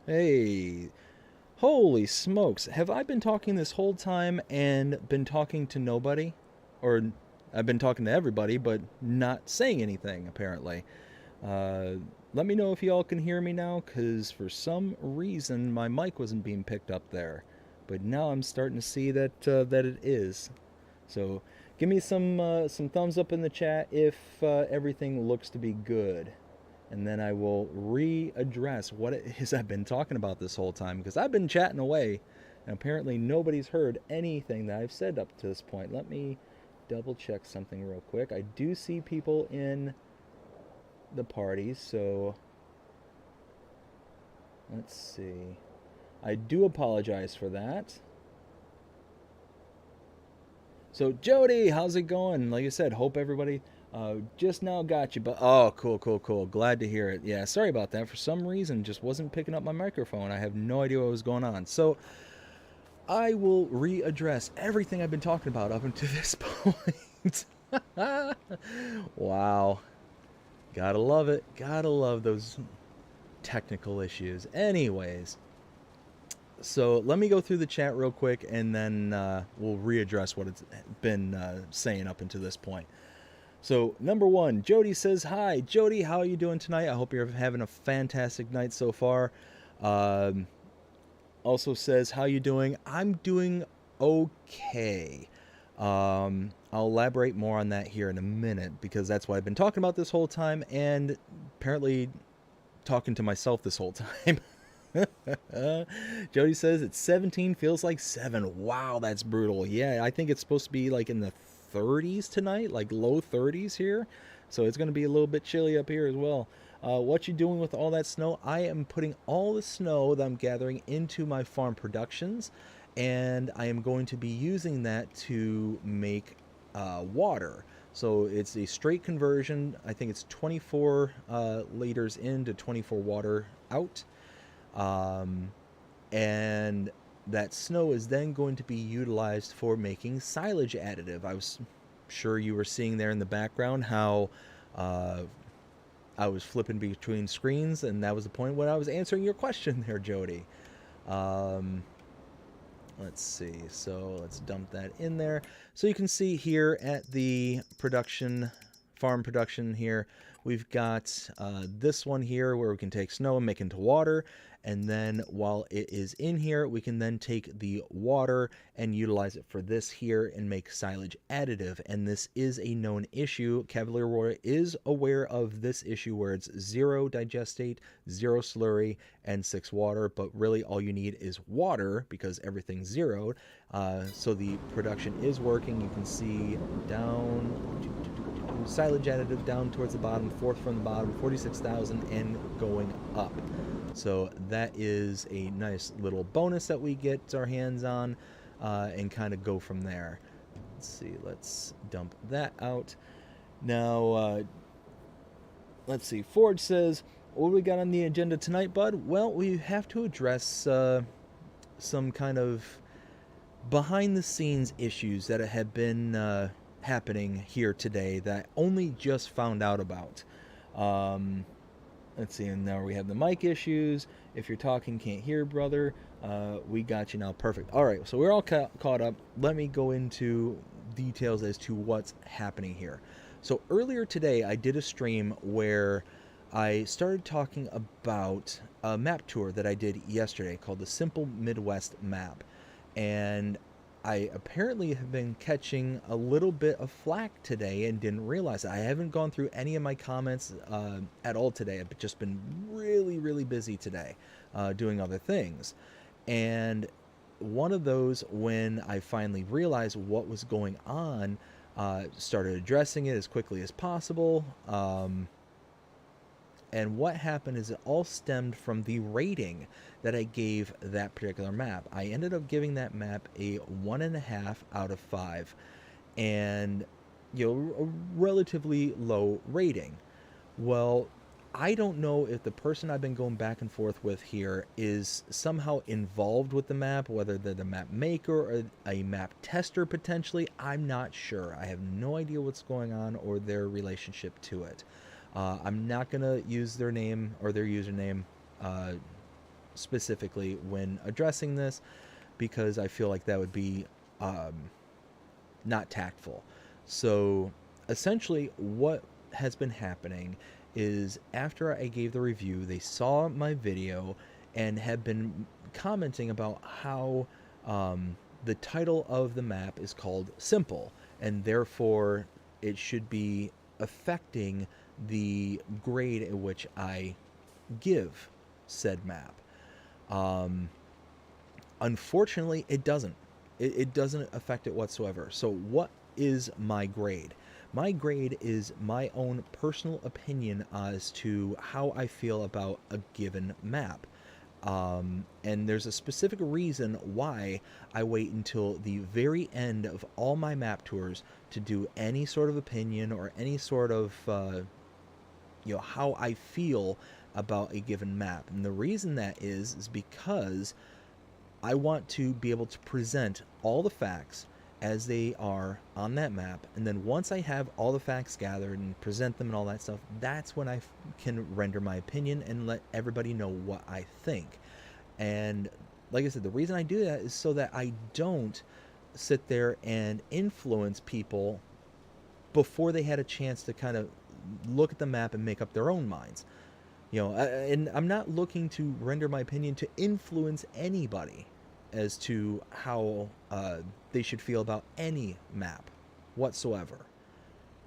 Hey, holy smokes. Have I been talking this whole time and been talking to nobody? Or I've been talking to everybody, but not saying anything, apparently. Uh, Let me know if y'all can hear me now, because for some reason my mic wasn't being picked up there. But now I'm starting to see that it is. So give me some thumbs up in the chat if everything looks to be good, and then I will readdress what it is I've been talking about this whole time, because I've been chatting away and apparently nobody's heard anything that I've said up to this point. Let me double check something real quick. I do see people in the party, so let's see. I do apologize for that. So Jody, how's it going? Like I said, hope everybody just now got you. But oh, cool, cool, cool. Glad to hear it. Yeah, sorry about that. For some reason, just wasn't picking up my microphone. I have no idea what was going on. So I will readdress everything I've been talking about up until this point. Wow, gotta love it. Gotta love those technical issues. Anyways, so let me go through the chat real quick, and then we'll readdress what it's been saying up until this point. So number one, Jody says, "Hi, Jody. How are you doing tonight? I hope you're having a fantastic night so far." Um, Also says, "How you doing?" I'm doing okay. I'll elaborate more on that here in a minute, because that's what I've been talking about this whole time, and apparently talking to myself this whole time. Jody says it's 17, feels like 7. Wow, that's brutal. Yeah, I think it's supposed to be like in the 30s tonight, like low 30s here. So it's going to be a little bit chilly up here as well. What you doing with all that snow? I am putting all the snow that I'm gathering into my farm productions, and I am going to be using that to make water. So it's a straight conversion. I think it's 24 liters in to 24 water out. Um, and that snow is then going to be utilized for making silage additive. I was sure you were seeing there in the background how uh, I was flipping between screens, and that was the point when I was answering your question there, Jody. Um, let's see. So let's dump that in there. So you can see here at the production, farm production here, we've got this one here where we can take snow and make into water. And then while it is in here, we can then take the water and utilize it for this here and make silage additive. And this is a known issue. Cavalier Water is aware of this issue where it's 0 digestate, 0 slurry, and 6 water. But really all you need is water because everything's zeroed. So the production is working. You can see down silage additive down towards the bottom, fourth from the bottom, 46,000 and going up. So that is a nice little bonus that we get our hands on, and kind of go from there. Let's see, let's dump that out. Now, let's see, Forge says, what do we got on the agenda tonight, bud? Well, we have to address some kind of behind the scenes issues that have been happening here today that I only just found out about. Um, let's see, and now we have the mic issues. If you're talking, can't hear, brother. We got you now. Perfect. All right, so we're all caught up. Let me go into details as to what's happening here. So earlier today, I did a stream where I started talking about a map tour that I did yesterday called the Simple Midwest Map. And I apparently have been catching a little bit of flack today and didn't realize it. I haven't gone through any of my comments at all today. I've just been really, really busy today doing other things. And one of those, when I finally realized what was going on, started addressing it as quickly as possible. And what happened is it all stemmed from the rating that I gave that particular map. I ended up giving that map a 1.5 out of 5, and a relatively low rating. Well, I don't know if the person I've been going back and forth with here is somehow involved with the map, whether they're the map maker or a map tester potentially. I'm not sure. I have no idea what's going on or their relationship to it. I'm not going to use their name or their username specifically when addressing this, because I feel like that would be not tactful. So essentially, what has been happening is after I gave the review, they saw my video and have been commenting about how the title of the map is called Simple, and therefore it should be affecting the grade at which I give said map. Um, Unfortunately, it doesn't. It doesn't affect it whatsoever. So, what is my grade? My grade is my own personal opinion as to how I feel about a given map. And there's a specific reason why I wait until the very end of all my map tours to do any sort of opinion or any sort of how I feel about a given map. And the reason that is because I want to be able to present all the facts as they are on that map, and then once I have all the facts gathered and present them and all that stuff, that's when I can render my opinion and let everybody know what I think. And like I said, the reason I do that is so that I don't sit there and influence people before they had a chance to kind of look at the map and make up their own minds. And I'm not looking to render my opinion to influence anybody as to how they should feel about any map whatsoever.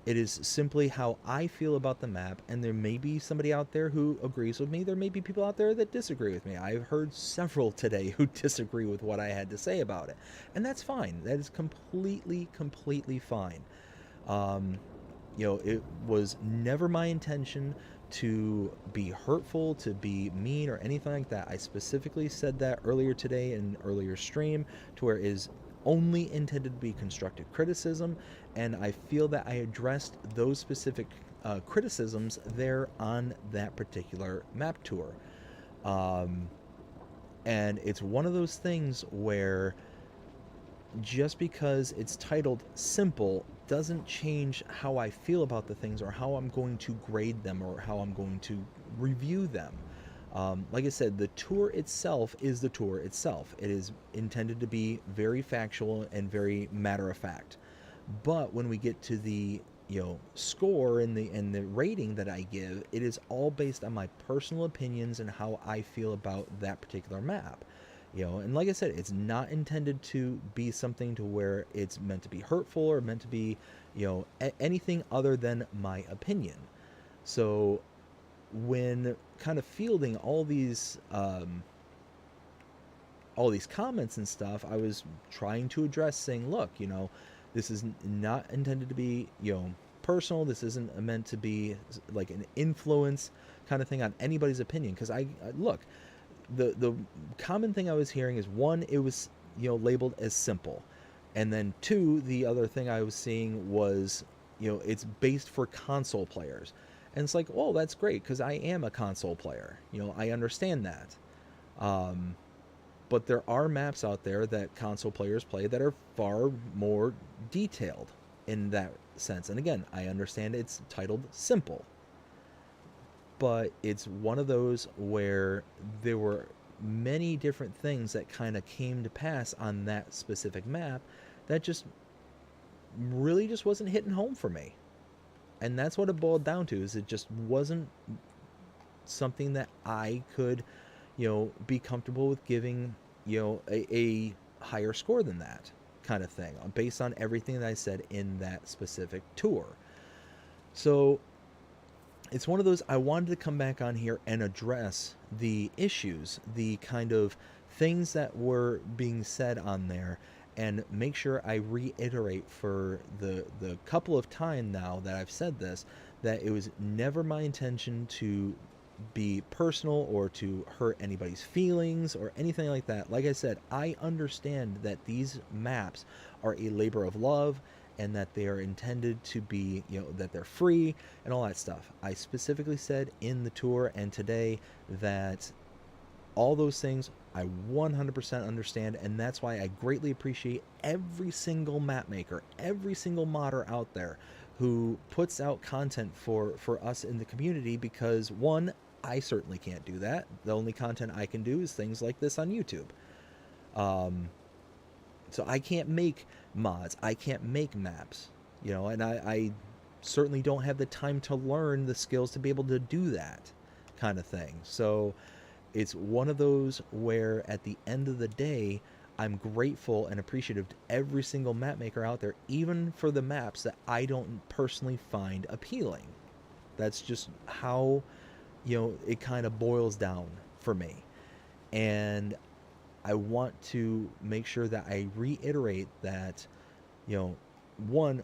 It is simply how I feel about the map, and there may be somebody out there who agrees with me. There may be people out there that disagree with me. I've heard several today who disagree with what I had to say about it, and that's fine. That is completely fine. It was never my intention to be hurtful, to be mean, or anything like that. I specifically said that earlier today in an earlier stream, to where it is only intended to be constructive criticism, and I feel that I addressed those specific criticisms there on that particular map tour. And it's one of those things where just because it's titled Simple doesn't change how I feel about the things or how I'm going to grade them or how I'm going to review them. Like I said, the tour itself is the tour itself. It is intended to be very factual and very matter of fact. But when we get to the score and the rating that I give, it is all based on my personal opinions and how I feel about that particular map. And like I said, it's not intended to be something to where it's meant to be hurtful or meant to be anything other than my opinion. So when kind of fielding all these comments and stuff, I was trying to address, saying, look, this is not intended to be personal. This isn't meant to be like an influence kind of thing on anybody's opinion, because I look, the common thing I was hearing is, one, it was labeled as simple, and then two, the other thing I was seeing was it's based for console players. And it's like, well, that's great, because I am a console player. I understand that. But there are maps out there that console players play that are far more detailed in that sense. And again, I understand it's titled Simple. But it's one of those where there were many different things that kind of came to pass on that specific map that just really just wasn't hitting home for me. And that's what it boiled down to, is it just wasn't something that I could, be comfortable with giving, a higher score than that kind of thing, based on everything that I said in that specific tour. So it's one of those, I wanted to come back on here and address the issues, the kind of things that were being said on there, and make sure I reiterate for the couple of times now that I've said this, that it was never my intention to be personal or to hurt anybody's feelings or anything like that. Like I said, I understand that these maps are a labor of love and that they are intended to be, that they're free and all that stuff. I specifically said in the tour and today that all those things I 100% understand, and that's why I greatly appreciate every single map maker, every single modder out there who puts out content for us in the community, because one, I certainly can't do that. The only content I can do is things like this on YouTube. Um, so I can't make mods. I can't make maps, you know, and I certainly don't have the time to learn the skills to be able to do that kind of thing. So it's one of those where at the end of the day, I'm grateful and appreciative to every single map maker out there, even for the maps that I don't personally find appealing. That's just how, you know, it kind of boils down for me. And I want to make sure that I reiterate that, you know, one,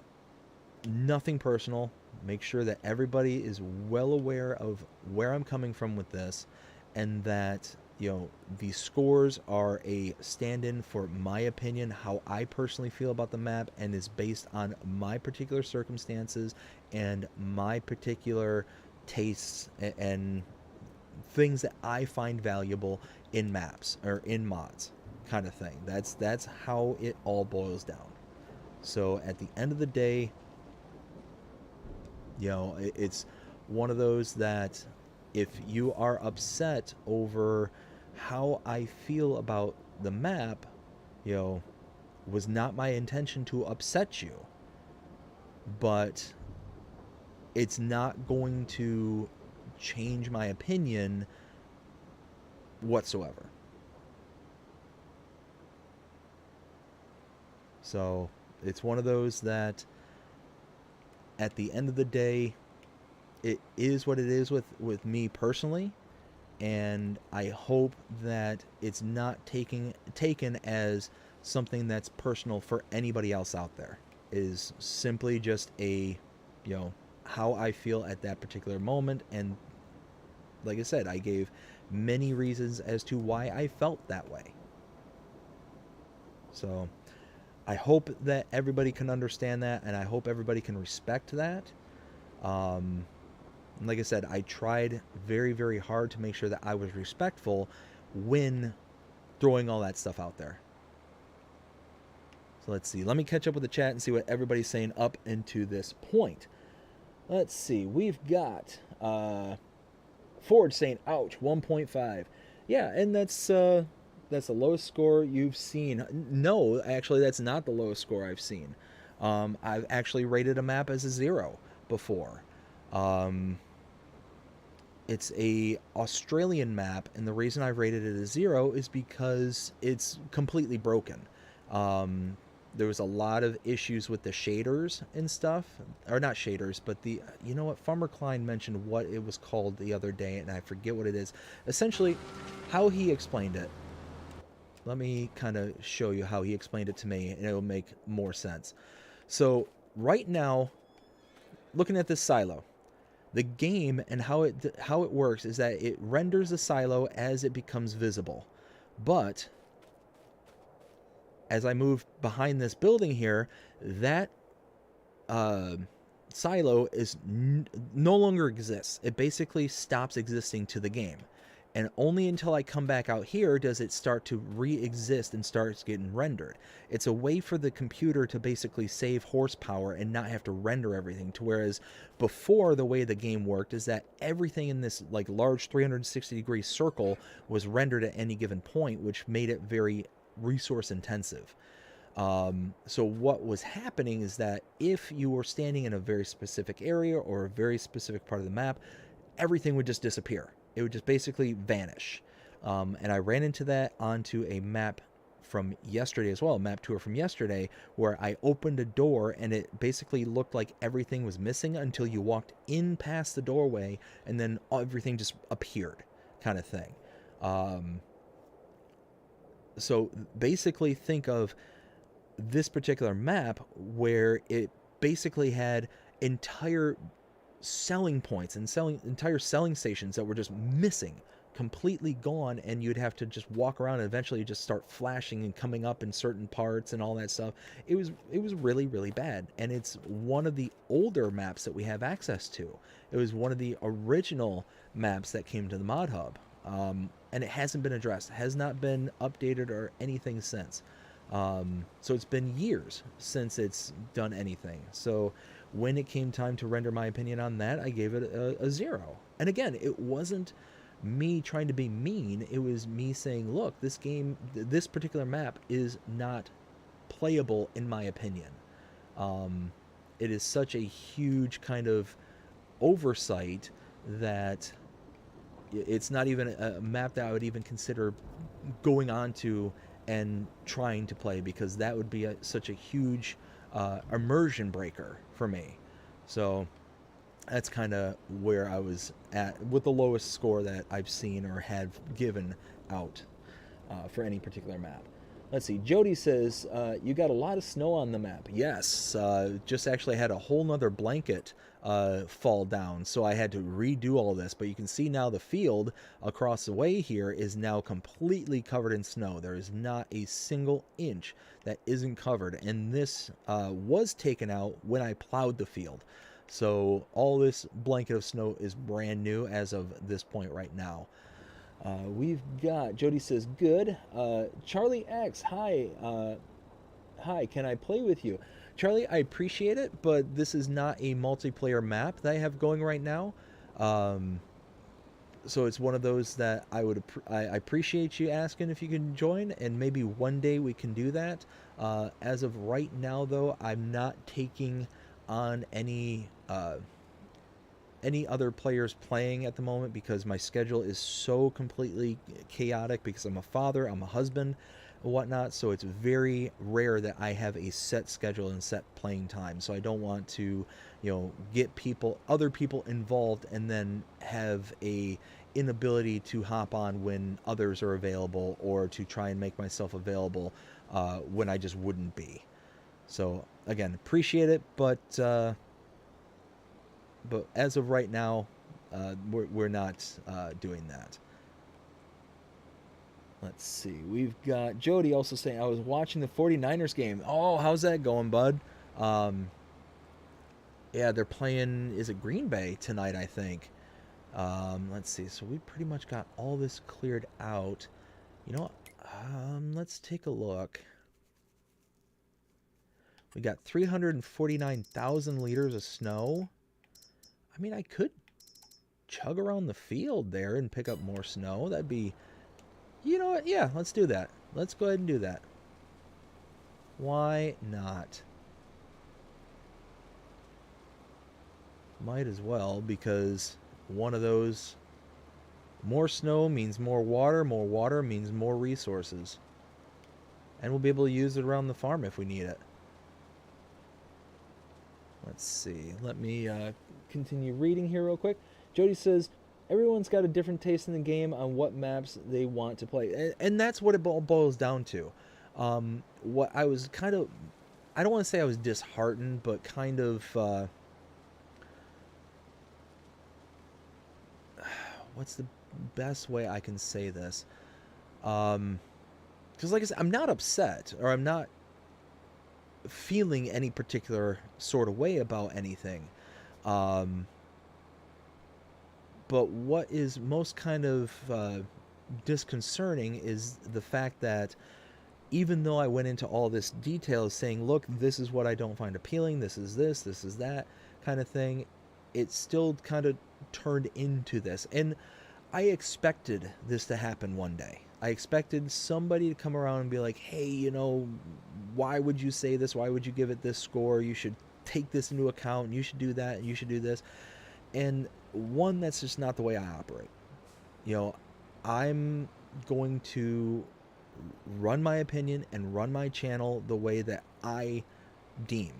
nothing personal. Make sure that everybody is well aware of where I'm coming from with this, and that, you know, the scores are a stand-in for my opinion, how I personally feel about the map, and is based on my particular circumstances and my particular tastes and things that I find valuable in maps or in mods, kind of thing. That's how it all boils down. So at the end of the day, you know, it's one of those that if you are upset over how I feel about the map, you know, was not my intention to upset you, but it's not going to change my opinion whatsoever. So it's one of those that at the end of the day, it is what it is with me personally, and I hope that it's not taken as something that's personal for anybody else out there. It is simply just a, you know, how I feel at that particular moment, and like I said, I gave many reasons as to why I felt that way. So I hope that everybody can understand that, and I hope everybody can respect that. Um, like I said, I tried very, very hard to make sure that I was respectful when throwing all that stuff out there. So let's see. Let me catch up with the chat and see what everybody's saying up into this point. Let's see. We've got Ford saying, ouch, 1.5. Yeah, and that's the lowest score you've seen. No, actually, that's not the lowest score I've seen. I've actually rated a map as a 0 before. It's a Australian map, and the reason I've rated it a 0 is because it's completely broken. There was a lot of issues with the shaders and stuff, or not shaders, but the, you know what, Farmer Klein mentioned what it was called the other day, and I forget what it is. Essentially, how he explained it. Let me kind of show you how he explained it to me, and it'll make more sense. So right now, looking at this silo, the game and how it works is that it renders the silo as it becomes visible, but as I move behind this building here, that silo is no longer exists. It basically stops existing to the game. And only until I come back out here does it start to re-exist and starts getting rendered. It's a way for the computer to basically save horsepower and not have to render everything. To whereas before, the way the game worked is that everything in this like large 360-degree circle was rendered at any given point, which made it very resource intensive. So what was happening is that if you were standing in a very specific area or a very specific part of the map, everything would just disappear. It would just basically vanish. And I ran into that onto a map from yesterday as well, a map tour from yesterday, where I opened a door and it basically looked like everything was missing until you walked in past the doorway, and then everything just appeared, kind of thing. So basically think of this particular map where it basically had entire selling points and entire selling stations that were just missing, completely gone, and you'd have to just walk around and eventually just start flashing and coming up in certain parts and all that stuff. It was really, really bad, and it's one of the older maps that we have access to. It was one of the original maps that came to the mod hub, and it hasn't been addressed, has not been updated or anything since. So it's been years since it's done anything. So when it came time to render my opinion on that, I gave it a 0. And again, it wasn't me trying to be mean. It was me saying, look, this game, this particular map is not playable in my opinion. It is such a huge kind of oversight that it's not even a map that I would even consider going on to and trying to play, because that would be such a huge immersion breaker for me. So that's kind of where I was at with the lowest score that I've seen or have given out for any particular map. Let's see. Jody says, you got a lot of snow on the map. Yes, just actually had a whole nother blanket fall down, so I had to redo all this. But you can see now the field across the way here is now completely covered in snow. There is not a single inch that isn't covered, and this was taken out when I plowed the field. So all this blanket of snow is brand new as of this point right now. We've got, Jody says, good. Charlie X, hi. Hi, can I play with you? Charlie, I appreciate it, but this is not a multiplayer map that I have going right now. So it's one of those that I appreciate you asking if you can join, and maybe one day we can do that. As of right now, though, I'm not taking on any other players playing at the moment, because my schedule is so completely chaotic, because I'm a father, I'm a husband, and whatnot. So it's very rare that I have a set schedule and set playing time. So I don't want to, get other people involved and then have a inability to hop on when others are available, or to try and make myself available when I just wouldn't be. So again, appreciate it, but as of right now, we're not doing that. Let's see. We've got Jody also saying, I was watching the 49ers game. Oh, how's that going, bud? Yeah, they're playing, is it Green Bay tonight, I think. Let's see. So we pretty much got all this cleared out. Let's take a look. We got 349,000 liters of snow. I mean, I could chug around the field there and pick up more snow. That'd be, you know what? Yeah, let's do that. Let's go ahead and do that. Why not? Might as well, because one of those, more snow means more water means more resources. And we'll be able to use it around the farm if we need it. Let's see. Let me continue reading here real quick. Jody says, everyone's got a different taste in the game on what maps they want to play. And that's what it boils down to. What I was kind of, I don't want to say I was disheartened, but kind of, what's the best way I can say this? Because like I said, I'm not upset, or I'm not feeling any particular sort of way about anything. But what is most kind of disconcerting is the fact that even though I went into all this detail saying, look, this is what I don't find appealing, this is that kind of thing, it still kind of turned into this. And I expected this to happen one day. I expected somebody to come around and be like, hey, why would you say this? Why would you give it this score? You should take this into account. You should do that. You should do this. And one, that's just not the way I operate. I'm going to run my opinion and run my channel the way that I deem.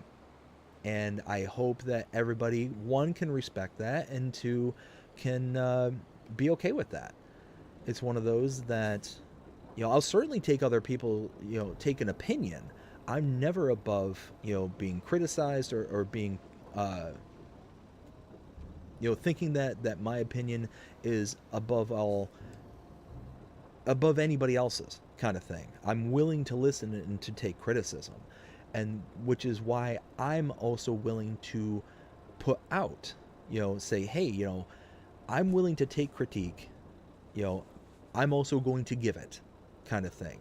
And I hope that everybody, one, can respect that, and two, can be okay with that. It's one of those that, I'll certainly take other people, take an opinion. I'm never above, being criticized or being, thinking that my opinion is above anybody else's kind of thing. I'm willing to listen and to take criticism, and which is why I'm also willing to put out, say, hey, I'm willing to take critique, I'm also going to give it, kind of thing.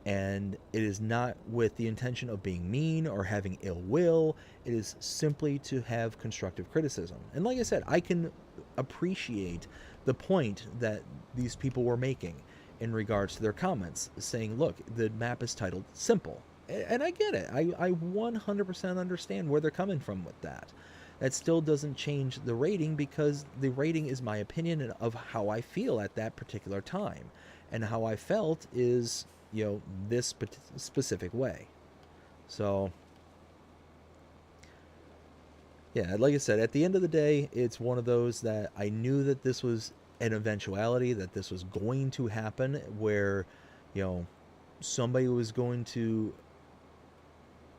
And it is not with the intention of being mean or having ill will. It is simply to have constructive criticism. And like I said, I can appreciate the point that these people were making in regards to their comments, saying, look, the map is titled Simple. And I get it. I 100% understand where they're coming from with that. That still doesn't change the rating, because the rating is my opinion of how I feel at that particular time. And how I felt is, this specific way. So, yeah, like I said, at the end of the day, it's one of those that I knew that this was an eventuality, that this was going to happen, where, somebody was going to,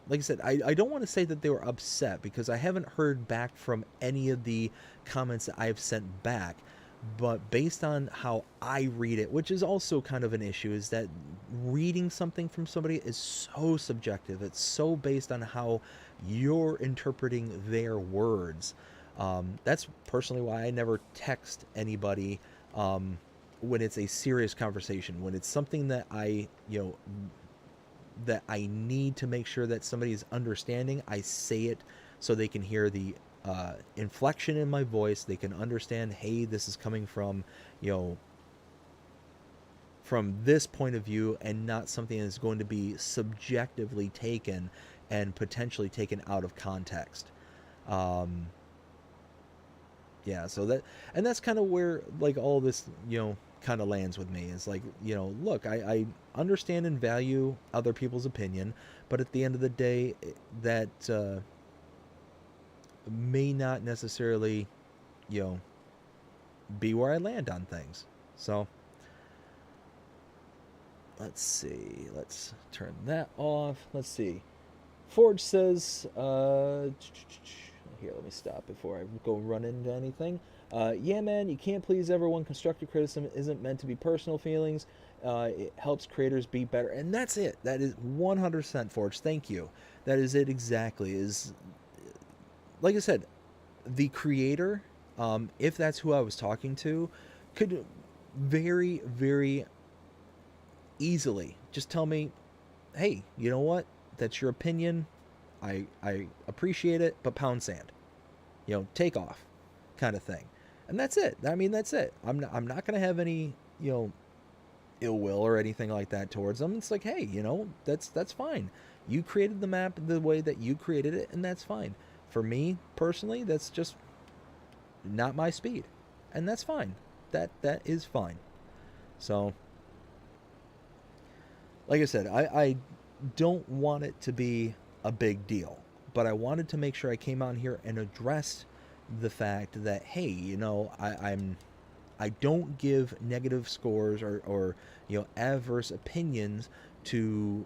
like I said, I don't want to say that they were upset, because I haven't heard back from any of the comments that I've sent back. But based on how I read it, which is also kind of an issue, is that reading something from somebody is so subjective. It's so based on how you're interpreting their words. That's personally why I never text anybody when it's a serious conversation. When it's something that that I need to make sure that somebody is understanding, I say it so they can hear the inflection in my voice. They can understand, hey, this is coming from, from this point of view, and not something that's going to be subjectively taken and potentially taken out of context. Yeah, so that's kind of where, like, all this, kind of lands with me. Is like, look, I understand and value other people's opinion, but at the end of the day, that may not necessarily, be where I land on things. So, let's see. Let's turn that off. Let's see. Forge says, here, let me stop before I go run into anything. Yeah, man, you can't please everyone. Constructive criticism isn't meant to be personal feelings. It helps creators be better. And that's it. That is 100% Forge. Thank you. That is it exactly. Is, like I said, the creator, if that's who I was talking to, could very, very easily just tell me, hey, you know what? That's your opinion. I appreciate it, but pound sand. Take off, kind of thing. And that's it. I mean, that's it. I'm not going to have any, ill will or anything like that towards them. It's like, hey, that's fine. You created the map the way that you created it, and that's fine. For me, personally, that's just not my speed. And that's fine. That is fine. So, like I said, I don't want it to be a big deal. But I wanted to make sure I came on here and addressed the fact that, hey, I don't give negative scores or adverse opinions to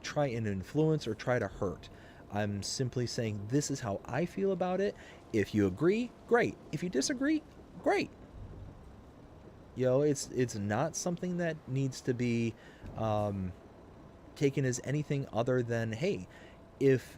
try and influence or try to hurt. I'm simply saying this is how I feel about it. If you agree, great. If you disagree, great. It's not something that needs to be taken as anything other than, hey, if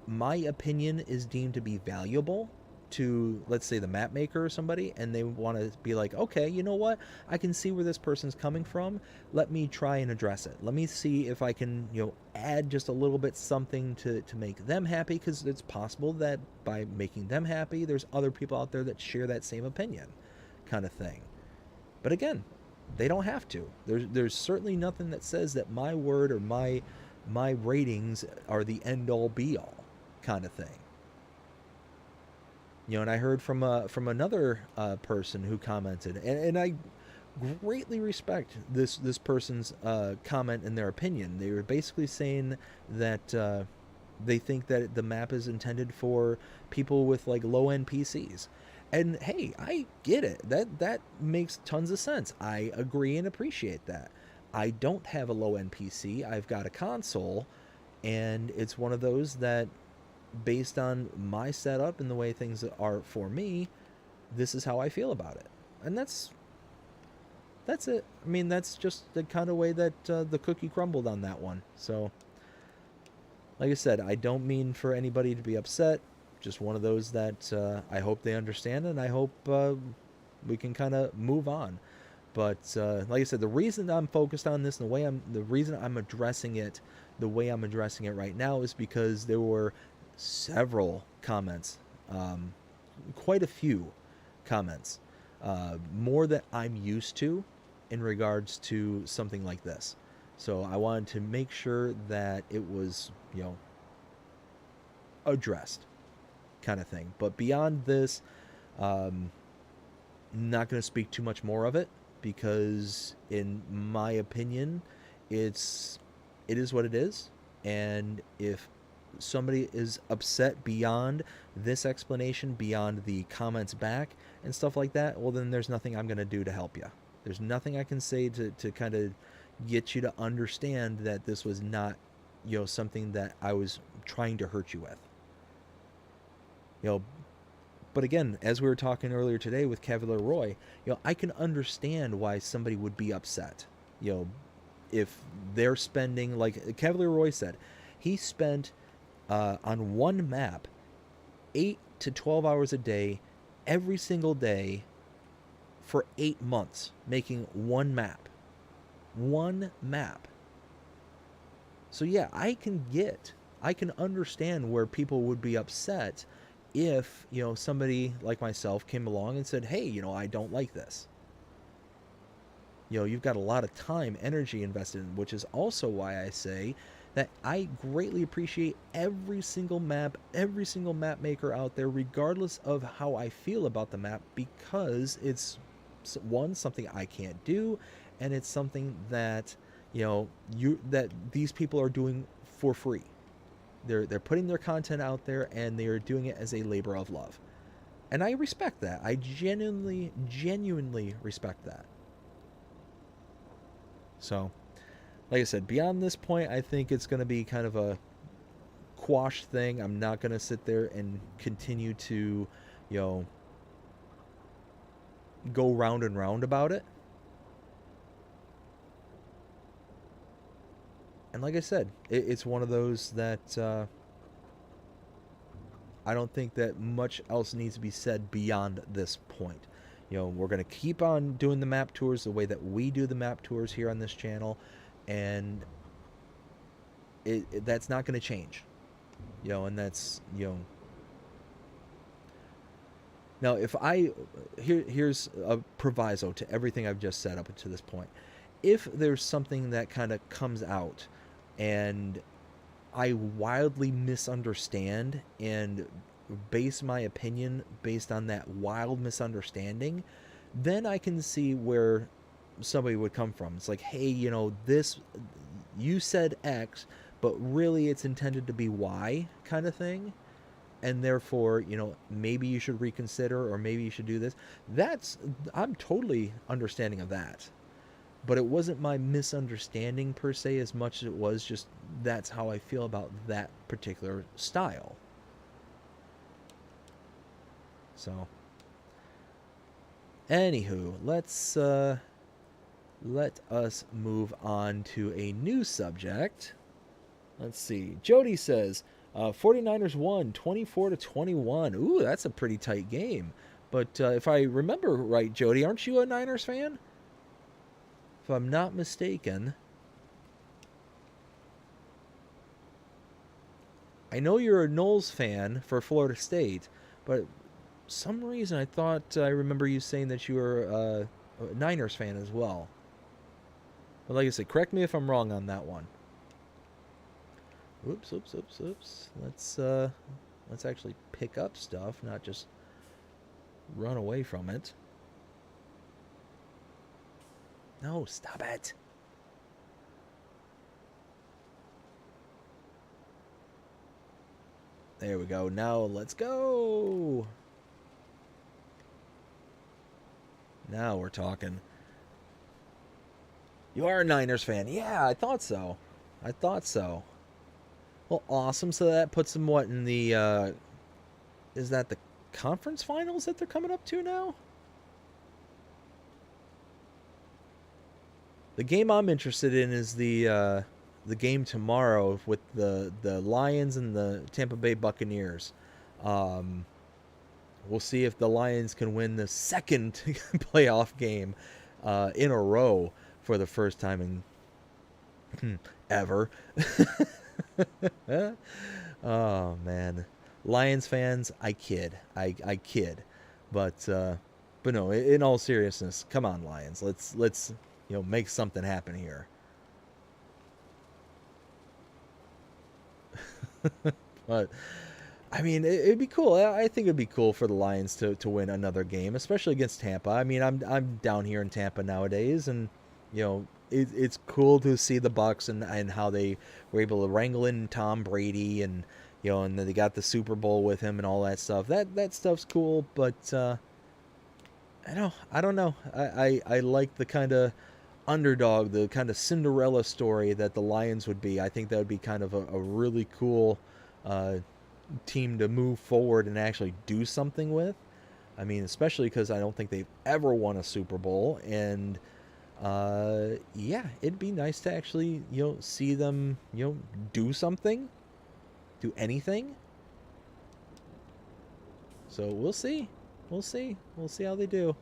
my opinion is deemed to be valuable to, let's say, the map maker or somebody, and they want to be like, okay, you know what, I can see where this person's coming from, let me try and address it. Let me see if I can, add just a little bit something to make them happy, because it's possible that by making them happy, there's other people out there that share that same opinion, kind of thing. But again, they don't have to. There's certainly nothing that says that my word or my ratings are the end all be all, kind of thing. And I heard from another person who commented, and I greatly respect this person's comment and their opinion. They were basically saying that they think that the map is intended for people with like low end PCs. And hey, I get it. That makes tons of sense. I agree and appreciate that. I don't have a low end PC. I've got a console, and it's one of those that, based on my setup and the way things are for me, this is how I feel about it. And that's it. I mean, that's just the kind of way that the cookie crumbled on that one. So, like I said, I don't mean for anybody to be upset. Just one of those that I hope they understand, and I hope we can kind of move on. But like I said, the reason I'm focused on this and the reason I'm addressing it the way I'm addressing it right now is because there were several comments, quite a few comments, more than I'm used to in regards to something like this. So I wanted to make sure that it was, addressed, kind of thing. But beyond this, not going to speak too much more of it because, in my opinion, it is what it is. And if somebody is upset beyond this explanation, beyond the comments back and stuff like that, well, then there's nothing I'm going to do to help you. There's nothing I can say to kind of get you to understand that this was not, something that I was trying to hurt you with. But again, as we were talking earlier today with Cavalier Roy, I can understand why somebody would be upset. If they're spending, like Cavalier Roy said, he spent on one map 8 to 12 hours a day, every single day, for 8 months, making one map. One map. So yeah, I can understand where people would be upset if, somebody like myself came along and said, hey, I don't like this. You've got a lot of time, energy invested in, which is also why I say that I greatly appreciate every single map maker out there, regardless of how I feel about the map, because it's, one, something I can't do, and it's something that, that these people are doing for free. They're putting their content out there, and they are doing it as a labor of love. And I respect that. I genuinely respect that. So, like I said, beyond this point, I think it's going to be kind of a quash thing. I'm not going to sit there and continue to, go round and round about it. And like I said, it's one of those that I don't think that much else needs to be said beyond this point. We're going to keep on doing the map tours the way that we do the map tours here on this channel, and that's not going to change. And that's, Now, if here's a proviso to everything I've just said up to this point. If there's something that kind of comes out and I wildly misunderstand and base my opinion based on that wild misunderstanding, then I can see where somebody would come from. It's like, hey, this, you said X, but really it's intended to be Y, kind of thing. And therefore, maybe you should reconsider, or maybe you should do this. I'm totally understanding of that. But it wasn't my misunderstanding per se as much as it was just that's how I feel about that particular style. So, anywho, let us move on to a new subject. Let's see. Jody says, 49ers won 24-21. Ooh, that's a pretty tight game. But if I remember right, Jody, aren't you a Niners fan? If I'm not mistaken. I know you're a Knowles fan for Florida State, but some reason I thought I remember you saying that you were a Niners fan as well. But like I said, correct me if I'm wrong on that one. Oops. Let's actually pick up stuff, not just run away from it. No, stop it. There we go. Now let's go. Now we're talking. You are a Niners fan. Yeah, I thought so. Well, awesome. So that puts them, what, in the, is that the conference finals that they're coming up to now? The game I'm interested in is the game tomorrow with the Lions and the Tampa Bay Buccaneers. We'll see if the Lions can win the second playoff game in a row for the first time in ever. Oh man, Lions fans, I kid, I kid, but no. In all seriousness, come on, Lions, let's make something happen here. But I mean, it'd be cool. I think it'd be cool for the Lions to win another game, especially against Tampa. I mean, I'm down here in Tampa nowadays, and it's cool to see the Bucks and how they were able to wrangle in Tom Brady, and and then they got the Super Bowl with him and all that stuff. That stuff's cool, but I don't know. I like the kind of underdog, the kind of Cinderella story that the Lions would be. I think that would be kind of a really cool uh, team to move forward and actually do something with. I mean, especially because I don't think they've ever won a Super Bowl, and yeah, it'd be nice to actually see them do something, do anything. So we'll see, we'll see how they do.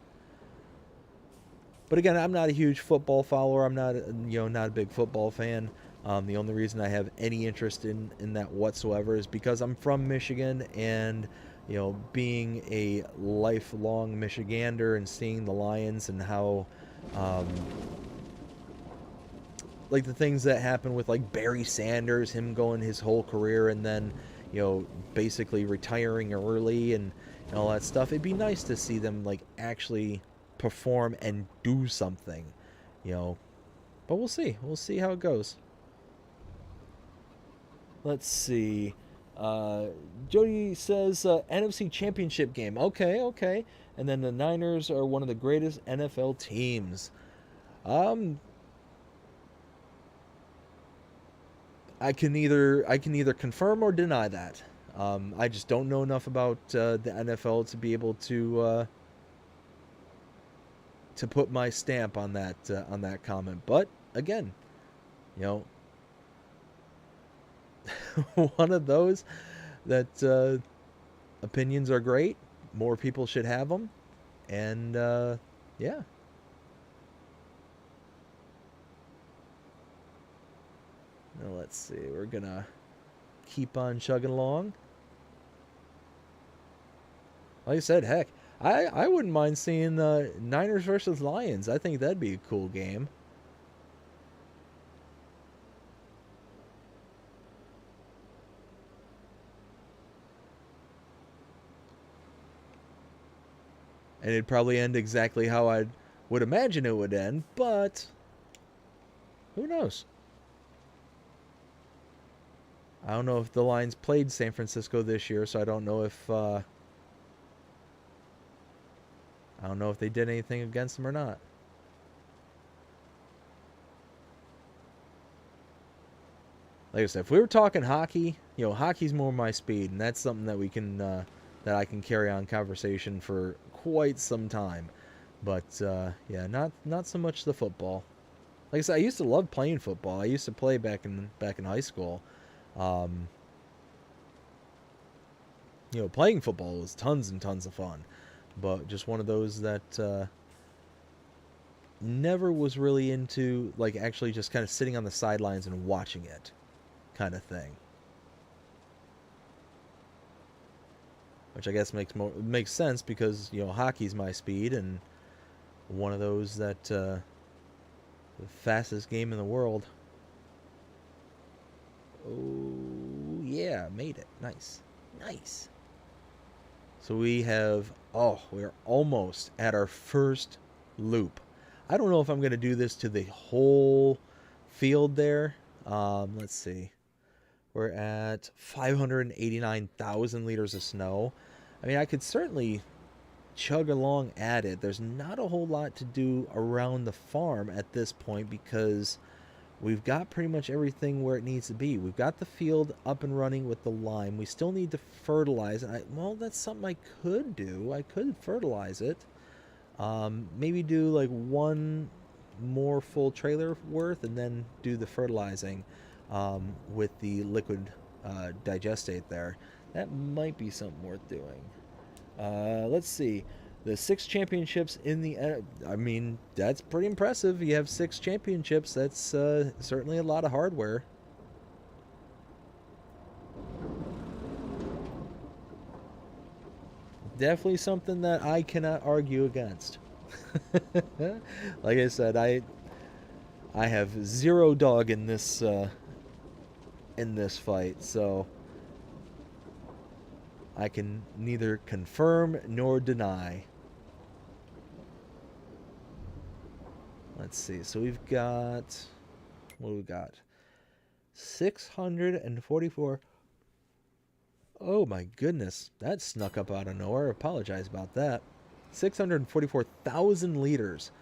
But again, I'm not a huge football follower. I'm not, not a big football fan. The only reason I have any interest in that whatsoever is because I'm from Michigan, and being a lifelong Michigander and seeing the Lions and how, um, like the things that happen with like Barry Sanders, him going his whole career and then, basically retiring early and all that stuff. It'd be nice to see them like actually perform and do something, you know. But we'll see. We'll see how it goes. Let's see. Jody says NFC Championship game. Okay, okay. And then the Niners are one of the greatest NFL teams. Um, I can either confirm or deny that. I just don't know enough about the NFL to be able to put my stamp on that comment. But again, you know, one of those that opinions are great. More people should have them, and yeah. Now let's see. We're gonna keep on chugging along. Like I said, heck, I wouldn't mind seeing Niners versus Lions. I think that'd be a cool game. And it'd probably end exactly how I would imagine it would end, but who knows? I don't know if the Lions played San Francisco this year, so I don't know if they did anything against them or not. Like I said, if we were talking hockey, hockey's more my speed, and that's something that we can that I can carry on conversation for quite some time. But yeah, not so much the football. Like I said, I used to love playing football. I used to play back in high school. Um, playing football was tons and tons of fun, but just one of those that never was really into like actually just kind of sitting on the sidelines and watching it, kind of thing. Which I guess makes sense because hockey's my speed and one of those that the fastest game in the world. Oh yeah, made it. Nice, nice. So we're almost at our first loop. I don't know if I'm going to do this to the whole field there. Let's see. We're at 589,000 liters of snow. I mean, I could certainly chug along at it. There's not a whole lot to do around the farm at this point because we've got pretty much everything where it needs to be. We've got the field up and running with the lime. We still need to fertilize. Well, that's something I could do. I could fertilize it. Maybe do like one more full trailer worth and then do the fertilizing with the liquid digestate there. That might be something worth doing. Let's see. The 6 championships in the, I mean, that's pretty impressive. You have 6 championships. That's certainly a lot of hardware. Definitely something that I cannot argue against. Like I said, I have zero dog in this fight, so I can neither confirm nor deny. Let's see. So we've got, what do we got? 644. Oh my goodness, that snuck up out of nowhere. I apologize about that. 644,000 liters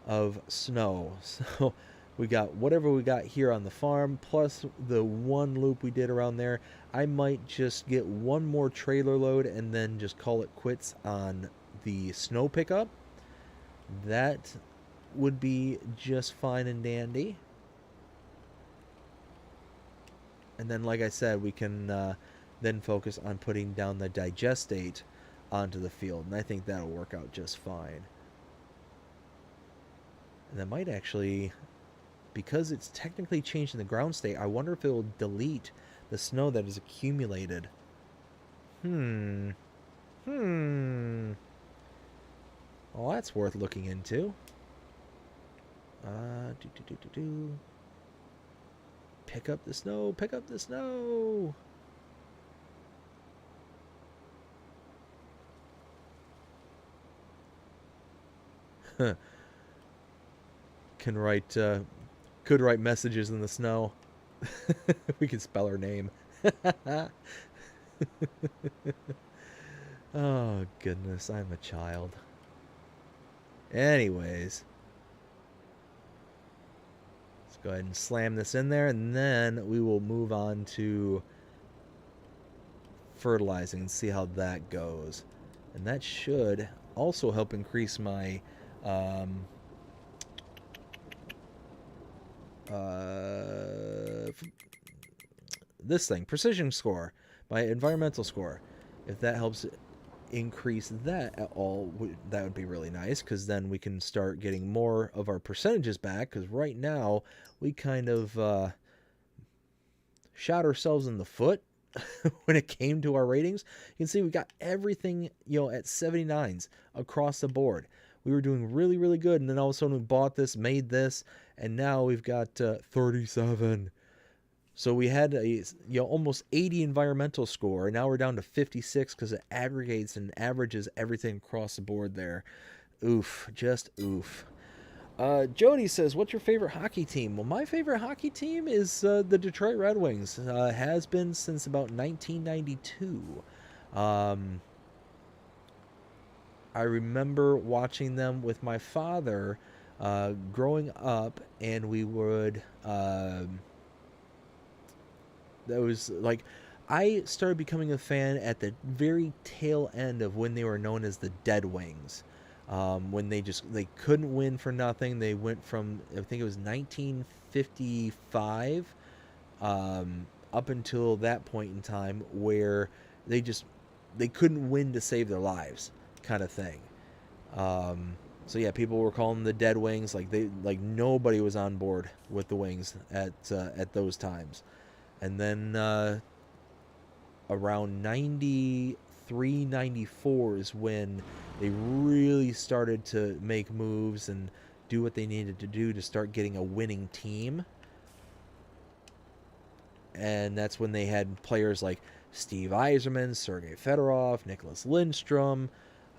of snow. So we got whatever we got here on the farm, plus the one loop we did around there. I might just get one more trailer load and then just call it quits on the snow pickup. That would be just fine and dandy. And then, like I said, we can then focus on putting down the digestate onto the field. And I think that'll work out just fine. And that might actually, because it's technically changing the ground state, I wonder if it will delete the snow that is accumulated. Well, that's worth looking into. Pick up the snow, pick up the snow. Can write, could write messages in the snow. We can spell her name. Oh, goodness, I'm a child. Anyways. Let's go ahead and slam this in there, and then we will move on to fertilizing and see how that goes. And that should also help increase my this thing, precision score, my environmental score. If that helps increase that at all, that would be really nice, because then we can start getting more of our percentages back, because right now we kind of shot ourselves in the foot when it came to our ratings. You can see we got everything, you know, at 79s across the board. We were doing really, really good, and then all of a sudden we bought this, made this, and now we've got 37. So we had a almost 80 environmental score, and now we're down to 56 because it aggregates and averages everything across the board there. Oof, just oof. Jody says, what's your favorite hockey team? Well, my favorite hockey team is the Detroit Red Wings. Has been since about 1992. I remember watching them with my father growing up, and we would... that was like, I started becoming a fan at the very tail end of when they were known as the Dead Wings. When they couldn't win for nothing. They went from, I think it was 1955 up until that point in time where they couldn't win to save their lives, kind of thing. So yeah, people were calling them the Dead Wings. Like nobody was on board with the Wings at those times. And then around 93, 94 is when they really started to make moves and do what they needed to do to start getting a winning team. And that's when they had players like Steve Yzerman, Sergei Fedorov, Nicholas Lindstrom.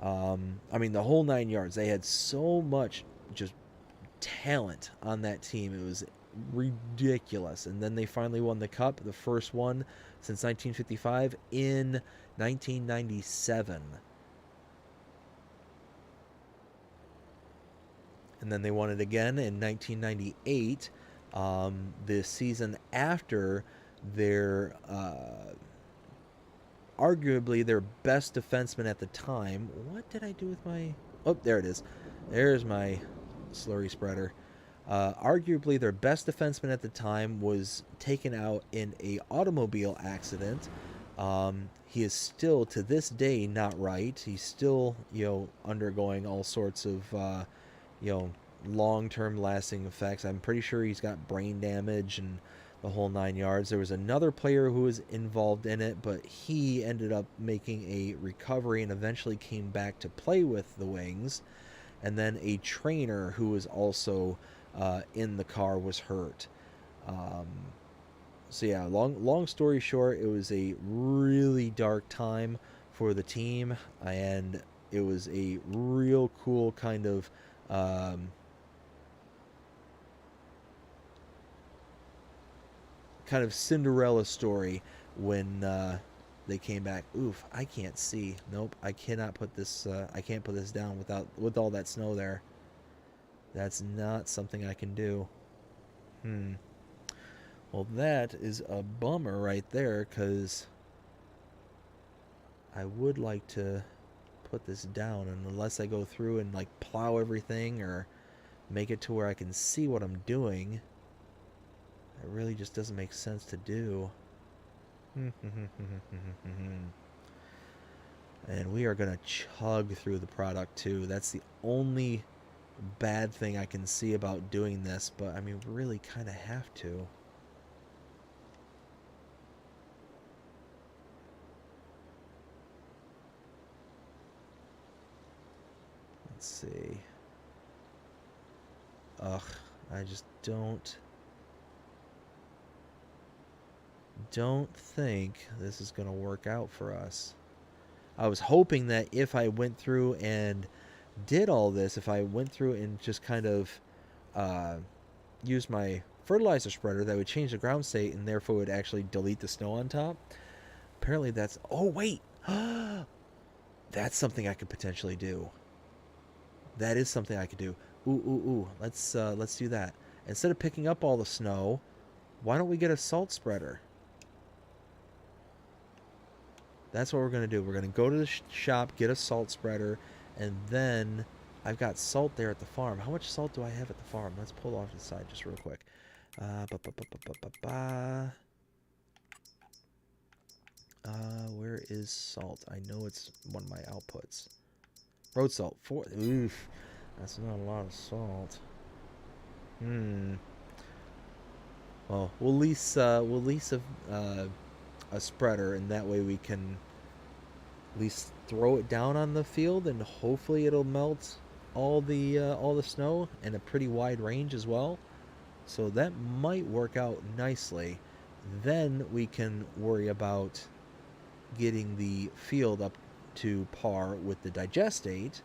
I mean, the whole 9 yards. They had so much just talent on that team. It was ridiculous. And then they finally won the cup, the first one since 1955, in 1997. And then they won it again in 1998, the season after their arguably their best defenseman at the time. What did I do with my... Oh, there it is. There's my slurry spreader. Arguably their best defenseman at the time was taken out in a automobile accident He is still to this day not right. He's still, undergoing all sorts of, you know, long-term lasting effects. I'm pretty sure he's got brain damage and the whole 9 yards. There was another player who was involved in it, but he ended up making a recovery and eventually came back to play with the Wings. And then a trainer who was also in the car was hurt. Um, so yeah, long story short, it was a really dark time for the team, and it was a real cool um, kind of Cinderella story when they came back. Oof, I can't see. Nope, I cannot put this. I can't put this down with all that snow there. That's not something I can do. Hmm. Well, that is a bummer right there, because I would like to put this down, and unless I go through and like plow everything or make it to where I can see what I'm doing, it really just doesn't make sense to do. And we are gonna chug through the product too. That's the only bad thing I can see about doing this, but I mean, really kind of have to. Let's see. Ugh, I just don't think this is gonna work out for us. I was hoping that if I went through and did all this, if I went through and just kind of uh, used my fertilizer spreader, that would change the ground state and therefore would actually delete the snow on top. Apparently that's... Oh, wait! That's something I could potentially do. That is something I could do. Ooh. Let's do that. Instead of picking up all the snow, why don't we get a salt spreader? That's what we're going to do. We're going to go to the shop, get a salt spreader, and then I've got salt there at the farm. How much salt do I have at the farm? Let's pull off to the side just real quick. Where is salt? I know it's one of my outputs. Road salt. Oof. That's not a lot of salt. Well, we'll lease a spreader, and that way we can at least throw it down on the field, and hopefully it'll melt all the snow in a pretty wide range as well. So that might work out nicely. Then we can worry about getting the field up to par with the digestate.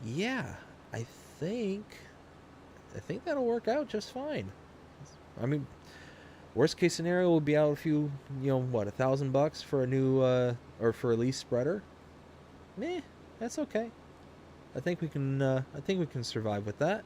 Yeah, I think that'll work out just fine. I mean, worst case scenario will be out a few, $1,000 for a new or for a lease spreader. Meh, that's okay. I think we can. I think we can survive with that.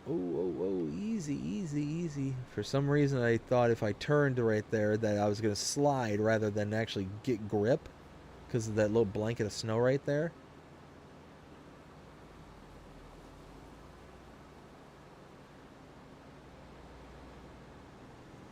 Oh, easy. For some reason, I thought if I turned right there that I was gonna slide rather than actually get grip because of that little blanket of snow right there.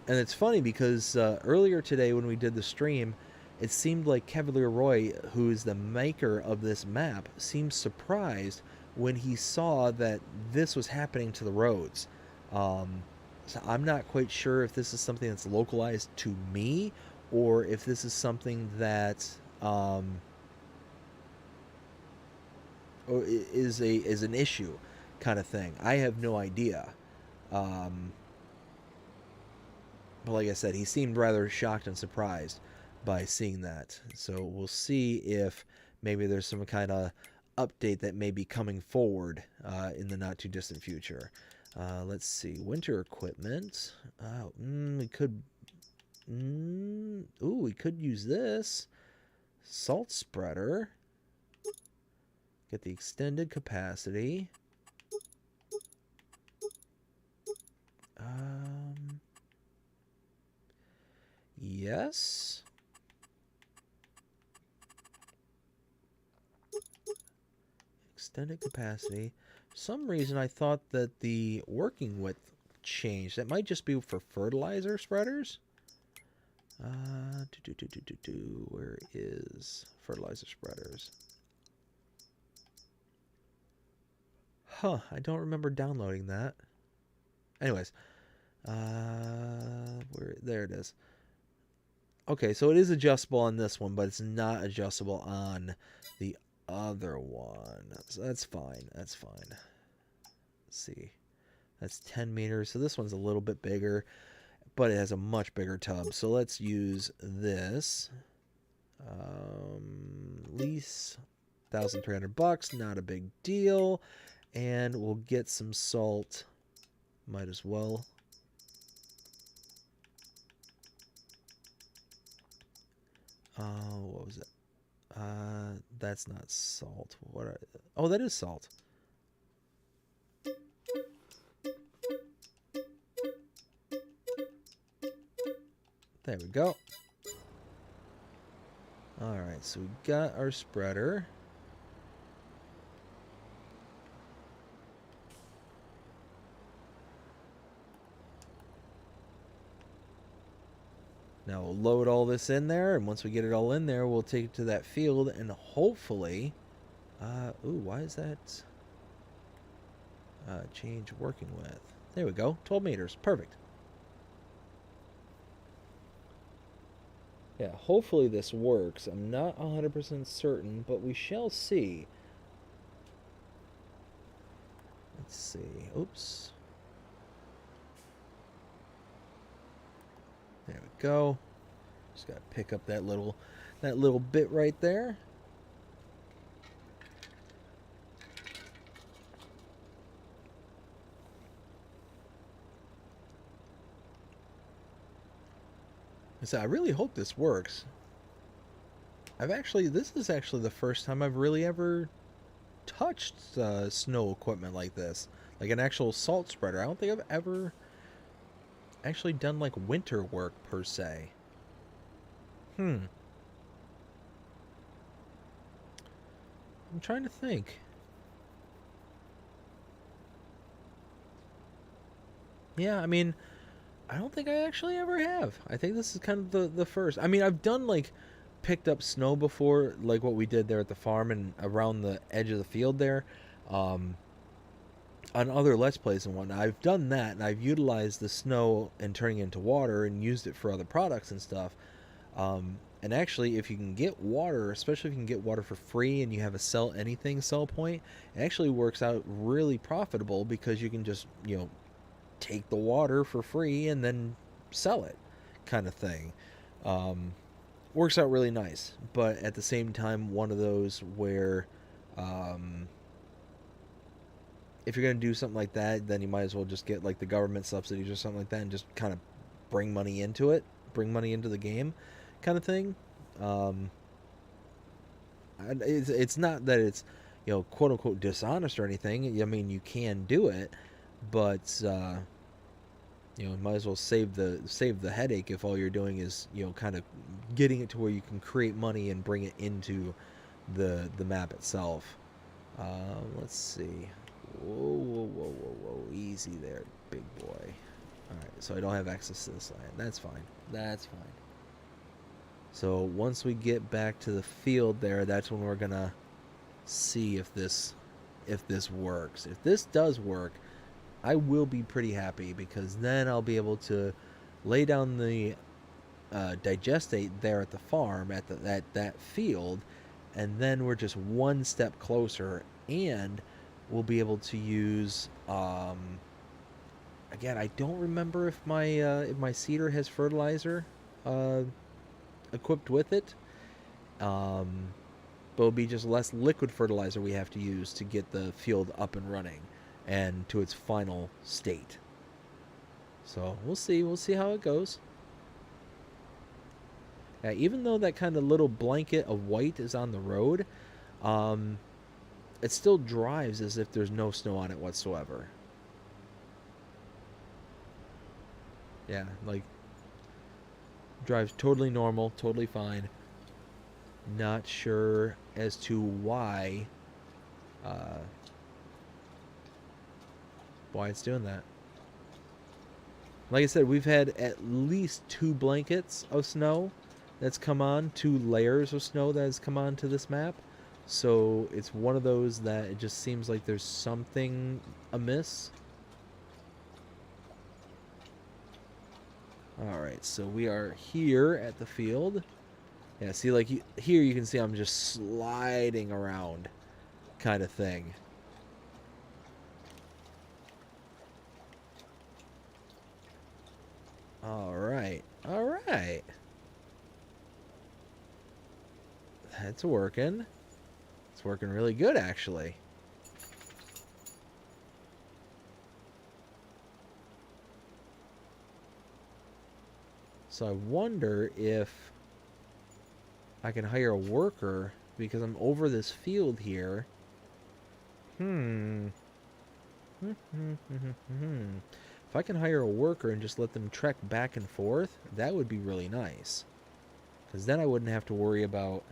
And it's funny because earlier today when we did the stream, it seemed like Cavalier Roy, who is the maker of this map, seemed surprised when he saw that this was happening to the roads. So I'm not quite sure if this is something that's localized to me or if this is something that is an issue kind of thing. I have no idea. Um, But like I said, he seemed rather shocked and surprised by seeing that. So we'll see if maybe there's some kind of update that may be coming forward in the not too distant future. Let's see, winter equipment. We could. We could use this salt spreader. Get the extended capacity. Yes. extended capacity. For some reason I thought that the working width changed. That might just be for fertilizer spreaders. Where is fertilizer spreaders? Huh, I don't remember downloading that. Anyways, there it is. Okay, so it is adjustable on this one, but it's not adjustable on the other one. So that's fine. That's fine. Let's see. That's 10 meters. So this one's a little bit bigger, but it has a much bigger tub. So let's use this. Lease $1,300. Not a big deal. And we'll get some salt. Might as well. What was it? That's not salt. Oh, that is salt. There we go. Alright, so we got our spreader. Now we'll load all this in there, and once we get it all in there, we'll take it to that field, and hopefully... ooh, why is that... change working width. There we go, 12 meters. Perfect. Yeah, hopefully this works. I'm not 100% certain, but we shall see. Let's see. Oops. There we go. Just gotta pick up that little bit right there. So I really hope this works. This is actually the first time I've really ever touched snow equipment like this, like an actual salt spreader. I don't think I've ever actually done like winter work per se. I'm trying to think. Yeah, I mean, I don't think I actually ever have. I think this is kind of the first. I mean, I've done like picked up snow before, like what we did there at the farm and around the edge of the field there, on other Let's Plays and whatnot. I've done that, and I've utilized the snow and turning it into water and used it for other products and stuff. And actually, if you can get water, especially if you can get water for free and you have a sell anything sell point, it actually works out really profitable because you can just, take the water for free and then sell it, kind of thing. Works out really nice, but at the same time, one of those where if you're going to do something like that, then you might as well just get like the government subsidies or something like that and just kind of bring money into the game, kind of thing. It's not that it's, quote unquote dishonest or anything. I mean, you can do it, but might as well save the headache if all you're doing is, kind of getting it to where you can create money and bring it into the map itself. Let's see. Whoa, easy there, big boy. Alright, so I don't have access to this land. That's fine. So once we get back to the field there, that's when we're gonna see if this works. If this does work, I will be pretty happy, because then I'll be able to lay down the digestate there at the farm at that field, and then we're just one step closer, and we'll be able to use again, I don't remember if my seeder has fertilizer equipped with it, but it'll be just less liquid fertilizer we have to use to get the field up and running and to its final state. So we'll see how it goes. Yeah, even though that kind of little blanket of white is on the road, it still drives as if there's no snow on it whatsoever. Yeah, like, drives totally normal, totally fine. Not sure as to why uh, why it's doing that. Like I said, we've had at least 2 blankets of snow that's come on, 2 layers of snow that has come on to this map. So it's one of those that it just seems like there's something amiss. Alright, so we are here at the field. Yeah, see, like, here you can see I'm just sliding around kind of thing. Alright, alright. That's working. It's working really good, actually. So I wonder if I can hire a worker because I'm over this field here. If I can hire a worker and just let them trek back and forth, that would be really nice. Because then I wouldn't have to worry about,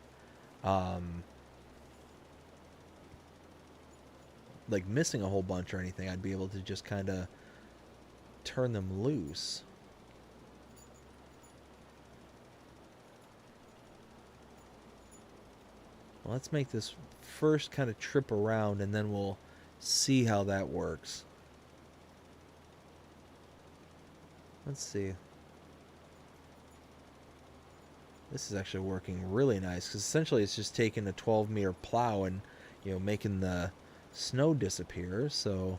like, missing a whole bunch or anything. I'd be able to just kind of turn them loose. Well, let's make this first kind of trip around, and then we'll see how that works. Let's see. This is actually working really nice, because essentially it's just taking a 12-meter plow and, you know, making the snow disappear. So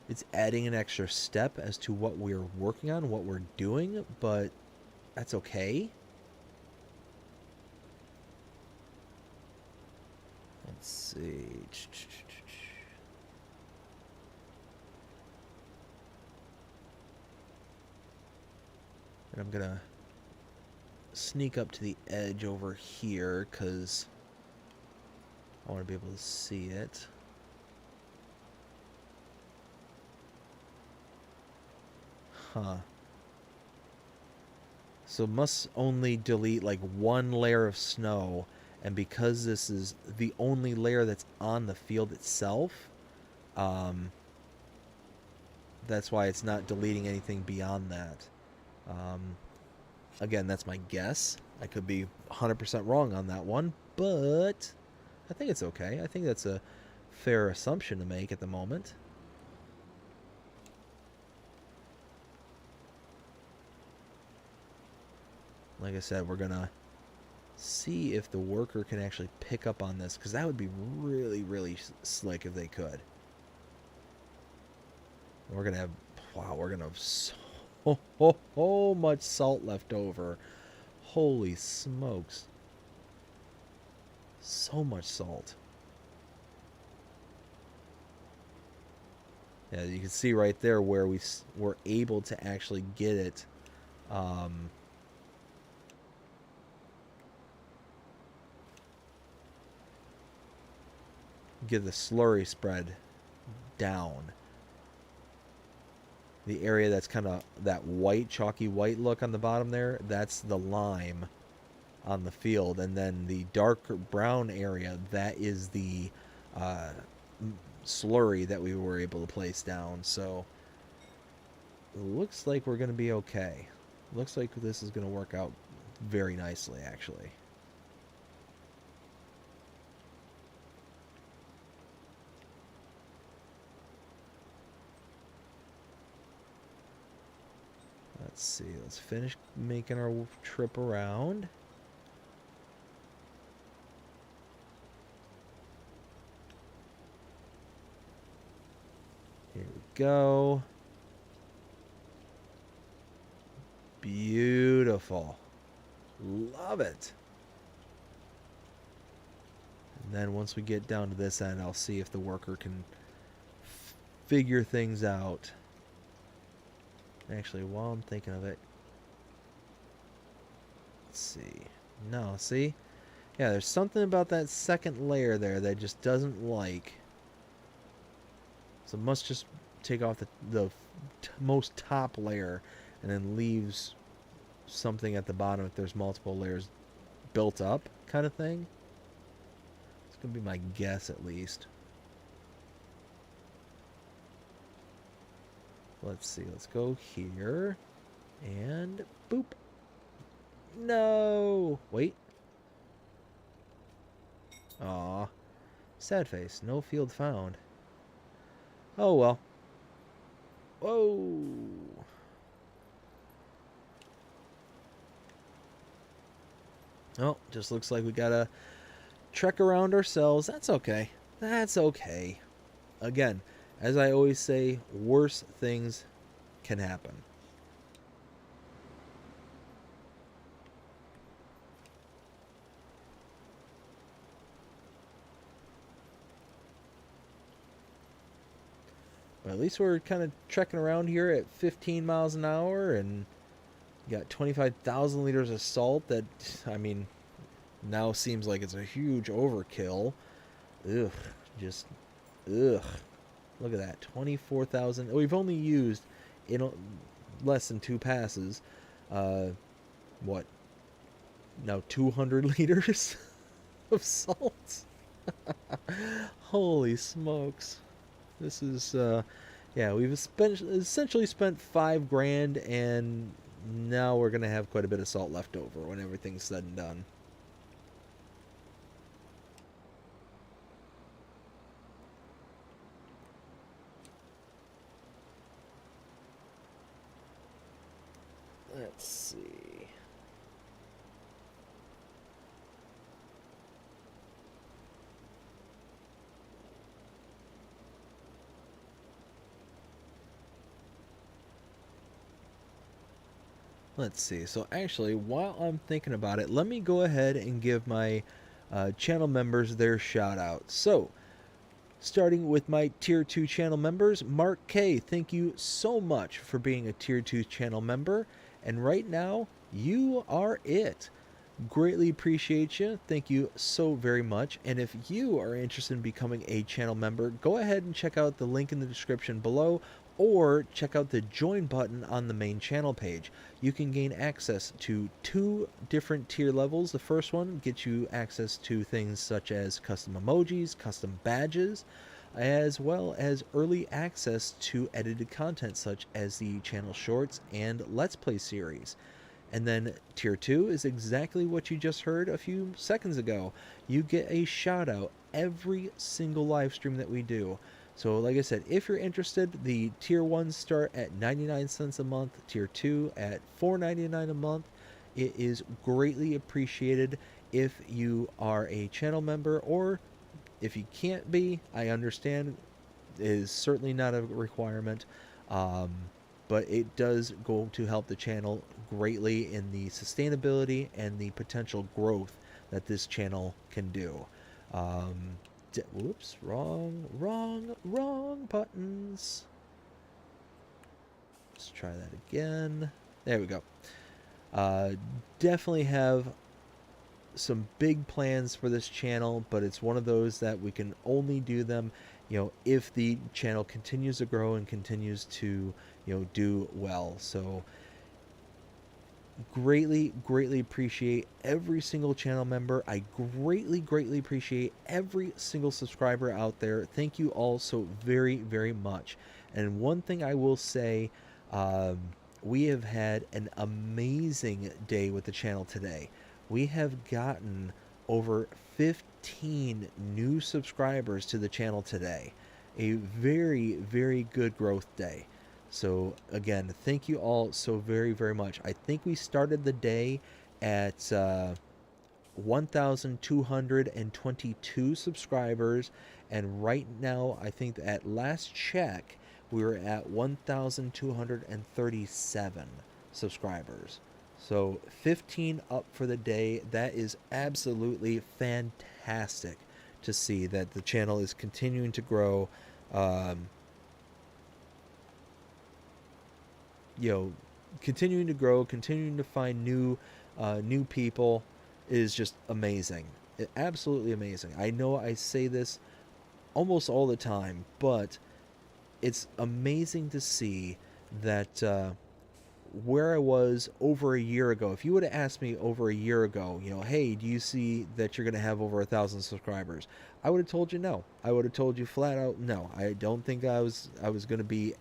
it's adding an extra step as to what we're working on, what we're doing, but that's okay. Let's see. And I'm gonna sneak up to the edge over here because I want to be able to see it. Huh. So must only delete like 1 layer of snow, and because this is the only layer that's on the field itself, that's why it's not deleting anything beyond that. Again, that's my guess. I could be 100% wrong on that one, but I think it's okay. I think that's a fair assumption to make at the moment. Like I said, we're gonna see if the worker can actually pick up on this, because that would be really, really slick if they could. We're gonna have, wow, we're gonna have so much salt left over. Holy smokes. So much salt. Yeah, you can see right there where we were able to actually get it. Get the slurry spread down. The area that's kind of that white, chalky white look on the bottom there, that's the lime on the field. And then the dark brown area, that is the slurry that we were able to place down. So it looks like we're going to be okay. Looks like this is going to work out very nicely, actually. Let's see. Let's finish making our trip around. Here we go. Beautiful. Love it. And then once we get down to this end, I'll see if the worker can figure things out. Actually, while I'm thinking of it, let's see. No, see? Yeah, there's something about that second layer there that just doesn't like. So it must just take off the most top layer and then leaves something at the bottom if there's multiple layers built up kind of thing. It's gonna be my guess at least. Let's see. Let's go here. And boop. No! Wait. Aw. Sad face. No field found. Oh well. Whoa! Oh, just looks like we gotta trek around ourselves. That's okay. That's okay. Again, as I always say, worse things can happen. But at least we're kind of trekking around here at 15 miles an hour, and you got 25,000 liters of salt that, I mean, now seems like it's a huge overkill. Ugh, just, ugh. Look at that, 24,000. We've only used, in less than 2 passes, what, now 200 liters of salt? Holy smokes. This is, yeah, we've essentially spent $5,000, and now we're going to have quite a bit of salt left over when everything's said and done. Let's see. Let's see. So actually, while I'm thinking about it, let me go ahead and give my channel members their shout out. So, starting with my Tier 2 channel members, Mark K, thank you so much for being a Tier 2 channel member. And right now, you are it. Greatly appreciate you. Thank you so very much. And if you are interested in becoming a channel member, go ahead and check out the link in the description below, or check out the join button on the main channel page. You can gain access to 2 different tier levels. The first one gets you access to things such as custom emojis, custom badges, as well as early access to edited content such as the channel shorts and Let's Play series. And then Tier 2 is exactly what you just heard a few seconds ago. You get a shout out every single live stream that we do. So like I said, if you're interested, the Tier 1s start at 99 cents a month, Tier 2 at $4.99 a month. It is greatly appreciated if you are a channel member, or if you can't be, I understand. It is certainly not a requirement. But it does go to help the channel greatly in the sustainability and the potential growth that this channel can do. Whoops, wrong buttons. Let's try that again. There we go. Definitely have some big plans for this channel, but it's one of those that we can only do them, if the channel continues to grow and continues to, do well. So greatly appreciate every single channel member. I greatly appreciate every single subscriber out there. Thank you all so very much. And one thing I will say, we have had an amazing day with the channel today. We have gotten over 15 new subscribers to the channel today. A very good growth day. So again, thank you all so very much. I think we started the day at 1,222 subscribers, and right now, I think at last check, we were at 1,237 subscribers. So 15 up for the day. That is absolutely fantastic to see that the channel is continuing to grow. Continuing to grow, continuing to find new people is just amazing. Absolutely amazing. I know I say this almost all the time, but it's amazing to see that where I was over a year ago, if you would have asked me over a year ago, hey, do you see that you're going to have over 1,000 subscribers? I would have told you no. I would have told you flat out no. I don't think I was going to be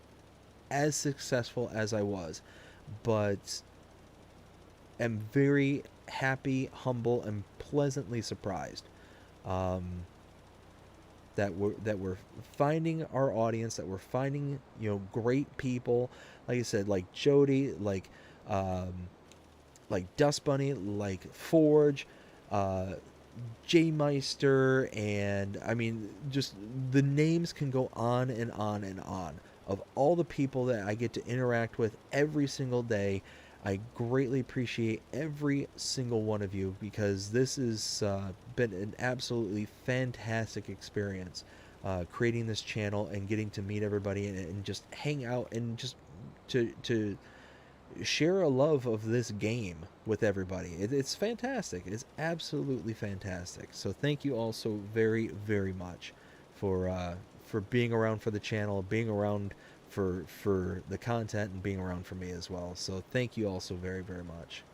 as successful as I was, but am very happy, humble, and pleasantly surprised. Um, that we're finding our audience, that we're finding great people, like I said, like Jody, um, like Dust Bunny, like Forge, uh, J Meister, and I mean, just the names can go on and on and on of all the people that I get to interact with every single day. I greatly appreciate every single one of you because this has been an absolutely fantastic experience creating this channel and getting to meet everybody and just hang out and just to share a love of this game with everybody. It's fantastic. It's absolutely fantastic. So thank you all so very, very much for being around for the channel, being around for the content, and being around for me as well. So thank you all so very, very much.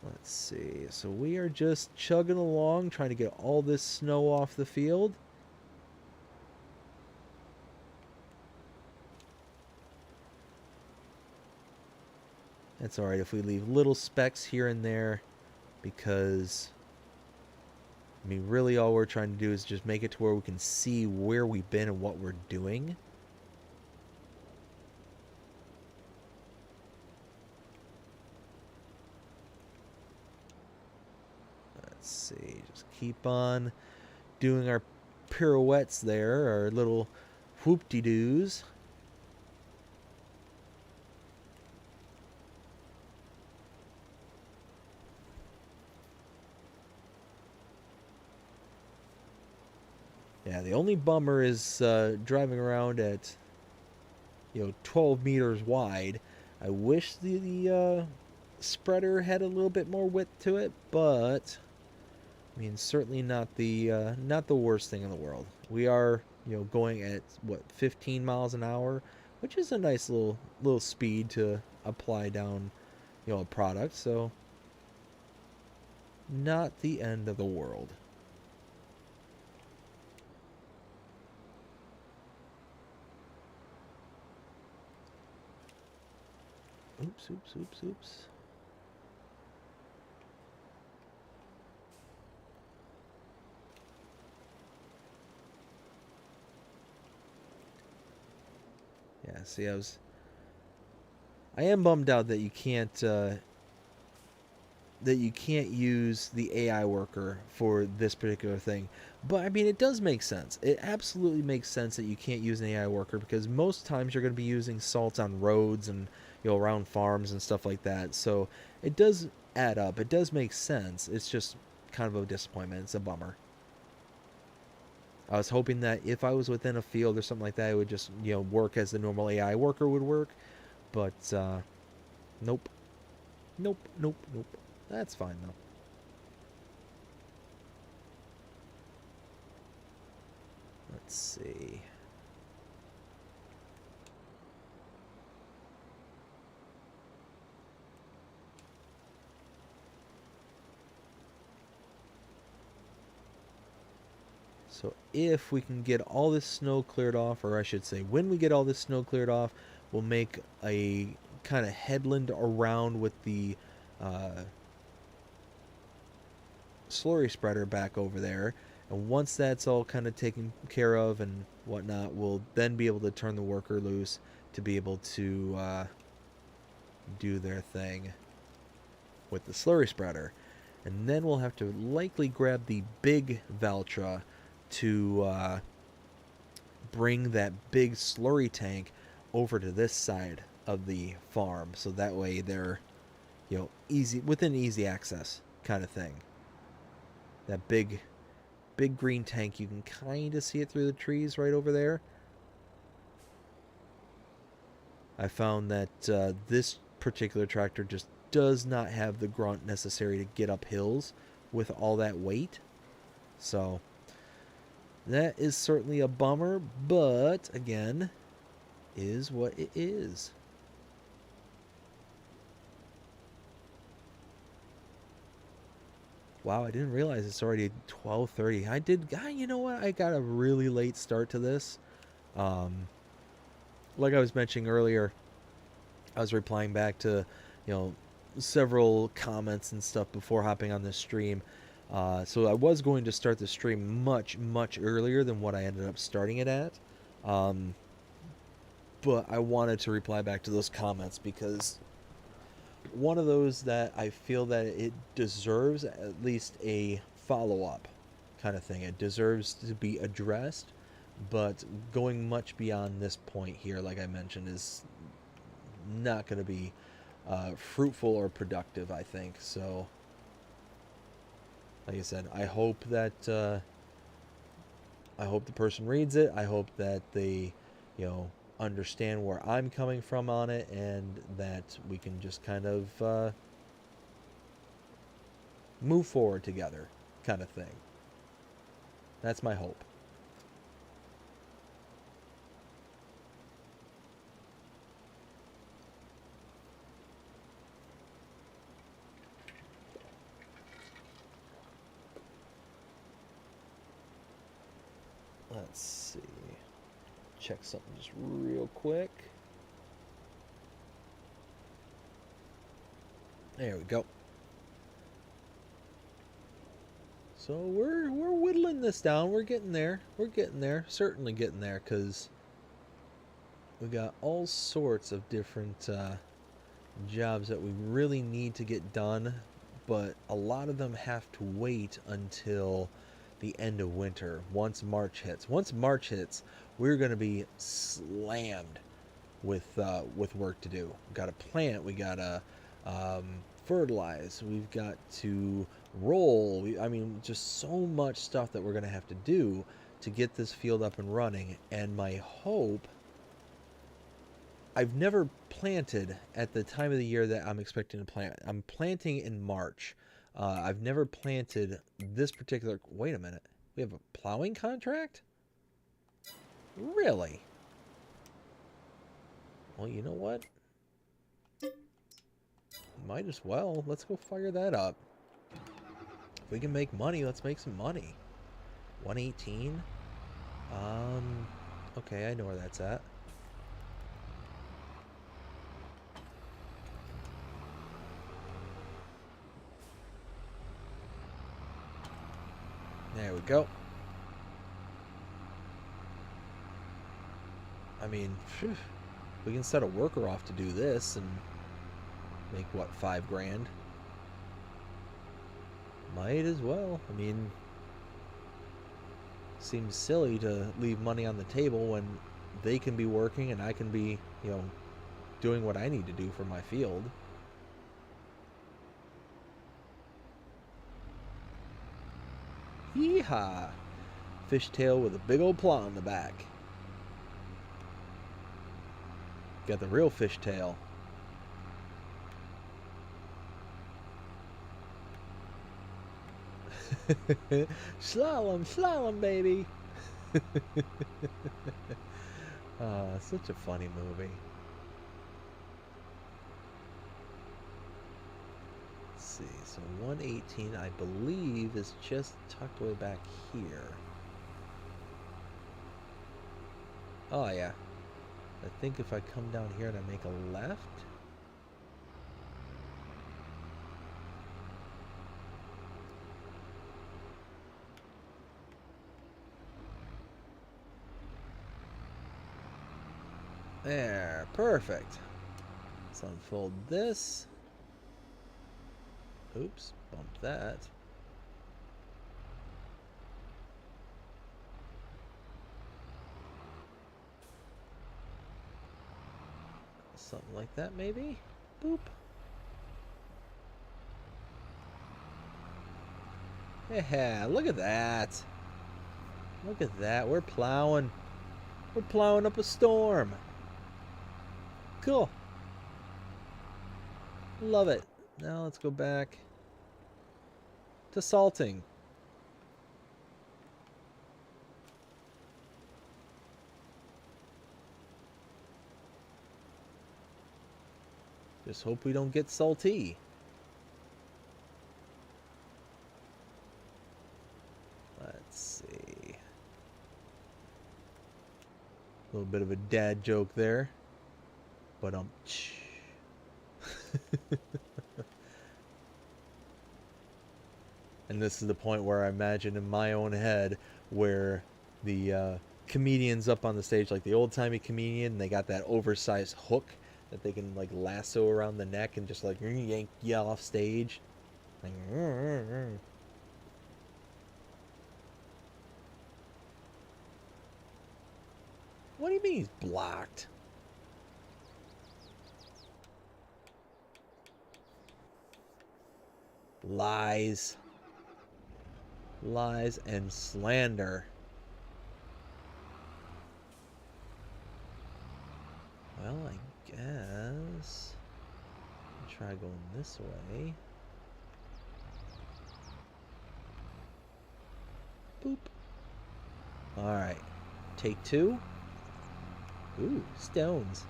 Let's see. So we are just chugging along, trying to get all this snow off the field. That's alright if we leave little specks here and there, because I mean, really all we're trying to do is just make it to where we can see where we've been and what we're doing. Let's see, just keep on doing our pirouettes there, our little whoop-de-doos. Yeah, the only bummer is driving around at 12 meters wide. I wish the spreader had a little bit more width to it, but I mean, certainly not the worst thing in the world. We are going at what, 15 miles an hour, which is a nice little speed to apply down a product. So not the end of the world. Oops, oops, oops, oops. Yeah, see, I am bummed out that you can't use the AI worker for this particular thing. But I mean, it does make sense. It absolutely makes sense that you can't use an AI worker, because most times you're going to be using salts on roads and around farms and stuff like that. So it does add up. It does make sense. It's just kind of a disappointment. It's a bummer. I was hoping that if I was within a field or something like that, it would just work as the normal AI worker would work. But nope, nope, nope, nope. That's fine though. Let's see. So if we can get all this snow cleared off, or I should say when we get all this snow cleared off, we'll make a kind of headland around with the slurry spreader back over there. And once that's all kind of taken care of and whatnot, we'll then be able to turn the worker loose to be able to do their thing with the slurry spreader. And then we'll have to likely grab the big Valtra to bring that big slurry tank over to this side of the farm, so that way they're easy, within easy access kind of thing. That big green tank, you can kind of see it through the trees right over there. I found that this particular tractor just does not have the grunt necessary to get up hills with all that weight. So that is certainly a bummer, but again, is what it is. Wow, I didn't realize it's already 12:30. You know what? I got a really late start to this. Um, like I was mentioning earlier, I was replying back to, you know, several comments and stuff before hopping on this stream. So I was going to start the stream much, much earlier than what I ended up starting it at. Um, but I wanted to reply back to those comments because one of those that I feel that it deserves at least a follow up kind of thing. It deserves to be addressed, but going much beyond this point here, like I mentioned, is not going to be fruitful or productive, I think. So, like I said, I hope the person reads it. I hope that they, you know, understand where I'm coming from on it, and that we can just kind of move forward together, kind of thing. That's my hope. Let's see. Check something just real quick. There we go. So we're whittling this down. We're getting there. We're getting there. Certainly getting there, because we got all sorts of different jobs that we really need to get done, but a lot of them have to wait until the end of winter. Once March hits, we're going to be slammed with work to do. We've got to plant. We got to fertilize. We've got to roll. I mean, just so much stuff that we're going to have to do to get this field up and running. And my hope, I've never planted at the time of the year that I'm expecting to plant. I'm planting in March. I've never planted this particular. Wait a minute. We have a plowing contract? Really? Well, you know what? Might as well. Let's go fire that up. If we can make money, let's make some money. 118? Okay, I know where that's at. There we go. I mean, phew, we can set a worker off to do this and make, what, 5 grand? Might as well. I mean, seems silly to leave money on the table when they can be working and I can be, you know, doing what I need to do for my field. Yeehaw! Fishtail with a big old plow on the back. Got the real fishtail. Slalom, slalom, baby. Such a funny movie. Let's see, so 118, I believe, is just tucked way back here. Oh, yeah. I think if I come down here and I make a left... There, perfect. Let's unfold this. Oops, bumped that. Something like that, maybe? Boop. Yeah, look at that. Look at that. We're plowing. We're plowing up a storm. Cool. Love it. Now let's go back to salting. Just hope we don't get salty. Let's see. A little bit of a dad joke there. But and this is the point where I imagine in my own head where the comedians up on the stage, like the old-timey comedian, they got that oversized hook that they can like lasso around the neck and just like yank you off stage. Like, what do you mean he's blocked? Lies. Lies and slander. Well, I guess I'll try going this way. Boop. Alright. Take two. Ooh, stones.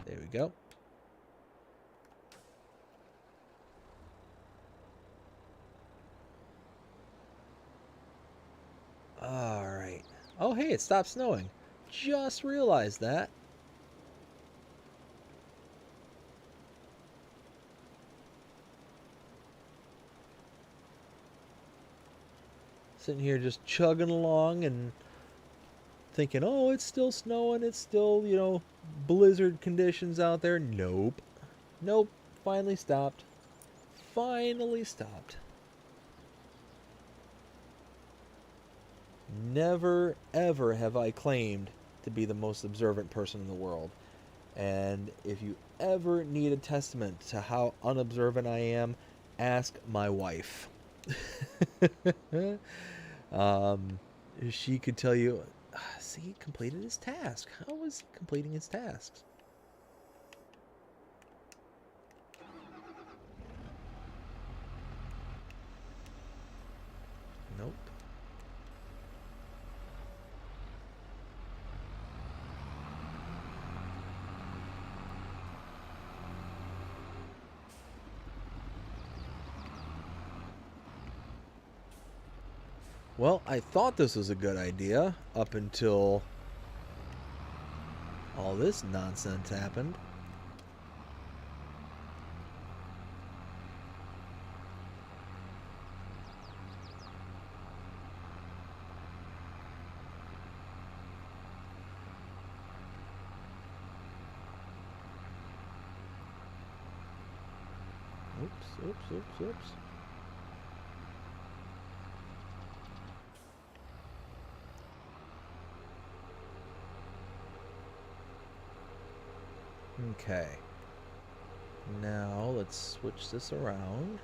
There we go. Alright. Oh, hey, it stopped snowing. Just realized that. Sitting here just chugging along and thinking, oh, it's still snowing. It's still, you know, blizzard conditions out there. Nope. Nope. Finally stopped. Finally stopped. Never, ever have I claimed to be the most observant person in the world. And if you ever need a testament to how unobservant I am, ask my wife. She could tell you, see, he completed his task. How was he completing his tasks? Nope. Well, I thought this was a good idea up until all this nonsense happened. Oops. Okay. Now let's switch this around.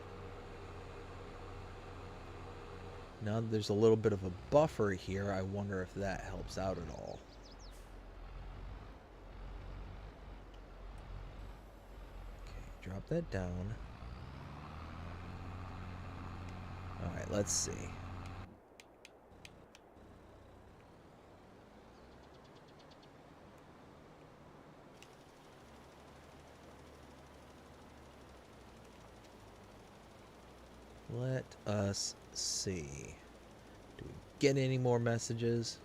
Now that there's a little bit of a buffer here, I wonder if that helps out at all. Okay, drop that down. Alright, let's see. Let us see. Do we get any more messages?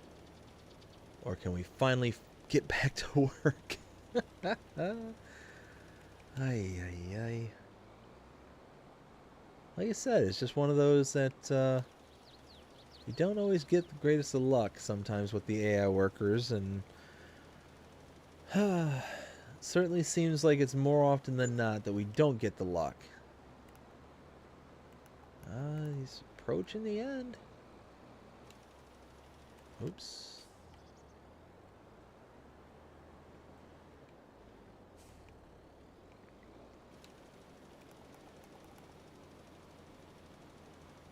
Or can we finally get back to work? Ay. Like I said, it's just one of those that you don't always get the greatest of luck sometimes with the AI workers, and certainly seems like it's more often than not that we don't get the luck. He's approaching the end. Oops.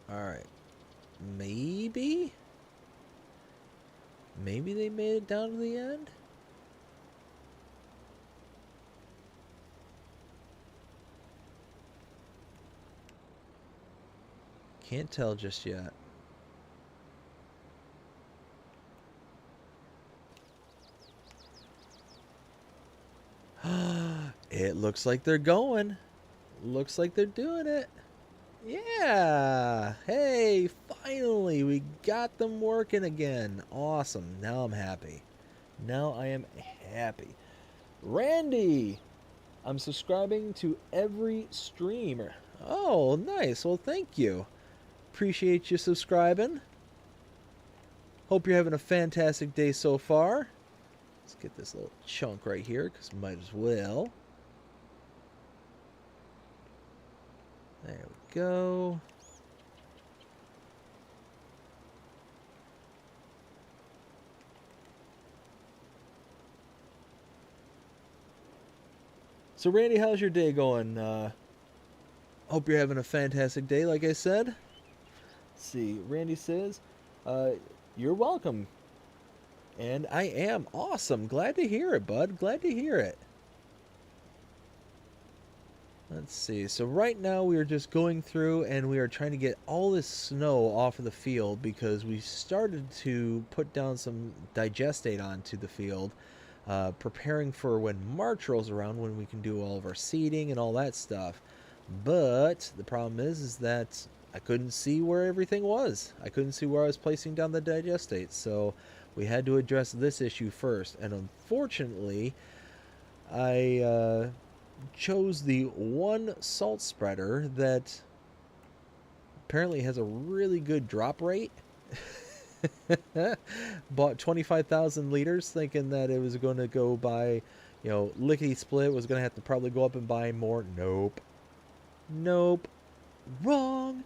Alright. Maybe they made it down to the end? Can't tell just yet. It looks like they're going. Looks like they're doing it. Yeah. Hey, finally, we got them working again. Awesome. Now I'm happy. Now I am happy. Randy, I'm subscribing to every streamer. Oh, nice. Well, thank you. Appreciate you subscribing. Hope you're having a fantastic day so far. Let's get this little chunk right here, because might as well. There we go. So, Randy, how's your day going? Hope you're having a fantastic day, like I said. Let's see. Randy says, you're welcome. And I am. Awesome. Glad to hear it, bud. Glad to hear it. Let's see. So right now we are just going through and we are trying to get all this snow off of the field because we started to put down some digestate onto the field, preparing for when March rolls around when we can do all of our seeding and all that stuff. But the problem is that I couldn't see where everything was. I couldn't see where I was placing down the digestate. So we had to address this issue first. And unfortunately, I chose the one salt spreader that apparently has a really good drop rate. Bought 25,000 liters thinking that it was going to go by, lickety split, was going to have to probably go up and buy more. Nope. Wrong.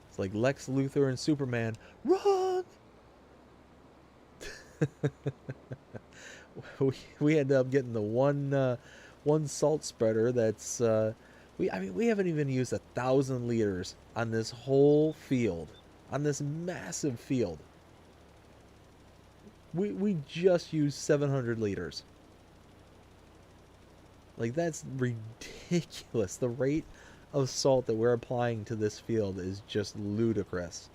It's like Lex Luthor and Superman. Wrong. we ended up getting the one salt spreader that's we haven't even used 1,000 liters on this whole field, on this massive field. We just used 700 liters. Like, that's ridiculous. The rate of salt that we're applying to this field is just ludicrous.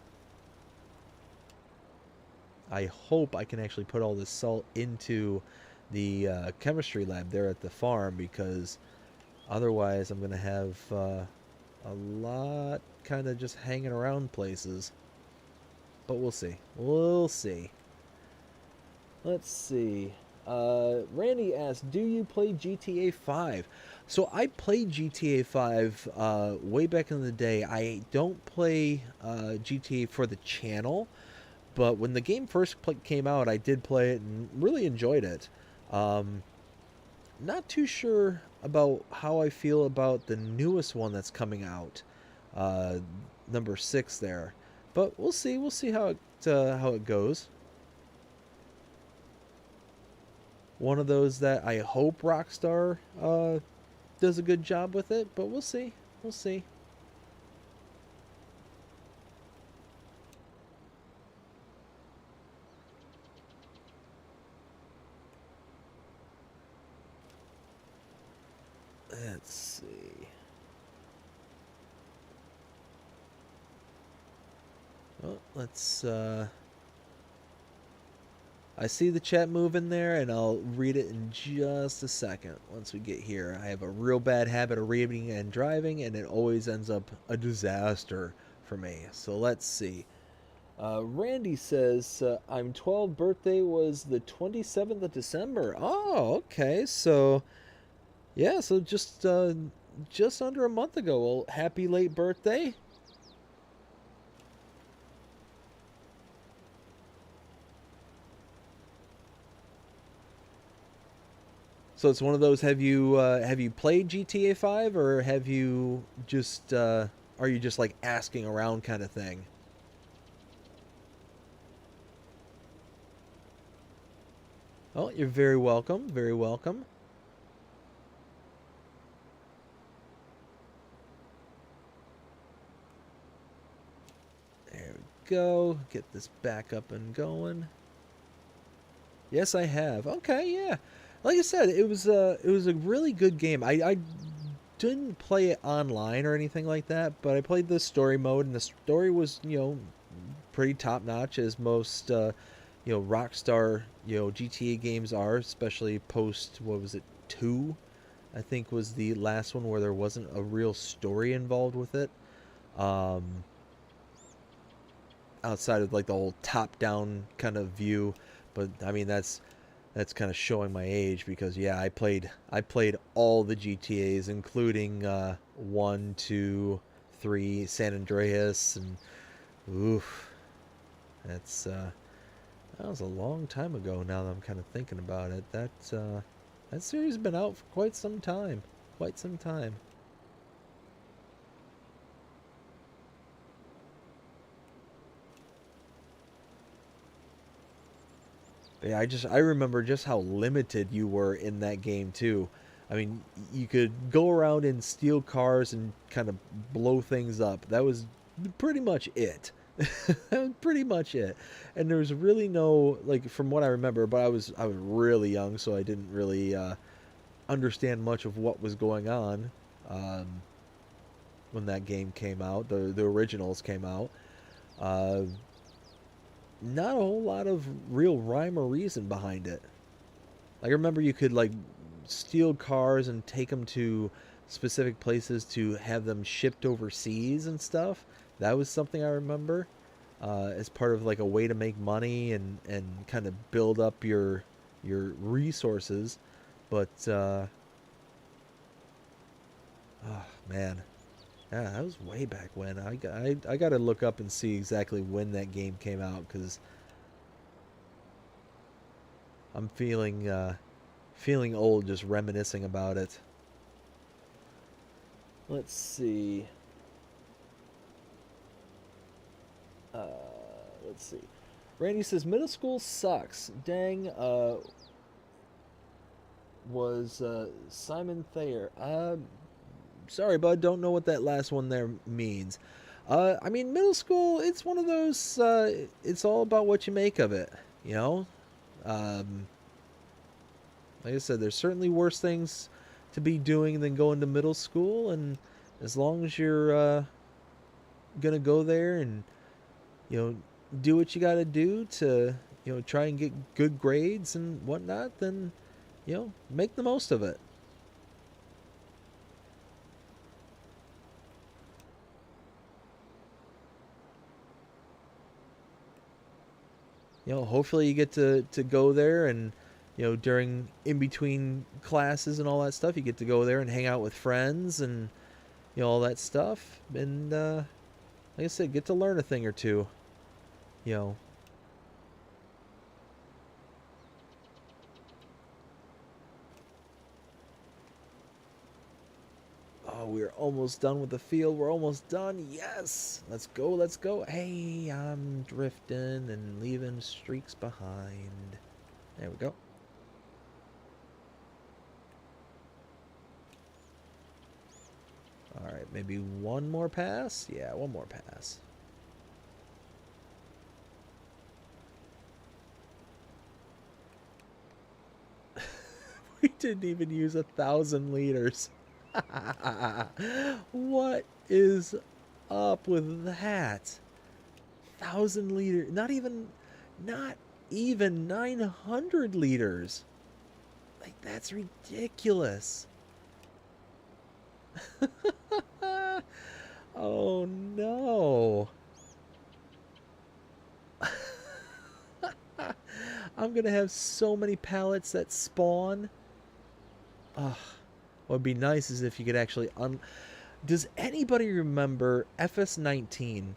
I hope I can actually put all this salt into the chemistry lab there at the farm, because otherwise I'm going to have a lot kind of just hanging around places. But we'll see. We'll see. Let's see. Randy asked, do you play GTA 5? So I played GTA 5 way back in the day. I don't play GTA for the channel, but when the game first came out, I did play it and really enjoyed it. Not too sure about how I feel about the newest one that's coming out, number 6 there, but we'll see. We'll see how it goes. One of those that I hope Rockstar does a good job with it, but we'll see. We'll see. Let's see. Well, let's I see the chat moving there, and I'll read it in just a second once we get here. I have a real bad habit of reading and driving, and it always ends up a disaster for me. So let's see. Randy says, I'm 12, birthday was the 27th of December. Oh, okay. So, yeah, so just under a month ago. Well, happy late birthday. So it's one of those. Have you played GTA 5, or have you just are you just like asking around kind of thing? Oh, you're very welcome. Very welcome. There we go. Get this back up and going. Yes, I have. Okay, yeah. Like I said, it was a really good game. I didn't play it online or anything like that, but I played the story mode, and the story was, pretty top notch, as most Rockstar GTA games are, especially post, what was it, 2, I think, was the last one where there wasn't a real story involved with it. Um, Outside of like the whole top-down kind of view, but I mean that's kind of showing my age because yeah, I played all the GTA's, including 1, 2, 3, San Andreas, and oof, that's that was a long time ago. Now that I'm kind of thinking about it, that series has been out for quite some time, quite some time. Yeah, I remember just how limited you were in that game too. I mean, you could go around and steal cars and kind of blow things up. That was pretty much it. That was pretty much it. And there was really no, like, from what I remember, but I was really young, so I didn't really understand much of what was going on um, when that game came out. The originals came out. Uh, Not a whole lot of real rhyme or reason behind it. Like, I remember you could like steal cars and take them to specific places to have them shipped overseas and stuff. That was something I remember as part of like a way to make money and kind of build up your resources. But oh man, yeah, that was way back when. I got to look up and see exactly when that game came out because I'm feeling old just reminiscing about it. Let's see. Uh, let's see. Randy says middle school sucks. Dang. Was Simon Thayer? Sorry, bud. Don't know what that last one there means. I mean, middle school. It's one of those. It's all about what you make of it. You know. Um, like I said, there's certainly worse things to be doing than going to middle school, and as long as you're gonna go there and you know do what you got to do to try and get good grades and whatnot, then make the most of it. Hopefully you get to go there and during in between classes and all that stuff, you get to go there and hang out with friends and all that stuff, and like I said, get to learn a thing or two. You know, oh, we're almost done with the field. We're almost done. Yes, let's go. Let's go. Hey, I'm drifting and leaving streaks behind. There we go. All right, maybe one more pass. Yeah, one more pass. We didn't even use 1,000 liters. What is up with that? 1,000 liter, not even 900 liters. Like, that's ridiculous. Oh no. I'm gonna have so many pallets that spawn. Ugh. What would be nice is if you could actually Does anybody remember FS19?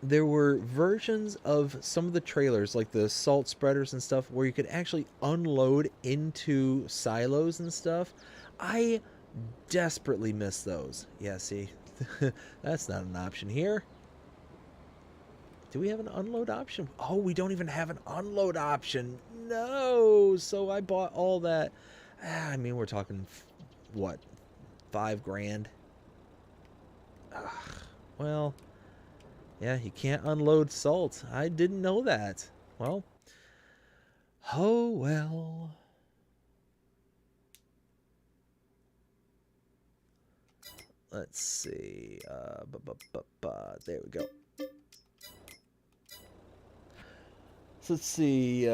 There were versions of some of the trailers, like the salt spreaders and stuff, where you could actually unload into silos and stuff. I desperately miss those. Yeah, see, that's not an option here. Do we have an unload option? Oh, we don't even have an unload option. No. So I bought all that. I mean, we're talking, what, 5 grand? Ugh, well, yeah, you can't unload salt. I didn't know that. Well, oh well. Let's see. There we go. So let's see.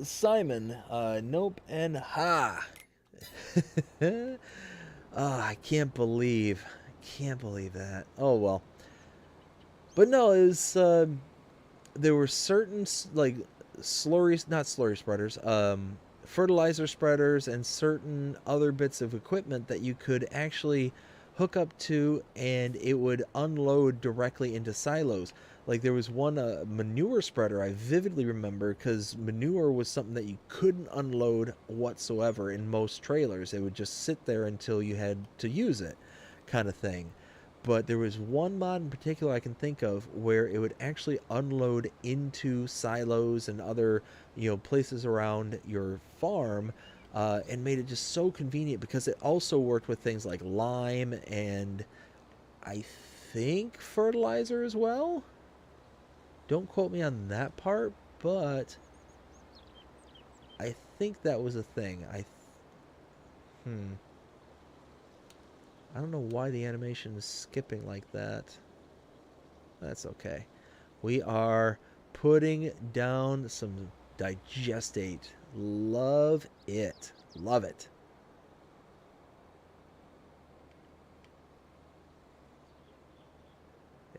Simon, nope, and ha. I can't believe that. Oh well. But no, it was there were certain like slurries, not slurry spreaders, fertilizer spreaders, and certain other bits of equipment that you could actually hook up to, and it would unload directly into silos. Like there was one manure spreader I vividly remember, because manure was something that you couldn't unload whatsoever in most trailers. It would just sit there until you had to use it, kind of thing. But there was one mod in particular I can think of where it would actually unload into silos and other, places around your farm, and made it just so convenient, because it also worked with things like lime and I think fertilizer as well. Don't quote me on that part, but I think that was a thing. I don't know why the animation is skipping like that. That's okay. We are putting down some digestate. Love it. Love it.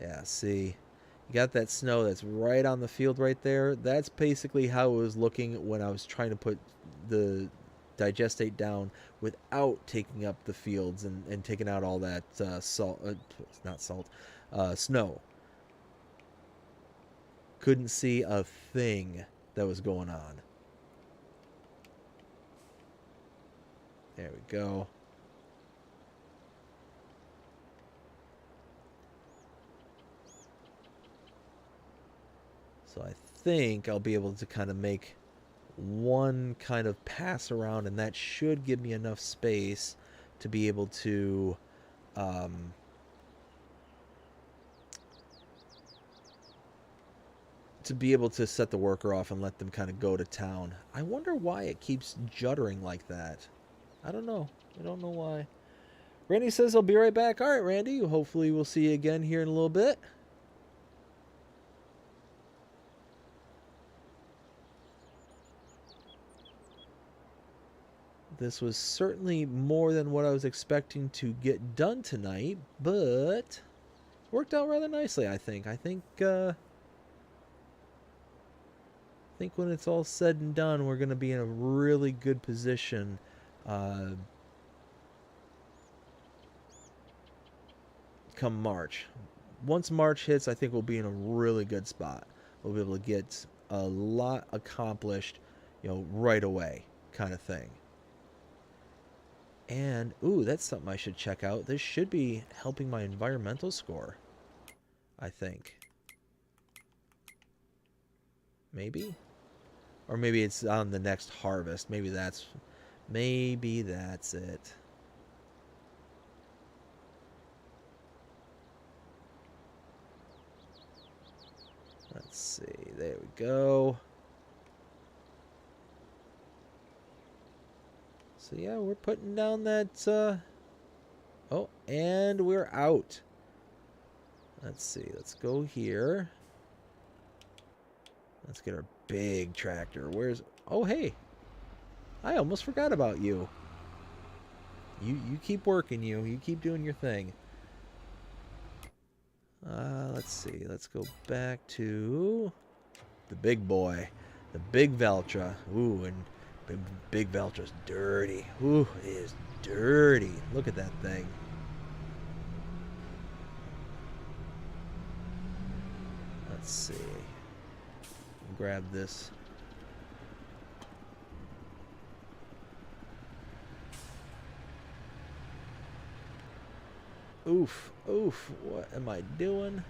Yeah, see. You got that snow that's right on the field right there. That's basically how it was looking when I was trying to put the digestate down without taking up the fields and taking out all that salt, not salt, snow. Couldn't see a thing that was going on. There we go. So I think I'll be able to kind of make one kind of pass around, and that should give me enough space to be able to set the worker off and let them kind of go to town. I wonder why it keeps juddering like that. I don't know. I don't know why. Randy says I'll be right back. All right, Randy. Hopefully we'll see you again here in a little bit. This was certainly more than what I was expecting to get done tonight, but worked out rather nicely, I think. I think when it's all said and done, we're going to be in a really good position come March. Once March hits, I think we'll be in a really good spot. We'll be able to get a lot accomplished, right away, kind of thing. And, ooh, that's something I should check out. This should be helping my environmental score, I think. Maybe? Or maybe it's on the next harvest. Maybe that's it. Let's see. There we go. So yeah, we're putting down that oh, and we're out. Let's see. Let's go here. Let's get our big tractor. Where's... Oh, hey. I almost forgot about you. You keep working, you. You keep doing your thing. Let's see. Let's go back to the big boy. The big Valtra. Ooh, and big Valtra's dirty. Ooh, it is dirty. Look at that thing. Let's see. Grab this. Oof, oof, what am I doing?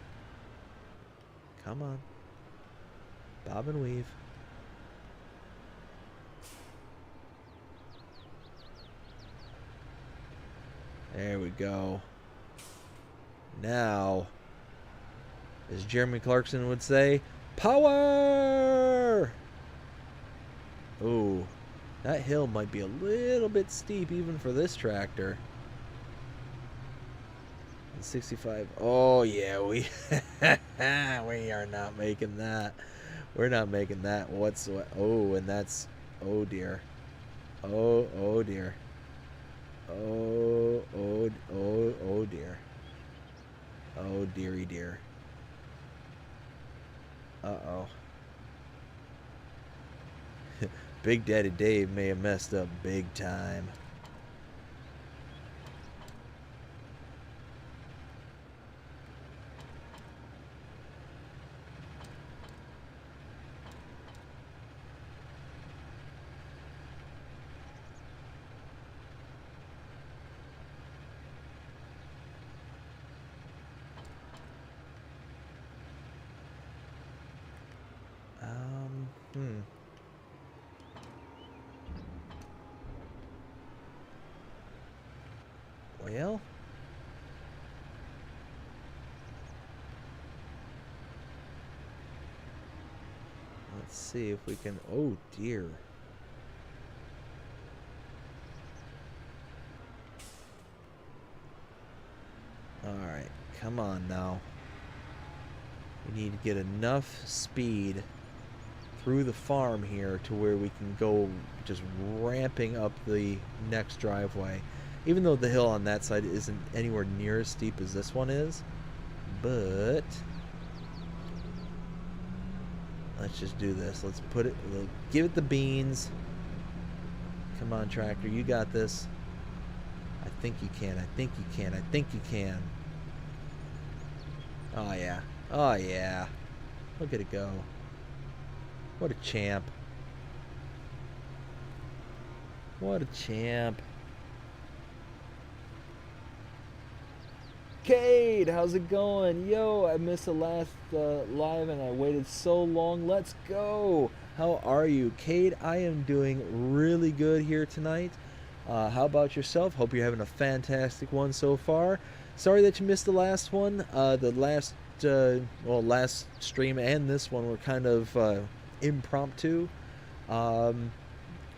Come on. Bob and weave. There we go. Now, as Jeremy Clarkson would say, power! Ooh, that hill might be a little bit steep even for this tractor. 65. Oh yeah, we we are not making that. We're not making that whatsoever. Oh, and that's... Oh, dear. Oh, oh, dear. Oh, oh, oh, oh, dear. Oh, dearie dear. Uh-oh. Big Daddy Dave may have messed up big time. Hmm. Well, let's see if we can... Oh, dear. Alright, come on now. We need to get enough speed through the farm here to where we can go just ramping up the next driveway. Even though the hill on that side isn't anywhere near as steep as this one is. But... let's just do this. Let's put it... give it the beans. Come on, tractor. You got this. I think you can. I think you can. I think you can. Oh, yeah. Oh, yeah. Look at it go. What a champ. What a champ. Cade, how's it going? Yo, I missed the last live and I waited so long. Let's go. How are you? Cade, I am doing really good here tonight. How about yourself? Hope you're having a fantastic one so far. Sorry that you missed the last one. The last stream and this one were kind of impromptu. I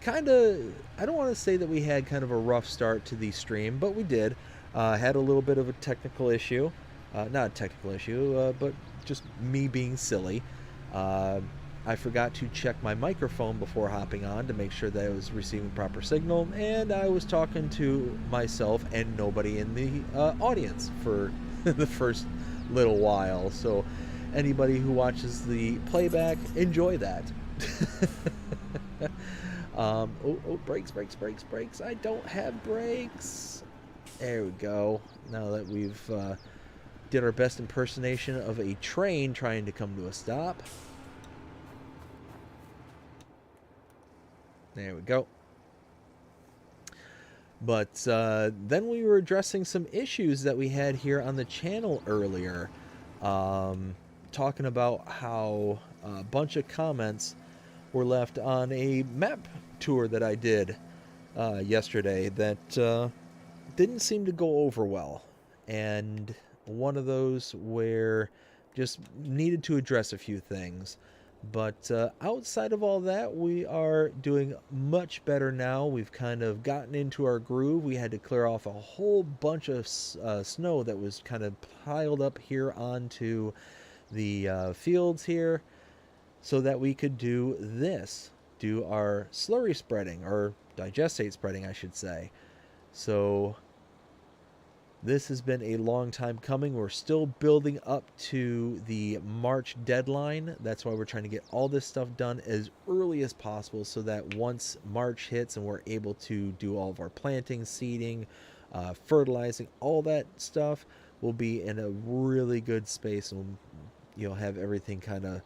don't want to say that we had kind of a rough start to the stream, but we did. Had a little bit of a technical issue. Not a technical issue, but just me being silly. I forgot to check my microphone before hopping on to make sure that I was receiving proper signal, and I was talking to myself and nobody in the audience for the first little while. So anybody who watches the playback, enjoy that. Brakes. I don't have brakes. There we go. Now that we've did our best impersonation of a train trying to come to a stop. There we go. But then we were addressing some issues that we had here on the channel earlier. Talking about how a bunch of comments were left on a map tour that I did yesterday that didn't seem to go over well. And one of those where just needed to address a few things. But outside of all that, we are doing much better now. We've kind of gotten into our groove. We had to clear off a whole bunch of snow that was kind of piled up here onto the fields here so that we could do this, do our slurry spreading, or digestate spreading, I should say. So this has been a long time coming. We're still building up to the March deadline. That's why we're trying to get all this stuff done as early as possible so that once March hits and we're able to do all of our planting, seeding, fertilizing, all that stuff, we'll be in a really good space and you'll have everything kind of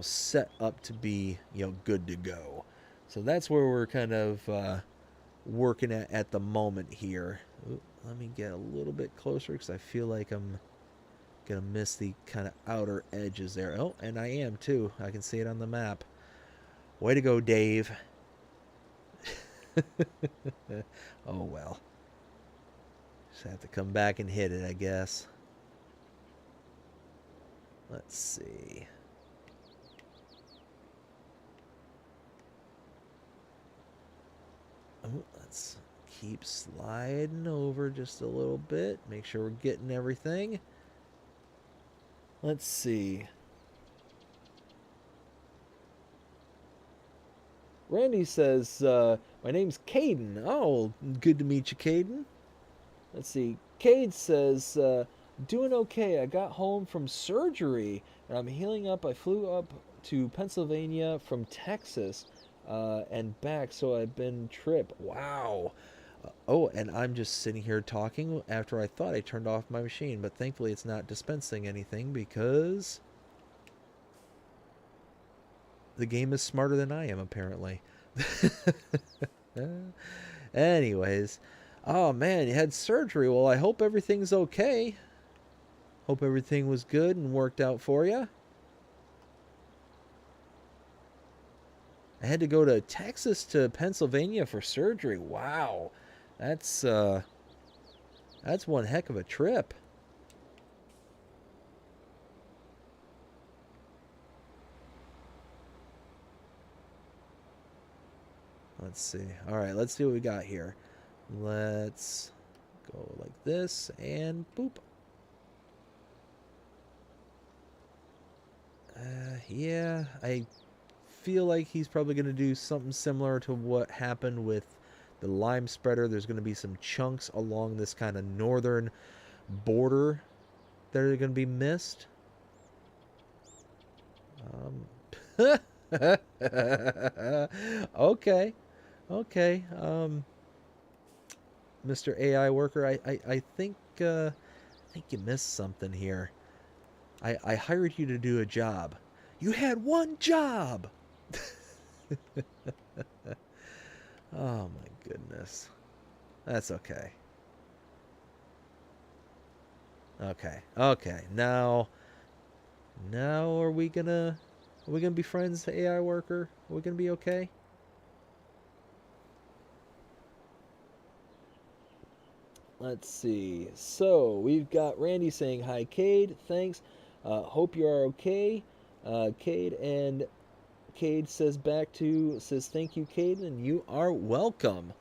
set up to be good to go. So that's where we're kind of working at the moment here. Ooh, let me get a little bit closer because I feel like I'm gonna miss the kind of outer edges there. Oh, and I am too. I can see it on the map. Way to go, Dave. Oh well. Just have to come back and hit it, I guess. Let's see. Oh, let's keep sliding over just a little bit. Make sure we're getting everything. Let's see. Randy says, my name's Caden. Oh, good to meet you, Caden. Let's see. Cade says, doing okay. I got home from surgery and I'm healing up. I flew up to Pennsylvania from Texas and back, so I've been trip. Wow. Oh, and I'm just sitting here talking after I thought I turned off my machine, but thankfully it's not dispensing anything because the game is smarter than I am, apparently. Anyways, oh man, you had surgery. Well, I hope everything's okay. Hope everything was good and worked out for you. I had to go to Texas to Pennsylvania for surgery. Wow. That's one heck of a trip. Let's see. All right, let's see what we got here. Let's go like this and boop. Yeah, I feel like he's probably going to do something similar to what happened with the lime spreader. There's going to be some chunks along this kind of northern border that are going to be missed. Okay, okay. Mr. AI worker, I think you missed something here. I hired you to do a job. You had one job. Oh my goodness. That's okay. Okay. Okay. Now are we gonna be friends, AI worker? Are we gonna be okay? Let's see. So we've got Randy saying hi, Cade. Thanks. Hope you are okay, Cade. And Cade says thank you, Cade, and you are welcome.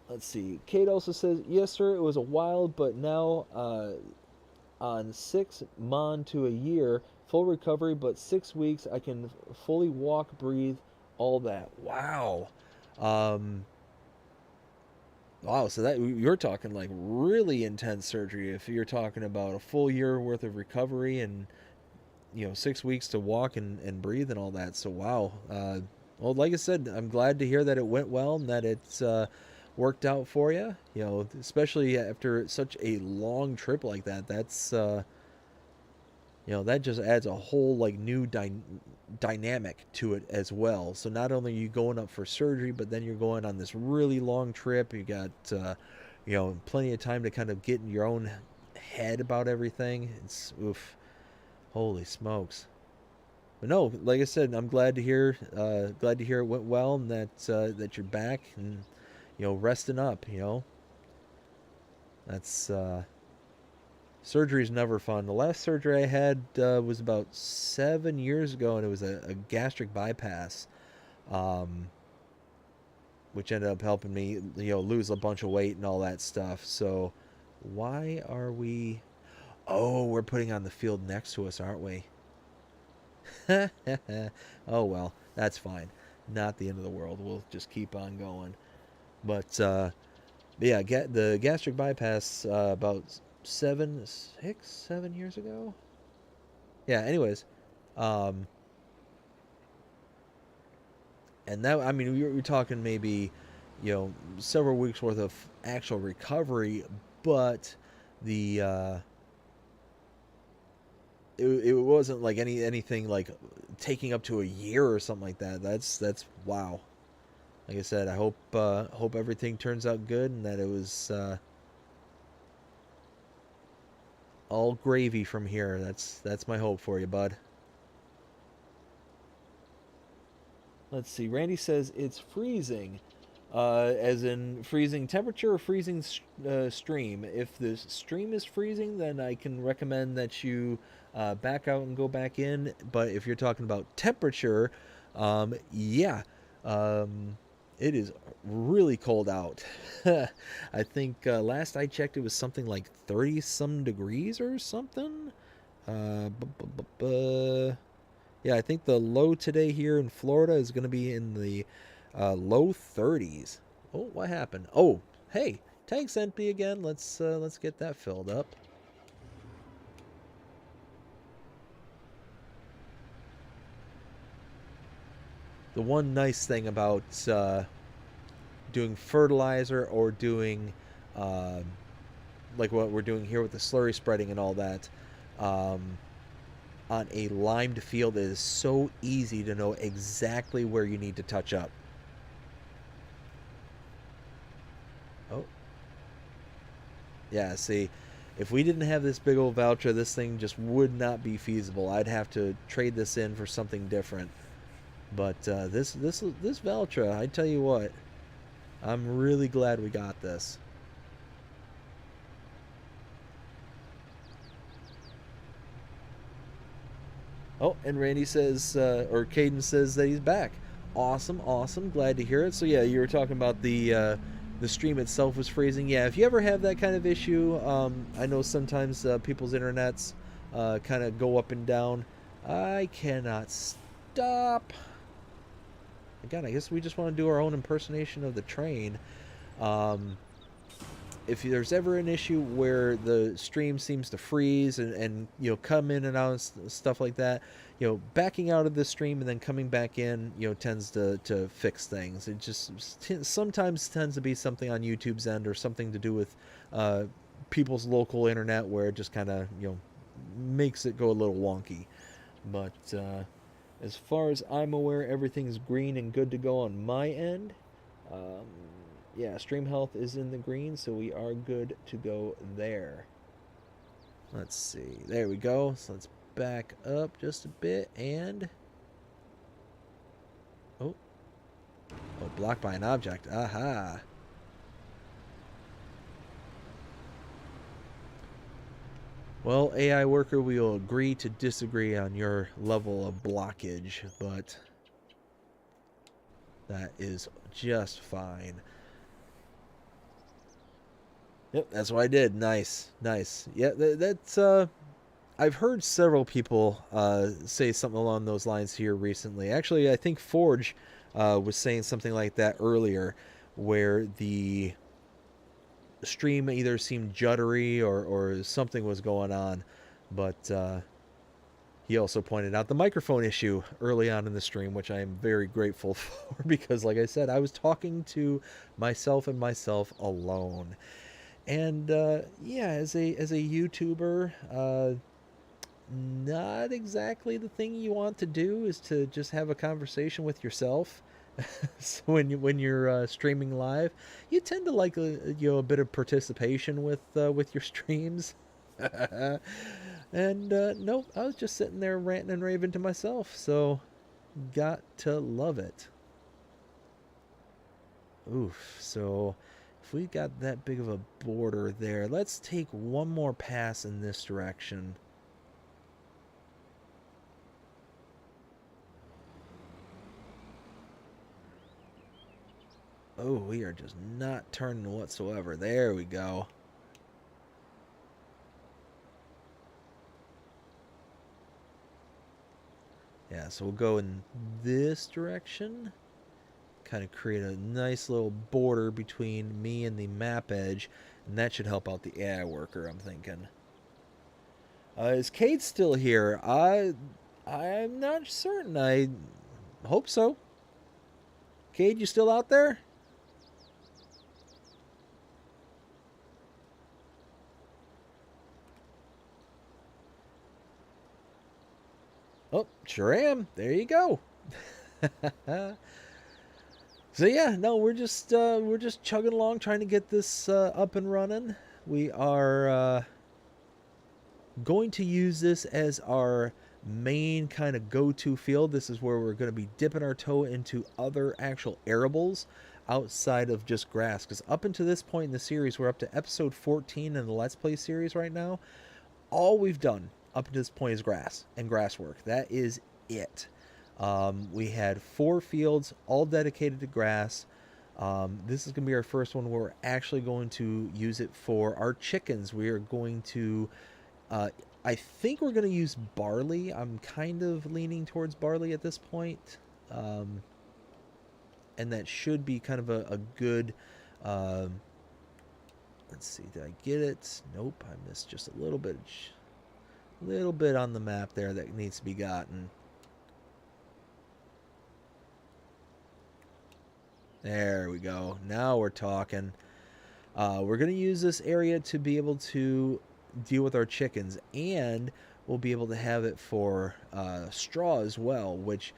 Let's see. Cade also says yes, sir. It was a while, but now on 6 months to a year, full recovery. But 6 weeks, I can fully walk, breathe, all that. Wow. Um, Wow, so that you're talking like really intense surgery if you're talking about a full year worth of recovery and 6 weeks to walk and breathe and all that. So wow. Well, like I said, I'm glad to hear that it went well and that it's worked out for you. Especially after such a long trip like that. That's that just adds a whole like new dynamic to it as well. So not only are you going up for surgery, but then you're going on this really long trip. You got plenty of time to kind of get in your own head about everything. It's oof, holy smokes. But no, like I said, I'm glad to hear it went well and that you're back and resting up. That's surgery's never fun. The last surgery I had was about 7 years ago, and it was a gastric bypass, um, which ended up helping me, lose a bunch of weight and all that stuff. So, why are we? Oh, we're putting on the field next to us, aren't we? Oh well, that's fine. Not the end of the world. We'll just keep on going. But yeah, get the gastric bypass about 7 years ago. Yeah. Anyways, um, and that I mean we're talking maybe several weeks worth of actual recovery, but the it wasn't like anything like taking up to a year or something like that. That's wow. Like I said, I hope everything turns out good and that it was all gravy from here. That's my hope for you, bud. Let's see. Randy says it's freezing, as in freezing temperature or freezing stream. If the stream is freezing, then I can recommend that you back out and go back in. But if you're talking about temperature, yeah, it is really cold out. I think last I checked, it was something like 30 some degrees or something. Uh, bu- bu- bu- bu- Yeah, I think the low today here in Florida is going to be in the low 30s. Oh, what happened? Oh, hey, tank's empty again. Let's get that filled up. The one nice thing about doing fertilizer or doing uh, like what we're doing here with the slurry spreading and all that um, on a limed field, it is so easy to know exactly where you need to touch up. Oh, yeah, see, if we didn't have this big old voucher, this thing just would not be feasible. I'd have to trade this in for something different. But this voucher, I tell you what, I'm really glad we got this. Oh, and Randy says, or Caden says that he's back. Awesome, awesome. Glad to hear it. So yeah, you were talking about the stream itself was freezing. Yeah, if you ever have that kind of issue, I know sometimes people's internets kind of go up and down. I cannot stop. Again, I guess we just want to do our own impersonation of the train. Um, if there's ever an issue where the stream seems to freeze and come in and out and stuff like that, backing out of the stream and then coming back in tends to fix things. It just sometimes tends to be something on YouTube's end or something to do with people's local internet where it just kind of makes it go a little wonky. But as far as I'm aware, everything's green and good to go on my end. um, yeah, stream health is in the green, so we are good to go there. Let's see. There we go. So let's back up just a bit and... Oh. Oh, blocked by an object. Aha. Well, AI worker, we will agree to disagree on your level of blockage, but that is just fine. Yep, that's what I did. Nice, nice. Yeah, that's I've heard several people say something along those lines here recently. Actually, I think Forge was saying something like that earlier, where the stream either seemed juddery or something was going on. But he also pointed out the microphone issue early on in the stream, which I am very grateful for because, like I said, I was talking to myself and myself alone. And yeah, as a YouTuber, not exactly the thing you want to do is to just have a conversation with yourself. So when you're streaming live, you tend to like a bit of participation with your streams. And nope, I was just sitting there ranting and raving to myself. So got to love it. Oof. So if we got that big of a border there, let's take one more pass in this direction. Oh, we are just not turning whatsoever. There we go. Yeah, so we'll go in this direction. Kind of create a nice little border between me and the map edge. And that should help out the AI worker, I'm thinking. Is Kate still here? I'm not certain. I hope so. Cade, you still out there? Oh, sure am. There you go. So yeah, no, we're just chugging along, trying to get this up and running. We are going to use this as our main kind of go-to field. This is where we're going to be dipping our toe into other actual arables outside of just grass. Because up until this point in the series, we're up to episode 14 in the Let's Play series right now. All we've done up to this point is grass and grass work. That is it. We had 4 fields all dedicated to grass. This is going to be our first one where we're actually going to use it for our chickens. We are going to I think we're going to use barley. I'm kind of leaning towards barley at this point. And that should be kind of a good... let's see, did I get it? Nope, I missed just a little bit on the map there that needs to be gotten. There we go. Now we're talking. We're going to use this area to be able to deal with our chickens, and we'll be able to have it for straw as well, which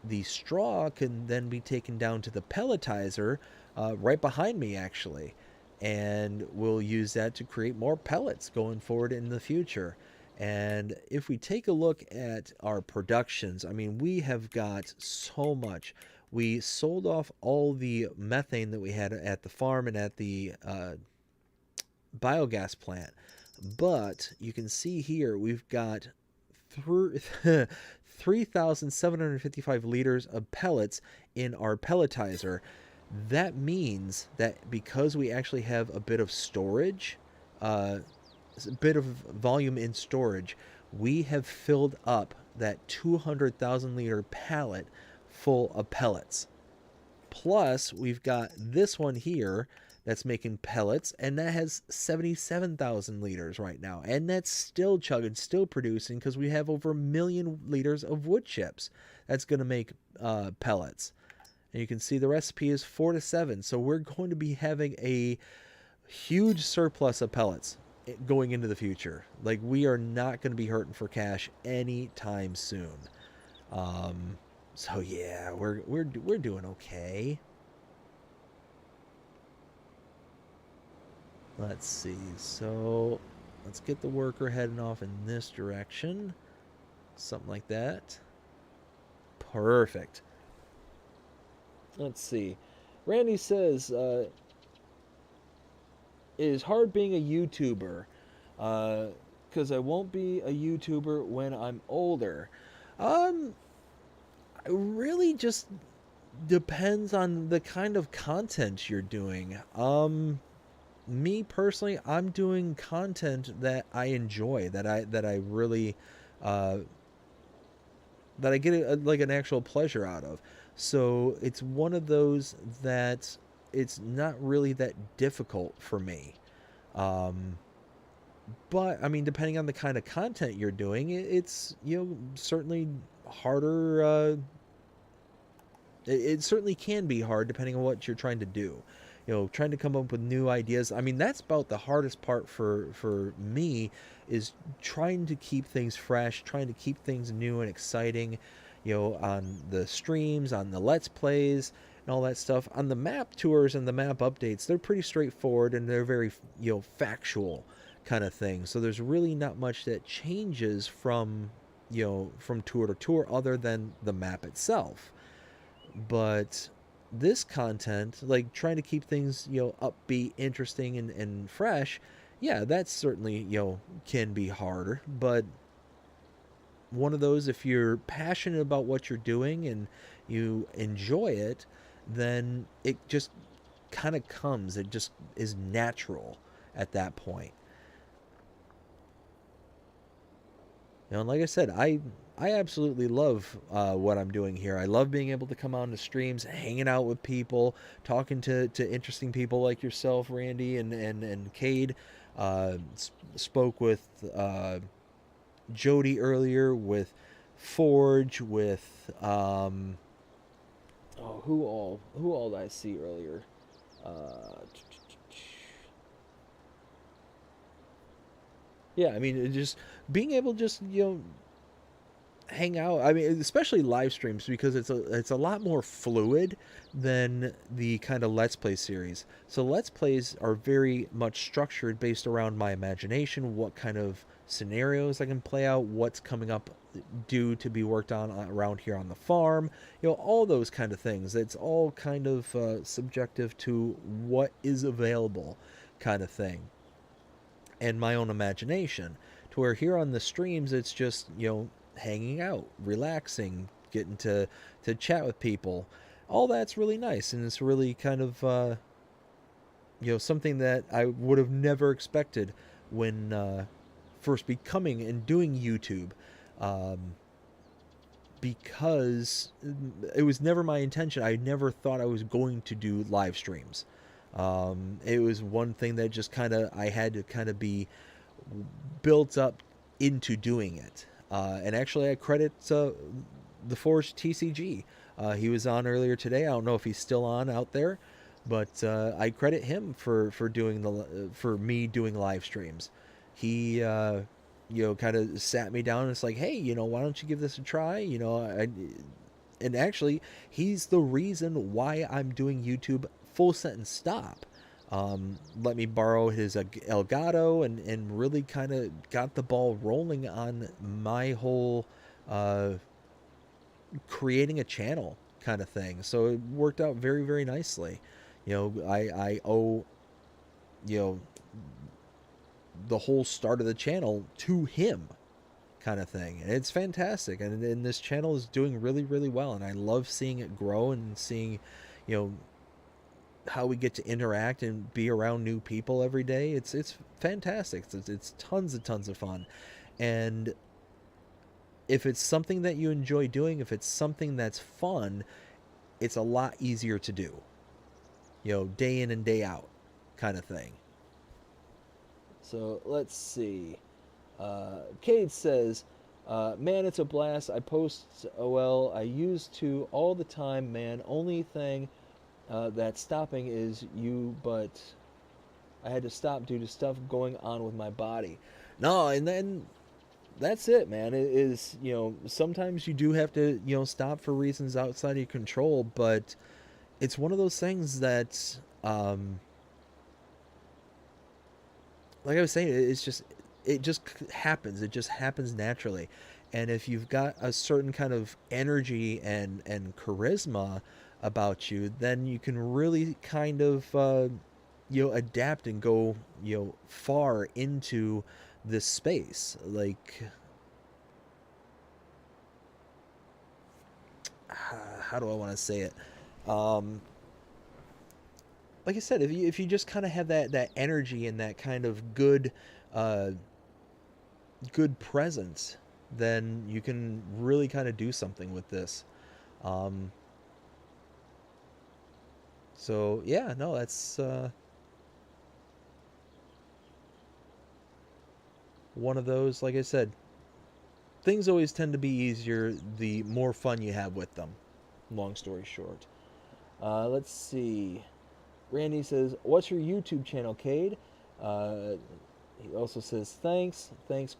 the straw can then be taken down to the pelletizer right behind me, actually. And we'll use that to create more pellets going forward in the future. And if we take a look at our productions, I mean, we have got so much. We sold off all the methane that we had at the farm and at the biogas plant. But you can see here we've got 3,755 liters of pellets in our pelletizer. That means that because we actually have a bit of storage, a bit of volume in storage, we have filled up that 200,000 liter pallet full of pellets. Plus, we've got this one here that's making pellets, and that has 77,000 liters right now. And that's still chugging, still producing, because we have over 1 million liters of wood chips that's going to make pellets. And you can see the recipe is 4 to 7. So we're going to be having a huge surplus of pellets going into the future. Like, we are not going to be hurting for cash anytime soon. So yeah, we're doing okay. Let's see. So let's get the worker heading off in this direction. Something like that. Perfect. Let's see. Randy says, it is hard being a YouTuber, because I won't be a YouTuber when I'm older. It really just depends on the kind of content you're doing. Me personally, I'm doing content that I enjoy, that I really, that I get like an actual pleasure out of. So it's one of those that it's not really that difficult for me. But I mean, depending on the kind of content you're doing, it's, you know, certainly harder. It certainly can be hard depending on what you're trying to do. You know, trying to come up with new ideas. I mean, that's about the hardest part for me, is trying to keep things fresh, trying to keep things new and exciting, you know, on the streams, on the Let's Plays, and all that stuff. On the map tours and the map updates, they're pretty straightforward, and they're very, you know, factual kind of thing. So there's really not much that changes from, you know, from tour to tour other than the map itself. But this content, like trying to keep things, you know, upbeat, interesting, and fresh, yeah, that's certainly, you know, can be harder. But one of those, if you're passionate about what you're doing and you enjoy it, then it just kind of comes. It just is natural at that point. You know, and like I said, I absolutely love what I'm doing here. I love being able to come on to streams, hanging out with people, talking to interesting people like yourself, Randy, and Cade. Spoke with Jody earlier, with Forge, with who all did I see earlier? Yeah, I mean, just being able to just, you know, hang out. I mean, especially live streams, because it's a lot more fluid than the kind of Let's Play series. So Let's Plays are very much structured based around my imagination, what kind of scenarios I can play out, what's coming up due to be worked on around here on the farm, you know, all those kind of things. It's all kind of subjective to what is available kind of thing, and my own imagination. To where here on the streams, it's just, you know, hanging out, relaxing, getting to chat with people. All that's really nice, and it's really kind of you know, something that I would have never expected when first becoming and doing YouTube, um, because it was never my intention. I never thought I was going to do live streams. It was one thing that just kind of I had to kind of be built up into doing it. And actually, I credit the Forge TCG. He was on earlier today. I don't know if he's still on out there, but I credit him for doing for me doing live streams. He kind of sat me down and it's like, hey, why don't you give this a try? And actually, he's the reason why I'm doing YouTube full sentence stop. Let me borrow his Elgato and really kind of got the ball rolling on my whole creating a channel kind of thing. So it worked out very, very nicely. I owe, you know, the whole start of the channel to him kind of thing. And it's fantastic. And this channel is doing really, really well. And I love seeing it grow and seeing, you know, how we get to interact and be around new people every day. It's fantastic. It's tons and tons of fun. And if it's something that you enjoy doing, if it's something that's fun, it's a lot easier to do. Day in and day out kind of thing. So let's see. Cade says, man, it's a blast. I post OL. I used to all the time, man. Only thing that's stopping is you, but I had to stop due to stuff going on with my body. No, and then that's it, man. It is, sometimes you do have to, stop for reasons outside of your control, but it's one of those things that, like I was saying, it just happens. It just happens naturally. And if you've got a certain kind of energy and charisma about you, then you can really kind of, adapt and go, far into this space. Like, how do I want to say it? Like I said, if you just kind of have that energy and that kind of good presence, then you can really kind of do something with this. So yeah, no, that's one of those. Like I said, things always tend to be easier the more fun you have with them. Long story short. Let's see. Randy says, what's your YouTube channel, Cade? He also says, thanks,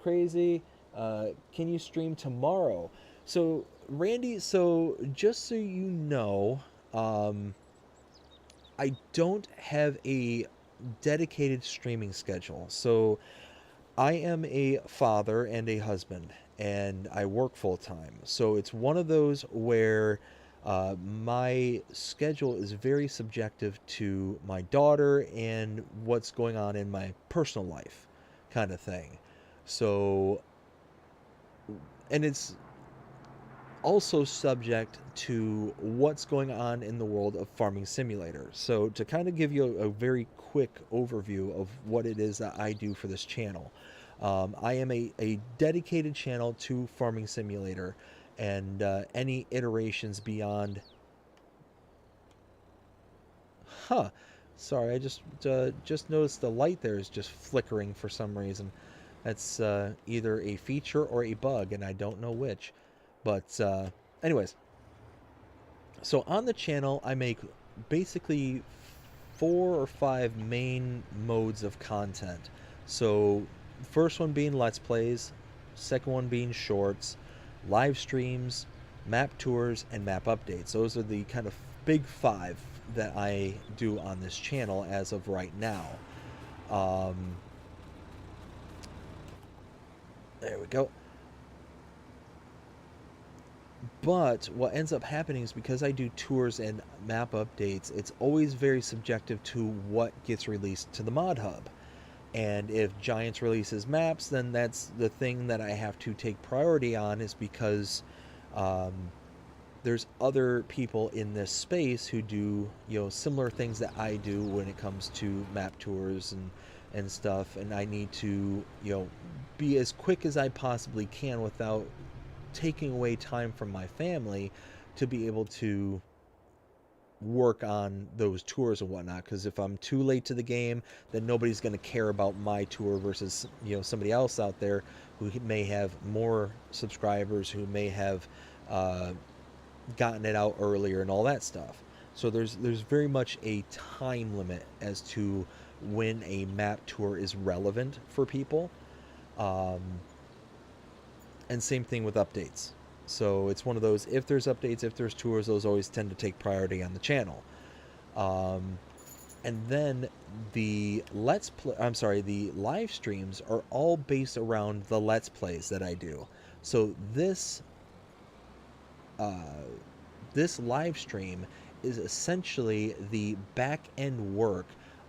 crazy. Can you stream tomorrow? So, Randy, just so you know, I don't have a dedicated streaming schedule. So, I am a father and a husband, and I work full time. So, it's one of those where my schedule is very subjective to my daughter and what's going on in my personal life, kind of thing. So, and it's also subject to what's going on in the world of Farming Simulator. So, to kind of give you a very quick overview of what it is that I do for this channel, I am a dedicated channel to Farming Simulator. And any iterations beyond. Sorry, I just noticed the light there is just flickering for some reason. That's either a feature or a bug, and I don't know which. But anyways, so on the channel, I make basically 4 or 5 main modes of content. So, first one being Let's Plays, second one being Shorts, live streams, map tours, and map updates. Those are the kind of big 5 that I do on this channel as of right now. There we go. But what ends up happening is because I do tours and map updates, it's always very subjective to what gets released to the mod hub. And if Giants releases maps, then that's the thing that I have to take priority on, is because there's other people in this space who do similar things that I do when it comes to map tours and and stuff, and I need to, be as quick as I possibly can without taking away time from my family to be able to work on those tours and whatnot. Because if I'm too late to the game, then nobody's going to care about my tour versus somebody else out there who may have more subscribers, who may have uh, gotten it out earlier and all that stuff. So there's very much a time limit as to when a map tour is relevant for people. Um, and same thing with updates. So it's one of those, if there's updates, if there's tours, those always tend to take priority on the channel. Um, and then the the live streams are all based around the let's plays that I do. So uh, this live stream is essentially the back end work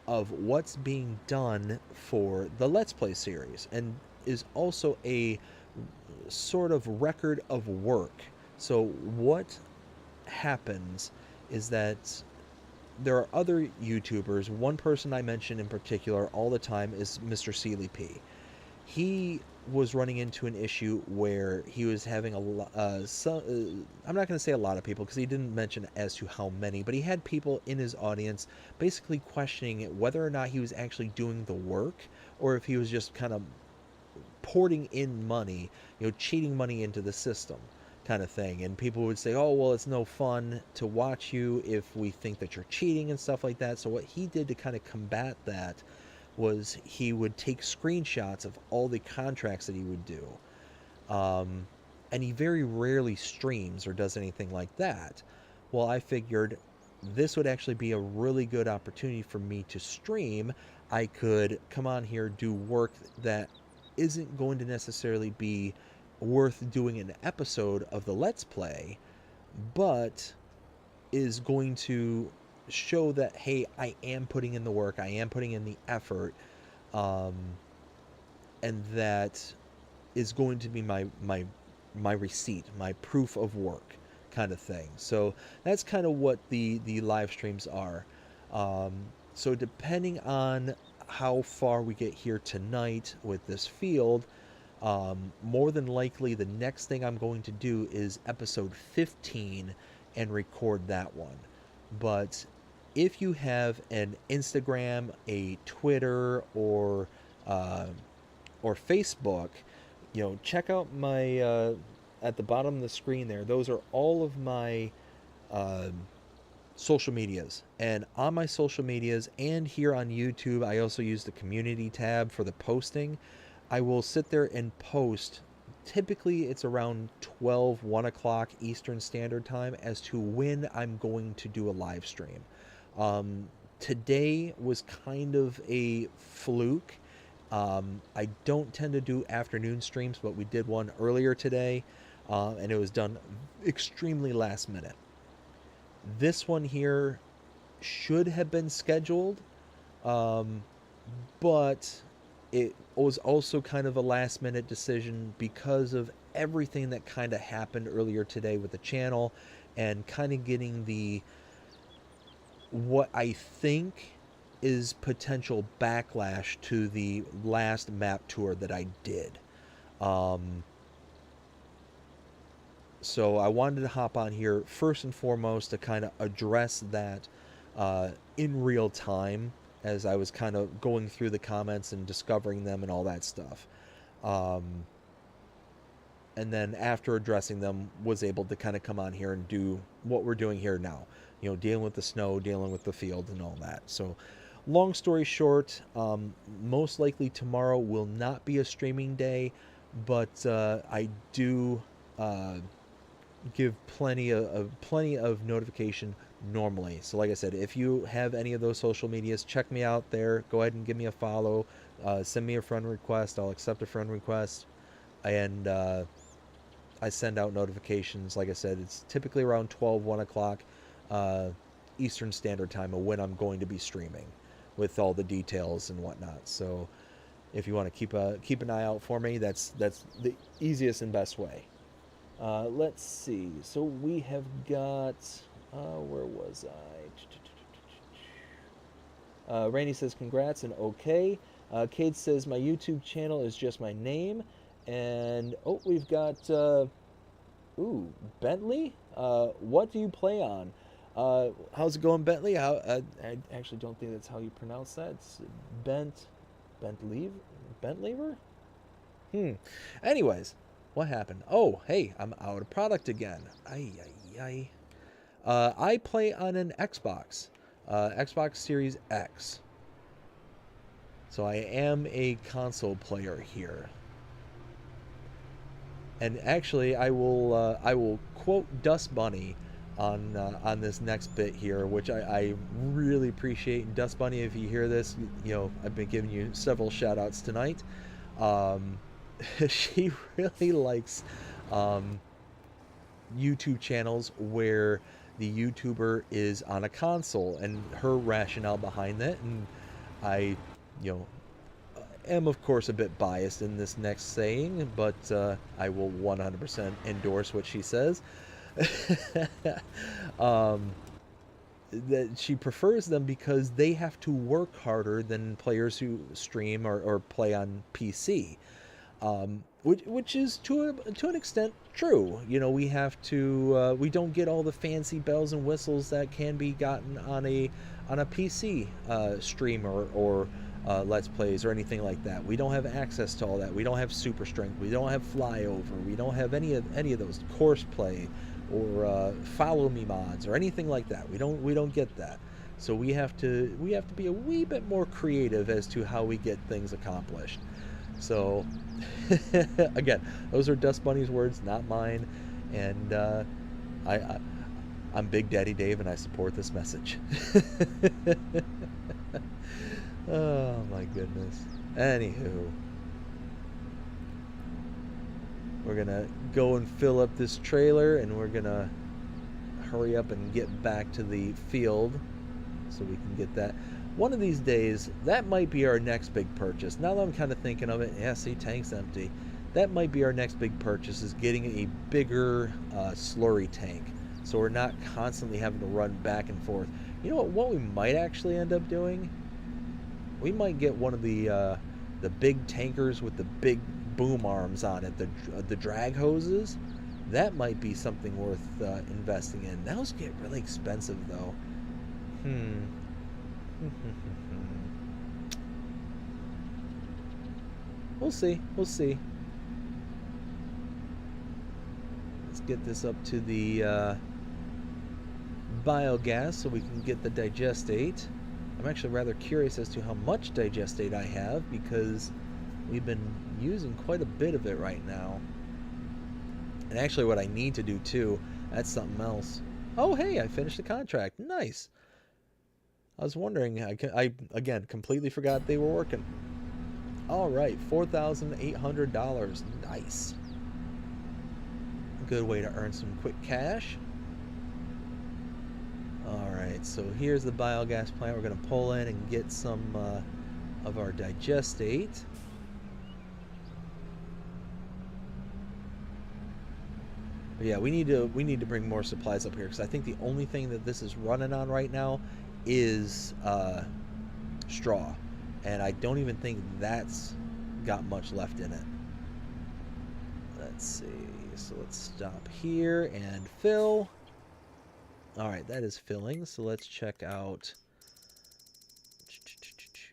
of what's being done for the Let's Play series, and is also a sort of record of work. So what happens is that there are other YouTubers. One person I mention in particular all the time is Mr. Sealy P. He was running into an issue where he was having I'm not going to say a lot of people because he didn't mention as to how many, but he had people in his audience basically questioning whether or not he was actually doing the work, or if he was just kind of porting in money, cheating money into the system kind of thing. And people would say, oh, well, it's no fun to watch you if we think that you're cheating and stuff like that. So what he did to kind of combat that was he would take screenshots of all the contracts that he would do. And he very rarely streams or does anything like that. Well, I figured this would actually be a really good opportunity for me to stream. I could come on here, do work that isn't going to necessarily be worth doing an episode of the Let's Play, but is going to show that, hey, I am putting in the work, I am putting in the effort, and that is going to be my receipt, my proof of work kind of thing. So that's kind of what the live streams are. So depending on how far we get here tonight with this field, more than likely the next thing I'm going to do is episode 15 and record that one. But if you have an Instagram, a Twitter, or Facebook, check out my at the bottom of the screen there. Those are all of my social medias. And on my social medias and here on YouTube, I also use the community tab for the posting. I will sit there and post. Typically, it's around 1 o'clock Eastern Standard Time as to when I'm going to do a live stream. Today was kind of a fluke. I don't tend to do afternoon streams, but we did one earlier today, and it was done extremely last minute. This one here should have been scheduled, but it was also kind of a last minute decision because of everything that kind of happened earlier today with the channel, and kind of getting what I think is potential backlash to the last map tour that I did. So I wanted to hop on here first and foremost to kind of address that in real time, as I was kind of going through the comments and discovering them and all that stuff. And then after addressing them, was able to kind of come on here and do what we're doing here now. Dealing with the snow, dealing with the field and all that. So long story short, most likely tomorrow will not be a streaming day, but I do give plenty of notification normally. So like I said, if you have any of those social medias, check me out there. Go ahead and give me a follow. Send me a friend request. I'll accept a friend request. And I send out notifications. Like I said, it's typically around 1 o'clock Eastern Standard Time of when I'm going to be streaming, with all the details and whatnot. So if you want to keep an eye out for me, that's the easiest and best way. Let's see. So we have got, where was I? Randy says congrats and okay. Cade says my YouTube channel is just my name, and oh, we've got ooh, Bentley. What do you play on? How's it going, Bentley? I actually don't think that's how you pronounce that. It's Bentlever. Anyways, what happened? Oh, hey, I'm out of product again. Ay, ay, ay. I play on an Xbox, Xbox Series X. So I am a console player here. And actually, I will quote Dust Bunny on this next bit here, which I really appreciate. And Dust Bunny, if you hear this, you know I've been giving you several shout outs tonight. She really likes YouTube channels where the YouTuber is on a console, and her rationale behind that. And I, you know, am of course a bit biased in this next saying, but I will 100% endorse what she says. That she prefers them because they have to work harder than players who stream or play on PC. Which is to an extent true. You know, we have to we don't get all the fancy bells and whistles that can be gotten on a PC stream or let's plays or anything like that. We don't have access to all that. We don't have super strength. We don't have flyover. We don't have any of those course play or follow me mods or anything like that. We don't get that. So we have to be a wee bit more creative as to how we get things accomplished. So, again, those are Dust Bunny's words, not mine. And I'm Big Daddy Dave, and I support this message. Oh, my goodness. Anywho, we're going to go and fill up this trailer, and we're going to hurry up and get back to the field so we can get that. One of these days, that might be our next big purchase. Now that I'm kind of thinking of it, yeah, see, tank's empty. That might be our next big purchase, is getting a bigger slurry tank, so we're not constantly having to run back and forth. You know what we might actually end up doing? We might get one of the big tankers with the big boom arms on it, the drag hoses. That might be something worth investing in. Those get really expensive, though. We'll see. Let's get this up to the biogas so we can get the digestate. I'm actually rather curious as to how much digestate I have, because we've been using quite a bit of it right now. And actually what I need to do too, that's something else. Oh, hey, I finished the contract. Nice. I was wondering, I again completely forgot they were working. All right, $4,800. Nice. A good way to earn some quick cash. All right, so here's the biogas plant. We're going to pull in and get some of our digestate. But yeah, we need to bring more supplies up here, because I think the only thing that this is running on right now is straw, and I don't even think that's got much left in it. Let's see, so let's stop here and fill. All right, that is filling, so let's check out.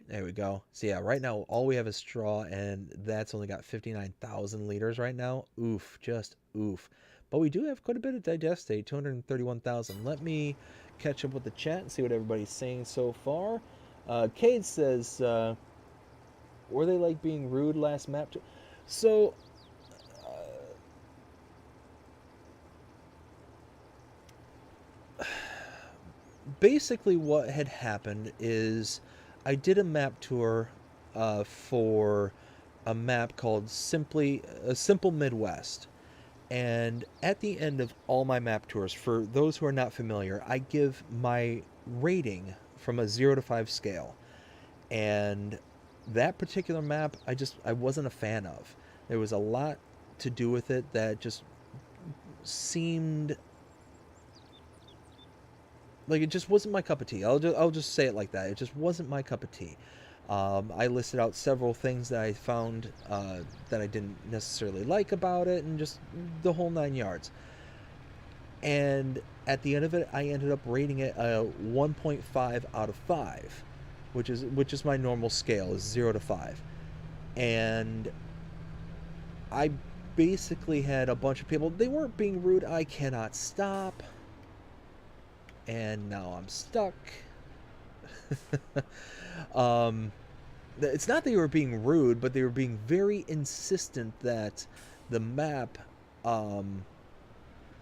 There we go. So yeah, right now all we have is straw, and that's only got 59,000 liters right now. Oof, just oof. But we do have quite a bit of digestate, 231,000. Let me catch up with the chat and see what everybody's saying so far. Cade says, were they like being rude last map? So, basically what had happened is I did a map tour for a map called Simple Midwest. And at the end of all my map tours, for those who are not familiar, I give my rating from a 0 to 5 scale. And that particular map, I wasn't a fan of. There was a lot to do with it that just seemed like it just wasn't my cup of tea. I'll just say it like that. It just wasn't my cup of tea. I listed out several things that I found that I didn't necessarily like about it, and just the whole 9 yards. And at the end of it, I ended up rating it a 1.5 out of 5, which is my normal scale, is 0 to 5. And I basically had a bunch of people. They weren't being rude. I cannot stop, and now I'm stuck. um, it's not that they were being rude, but they were being very insistent that the map,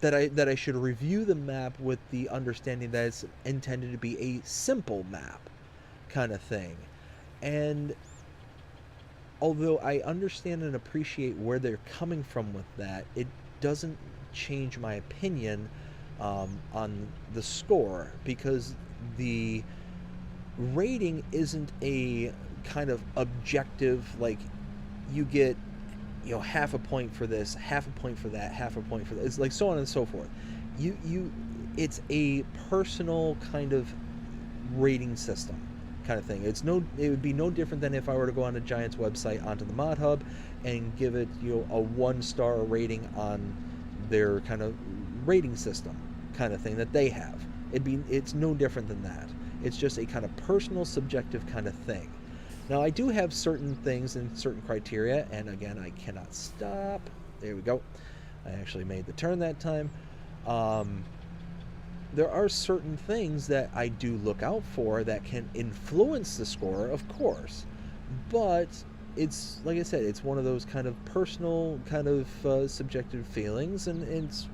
that I should review the map with the understanding that it's intended to be a simple map, kind of thing. And although I understand and appreciate where they're coming from with that, it doesn't change my opinion on the score, because the rating isn't a kind of objective, like you get, half a point for this, half a point for that, half a point for that. It's like so on and so forth. You it's a personal kind of rating system, kind of thing. It would be no different than if I were to go on a Giants website, onto the Mod Hub, and give it, a 1-star rating on their kind of rating system, kind of thing that they have. It's no different than that. It's just a kind of personal, subjective kind of thing. Now, I do have certain things and certain criteria, and again, I cannot stop. There we go. I actually made the turn that time. There are certain things that I do look out for that can influence the score, of course, but it's, like I said, it's one of those kind of personal, kind of subjective feelings, and it's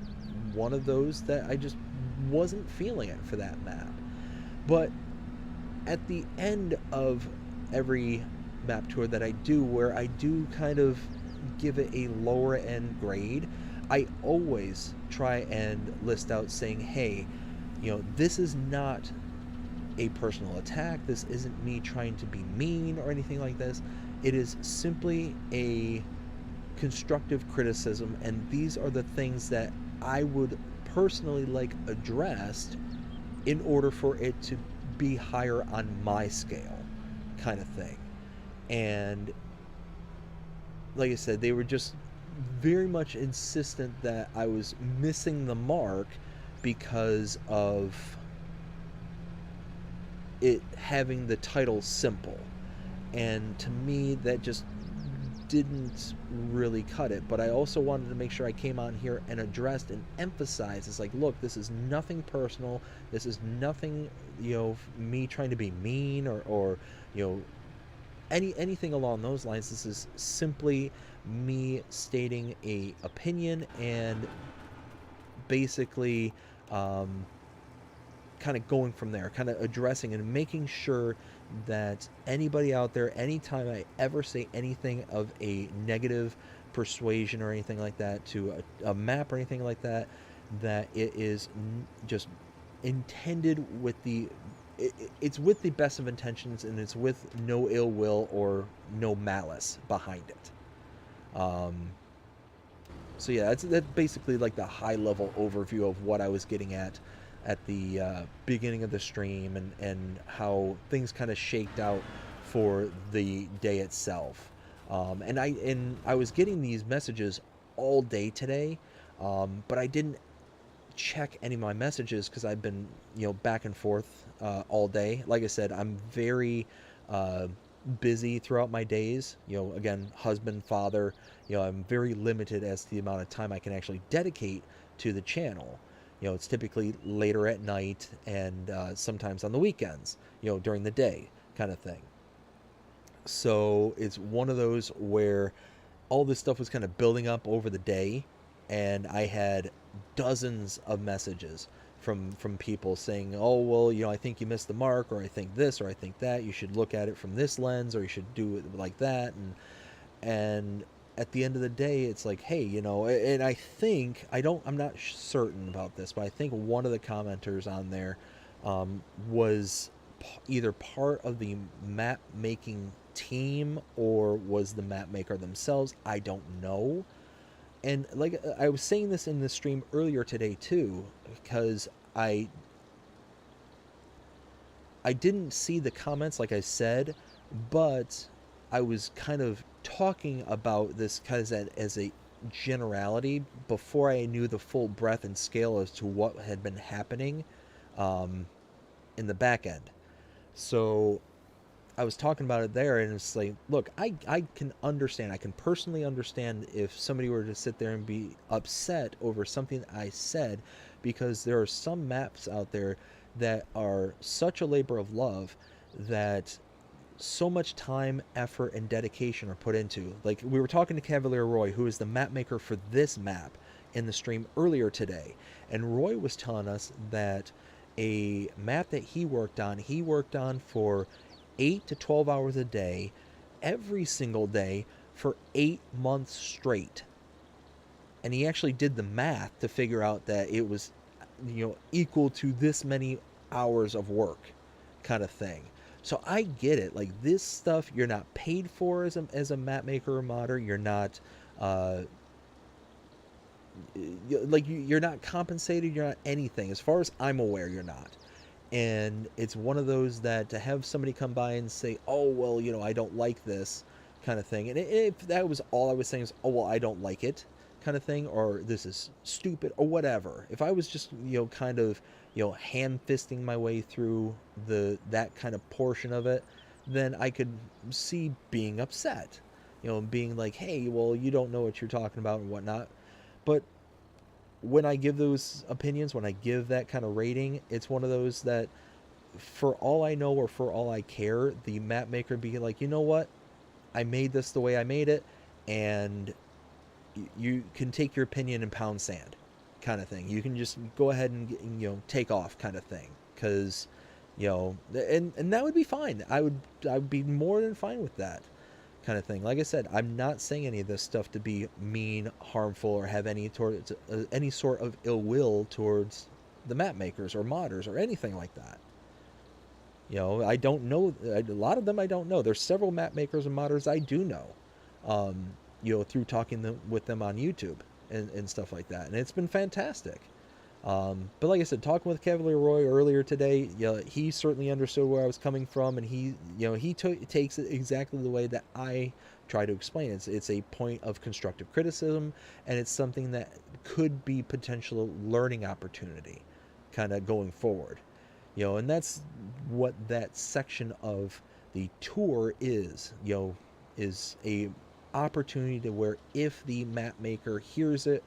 one of those that I just wasn't feeling it for that map. But at the end of every map tour that I do, where I do kind of give it a lower end grade, I always try and list out saying, hey, this is not a personal attack. This isn't me trying to be mean or anything like this. It is simply a constructive criticism, and these are the things that I would personally like addressed in order for it to be higher on my scale, kind of thing. And like I said, they were just very much insistent that I was missing the mark because of it having the title simple. And to me, that just didn't really cut it. But I also wanted to make sure I came on here and addressed and emphasized, it's like, look, this is nothing personal. This is nothing, me trying to be mean or anything along those lines. This is simply me stating a opinion, and basically kind of going from there, kind of addressing and making sure that anybody out there, anytime I ever say anything of a negative persuasion or anything like that to a map or anything like that, that it is just intended with it's with the best of intentions, and it's with no ill will or no malice behind it. So yeah, that's basically like the high level overview of what I was getting at the beginning of the stream, and how things kind of shaked out for the day itself. And I was getting these messages all day today, but I didn't check any of my messages because I've been back and forth all day. Like I said, I'm very busy throughout my days. Again, husband, father. I'm very limited as to the amount of time I can actually dedicate to the channel. It's typically later at night, and sometimes on the weekends, during the day, kind of thing. So it's one of those where all this stuff was kind of building up over the day, and I had dozens of messages from people saying, oh, well, I think you missed the mark, or I think this, or I think that, you should look at it from this lens, or you should do it like that. And at the end of the day, it's like, hey, and I think, I'm not certain about this, but I think one of the commenters on there was either part of the map making team or was the map maker themselves. I don't know. And like I was saying this in the stream earlier today too, because I didn't see the comments, like I said, but I was kind of talking about this kind of as a generality before I knew the full breadth and scale as to what had been happening um, in the back end. So I was talking about it there, and it's like, look, I can understand. I can personally understand if somebody were to sit there and be upset over something I said, because there are some maps out there that are such a labor of love that so much time, effort, and dedication are put into. Like, we were talking to Cavalier Roy, who is the map maker for this map, in the stream earlier today, and Roy was telling us that a map that he worked on for 8 to 12 hours a day, every single day, for 8 months straight. And he actually did the math to figure out that it was, equal to this many hours of work, kind of thing. So I get it. Like, this stuff, you're not paid for as a map maker or modder. You're not, you're not compensated. You're not anything. As far as I'm aware, you're not. And it's one of those that to have somebody come by and say, oh, well, I don't like this kind of thing. And if that was all I was saying is, oh, well, I don't like it kind of thing, or this is stupid or whatever. If I was just, kind of, hand fisting my way through that kind of portion of it, then I could see being upset, being like, hey, well, you don't know what you're talking about and whatnot. But when I give those opinions, when I give that kind of rating, it's one of those that, for all I know or for all I care, the map maker be like, you know what? I made this the way I made it, and you can take your opinion and pound sand, kind of thing. You can just go ahead and take off, kind of thing, because and that would be fine. I would be more than fine with that, kind of thing. Like I said, I'm not saying any of this stuff to be mean, harmful, or have any sort of ill will towards the map makers or modders or anything like that. I don't know a lot of them. I don't know. There's several map makers and modders I do know, through talking with them on YouTube and stuff like that, and it's been fantastic. But like I said, talking with Cavalier Roy earlier today, he certainly understood where I was coming from, and he takes it exactly the way that I try to explain it. It's a point of constructive criticism, and it's something that could be potential learning opportunity, kind of going forward. And that's what that section of the tour is. Is a opportunity to where if the map maker hears it,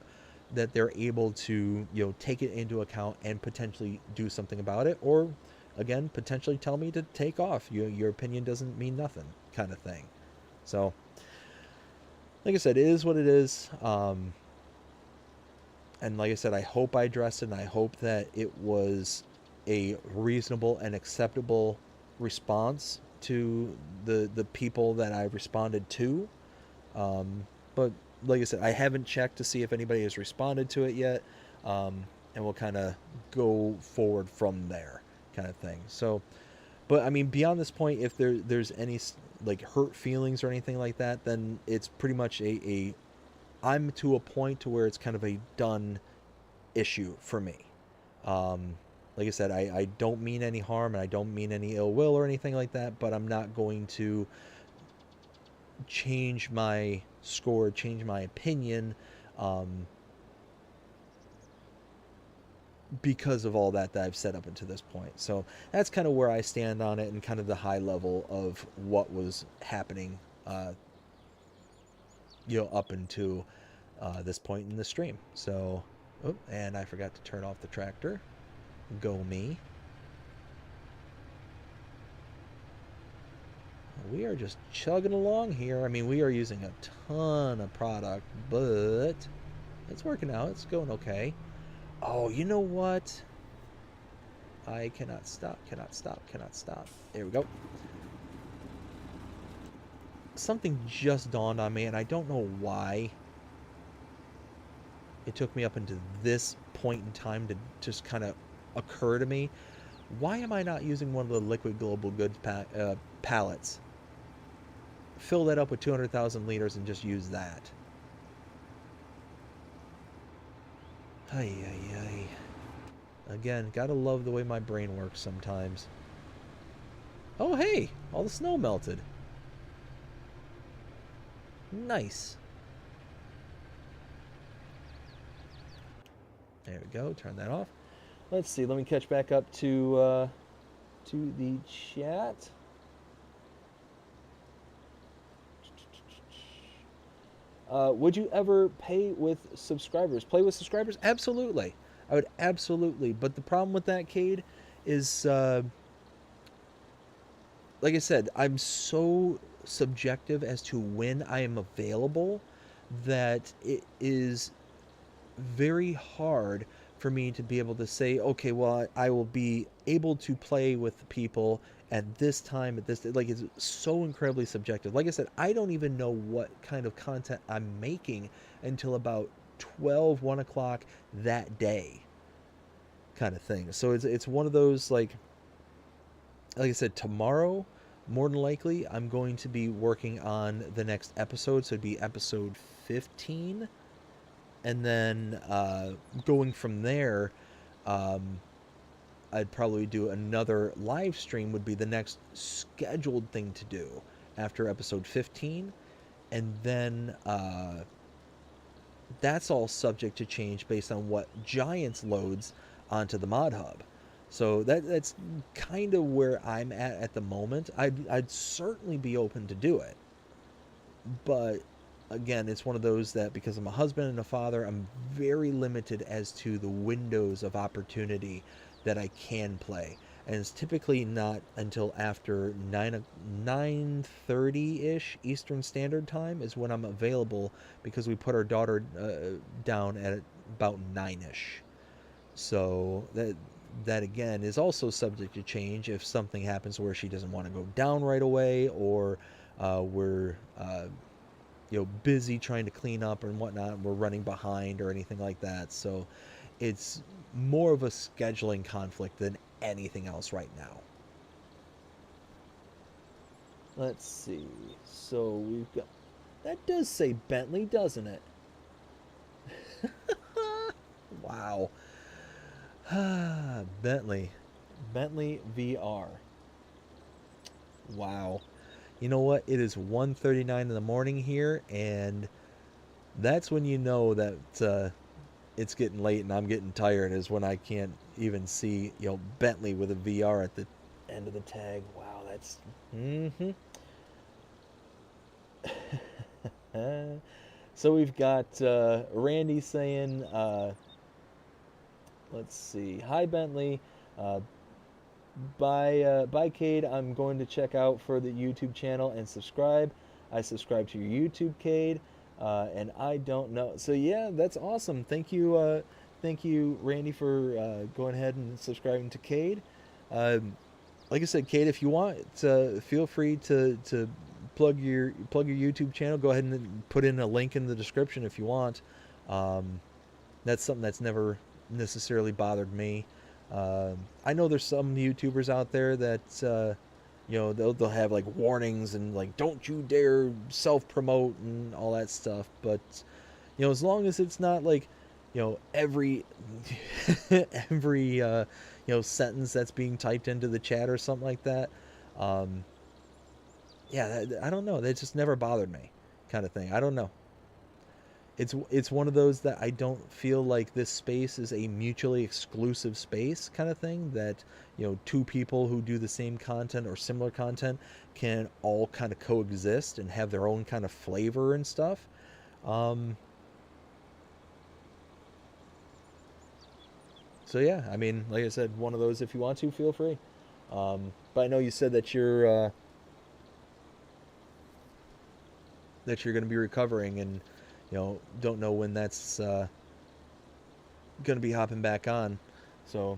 that they're able to take it into account and potentially do something about it, or again, potentially tell me to take off. Your opinion doesn't mean nothing, kind of thing. So like I said, it is what it is. And like I said, I hope I addressed it, and I hope that it was a reasonable and acceptable response to the people that I responded to. But like I said, I haven't checked to see if anybody has responded to it yet, and we'll kind of go forward from there, kind of thing. So, but I mean, beyond this point, if there's any like hurt feelings or anything like that, then it's pretty much I'm to a point to where it's kind of a done issue for me. Like I said, I don't mean any harm, and I don't mean any ill will or anything like that, but I'm not going to change my score, change my opinion, because of all that I've set up until this point. So that's kind of where I stand on it, and kind of the high level of what was happening, up until this point in the stream. So, and I forgot to turn off the tractor. Go me. We are just chugging along here. I mean, we are using a ton of product, but it's working out. It's going okay. Oh, you know what? I cannot stop, cannot stop, cannot stop. There we go. Something just dawned on me, and I don't know why it took me up into this point in time to just kind of occur to me. Why am I not using one of the liquid global goods pallets? Fill that up with 200,000 liters and just use that. Ay, ay, ay. Again, gotta love the way my brain works sometimes. Oh, hey! All the snow melted. Nice. There we go. Turn that off. Let's see. Let me catch back up to the chat. Would you ever pay with subscribers? Play with subscribers? Absolutely. I would absolutely. But the problem with that, Cade, is like I said, I'm so subjective as to when I am available that it is very hard for me to be able to say, okay, well, I will be able to play with people at this time, at this, like, it's so incredibly subjective. Like I said, I don't even know what kind of content I'm making until about 12, 1 o'clock that day, kind of thing. So it's one of those, like I said, tomorrow, more than likely, I'm going to be working on the next episode. So it'd be episode 15. And then going from there, um, I'd probably do another live stream, would be the next scheduled thing to do after episode 15. And then that's all subject to change based on what Giants loads onto the mod hub. So that's kind of where I'm at the moment. I'd certainly be open to do it, but again, it's one of those that because I'm a husband and a father, I'm very limited as to the windows of opportunity that I can play, and it's typically not until after 9:30 ish Eastern Standard Time is when I'm available, because we put our daughter down at about 9ish. So that again is also subject to change if something happens where she doesn't want to go down right away, or we're busy trying to clean up and whatnot, and we're running behind or anything like that. So it's more of a scheduling conflict than anything else right now. Let's see. So we've got, that does say Bentley, doesn't it? Wow. Bentley. Bentley VR. Wow. You know what? It is 1:39 in the morning here, and that's when you know that it's getting late and I'm getting tired, is when I can't even see, Bentley with a VR at the end of the tag. Wow, that's mm-hmm. So we've got Randy saying, let's see, hi Bentley, uh, by Cade, I'm going to check out for the YouTube channel and subscribe. I subscribe to your YouTube, Cade, and I don't know. So yeah, that's awesome. Thank you, Randy, for going ahead and subscribing to Cade. Like I said, Cade, if you want, feel free to plug your YouTube channel. Go ahead and put in a link in the description if you want. That's something that's never necessarily bothered me. I know there's some YouTubers out there that they'll have like warnings and like, don't you dare self promote and all that stuff. But as long as it's not like every every sentence that's being typed into the chat or something like that. Yeah, I don't know. That just never bothered me, kind of thing. I don't know. It's one of those that I don't feel like this space is a mutually exclusive space, kind of thing, that two people who do the same content or similar content can all kind of coexist and have their own kind of flavor and stuff. So yeah, I mean, like I said, one of those, if you want to, feel free. But I know you said that you're going to be recovering, and don't know when that's going to be hopping back on. So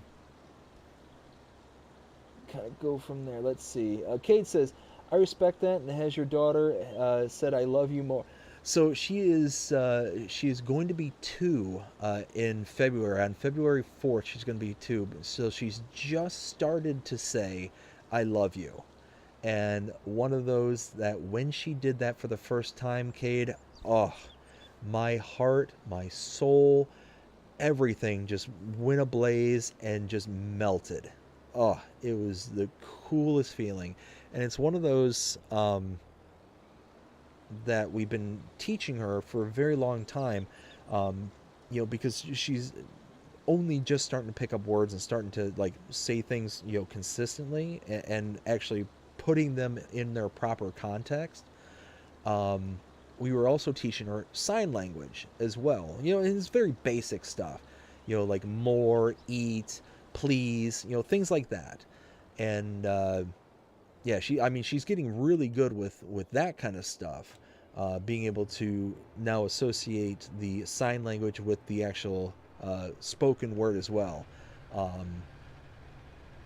kind of go from there. Let's see. Kate says, I respect that, and has your daughter said I love you more? So she is going to be 2 in February. On February 4th, she's going to be 2. So she's just started to say I love you. And one of those that when she did that for the first time, Cade, oh, my heart, my soul, everything just went ablaze and just melted. Oh, it was the coolest feeling. And it's one of those, that we've been teaching her for a very long time. Um, because she's only just starting to pick up words and starting to like say things, consistently, and actually putting them in their proper context. Um, we were also teaching her sign language as well. It's very basic stuff. Like more, eat, please, things like that. And yeah, she's getting really good with that kind of stuff. Being able to now associate the sign language with the actual spoken word as well. Um,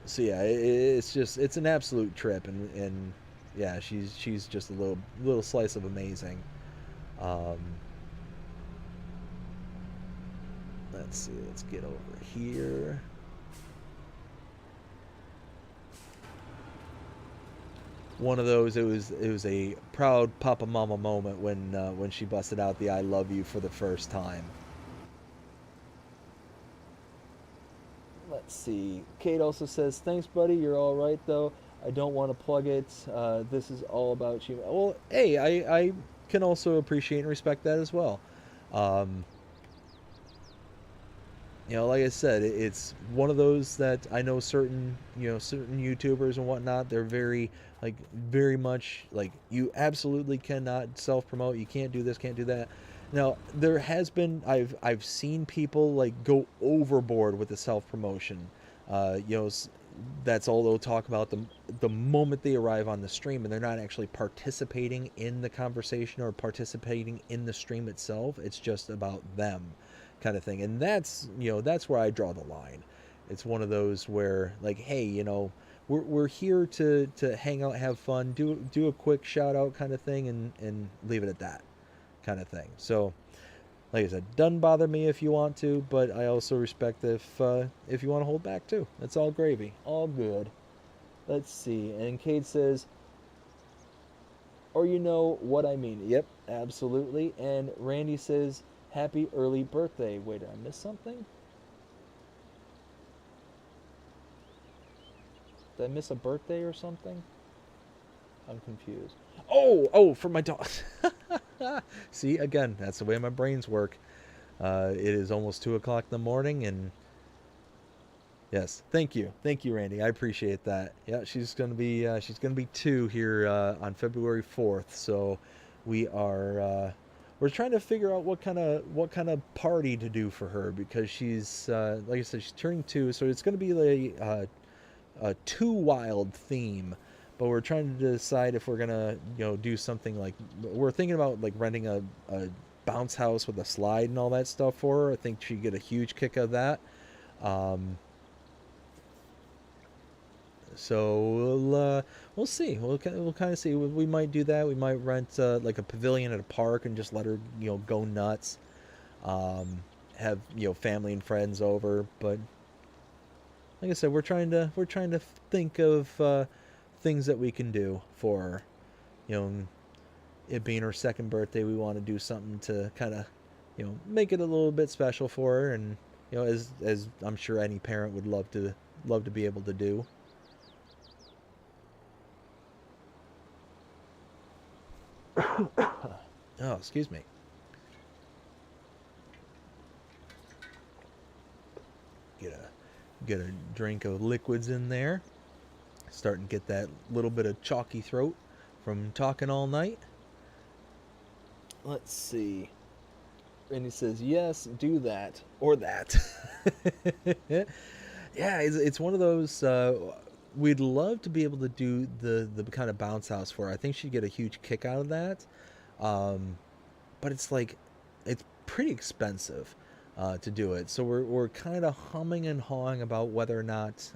so yeah, it's an absolute trip, and yeah, she's just a little slice of amazing. Um, let's see, let's get over here. One of those, it was a proud papa mama moment when she busted out the "I love you" for the first time. Let's see. Kate also says, "Thanks, buddy. You're all right though. I don't want to plug it. This is all about you." Well, hey, I can also appreciate and respect that as well. Um, like I said, it's one of those that I know certain YouTubers and whatnot. They're very much like, you absolutely cannot self promote. You can't do this, can't do that. Now there has been, I've seen people like go overboard with the self promotion. That's all they'll talk about the moment they arrive on the stream, and they're not actually participating in the conversation or participating in the stream itself. It's just about them, kind of thing. And that's where I draw the line. It's one of those where, like, hey, we're here to hang out, have fun, do a quick shout out kind of thing, and leave it at that kind of thing. So like I said, doesn't bother me if you want to, but I also respect if you want to hold back too. That's all gravy, all good. Let's see. And Kate says, "Or you know what I mean." Yep, absolutely. And Randy says, "Happy early birthday." Wait, did I miss something? Did I miss a birthday or something? I'm confused. Oh, for my dog. See, again, that's the way my brains work. It is almost 2 o'clock in the morning, and yes, thank you, Randy. I appreciate that. Yeah, she's gonna be 2 here on February 4th. So we're trying to figure out what kind of party to do for her, because she's like I said, she's turning 2, so it's gonna be like a 2 wild theme. But we're trying to decide if we're gonna do something like, we're thinking about like renting a bounce house with a slide and all that stuff for her. I think she'd get a huge kick out of that. Um, so we'll see. We'll kind of see. We might do that. We might rent like a pavilion at a park and just let her go nuts. Um, have family and friends over. But like I said, we're trying to think of things that we can do for her. You know, it being her second birthday, we want to do something to kind of make it a little bit special for her, and as I'm sure any parent would love to be able to do. Oh, excuse me. Get a drink of liquids in there. Starting to get that little bit of chalky throat from talking all night. Let's see. And he says, "Yes, do that or that." Yeah, it's one of those. We'd love to be able to do the kind of bounce house for her. I think she'd get a huge kick out of that. Um, but it's like, it's pretty expensive to do it. So we're kind of humming and hawing about whether or not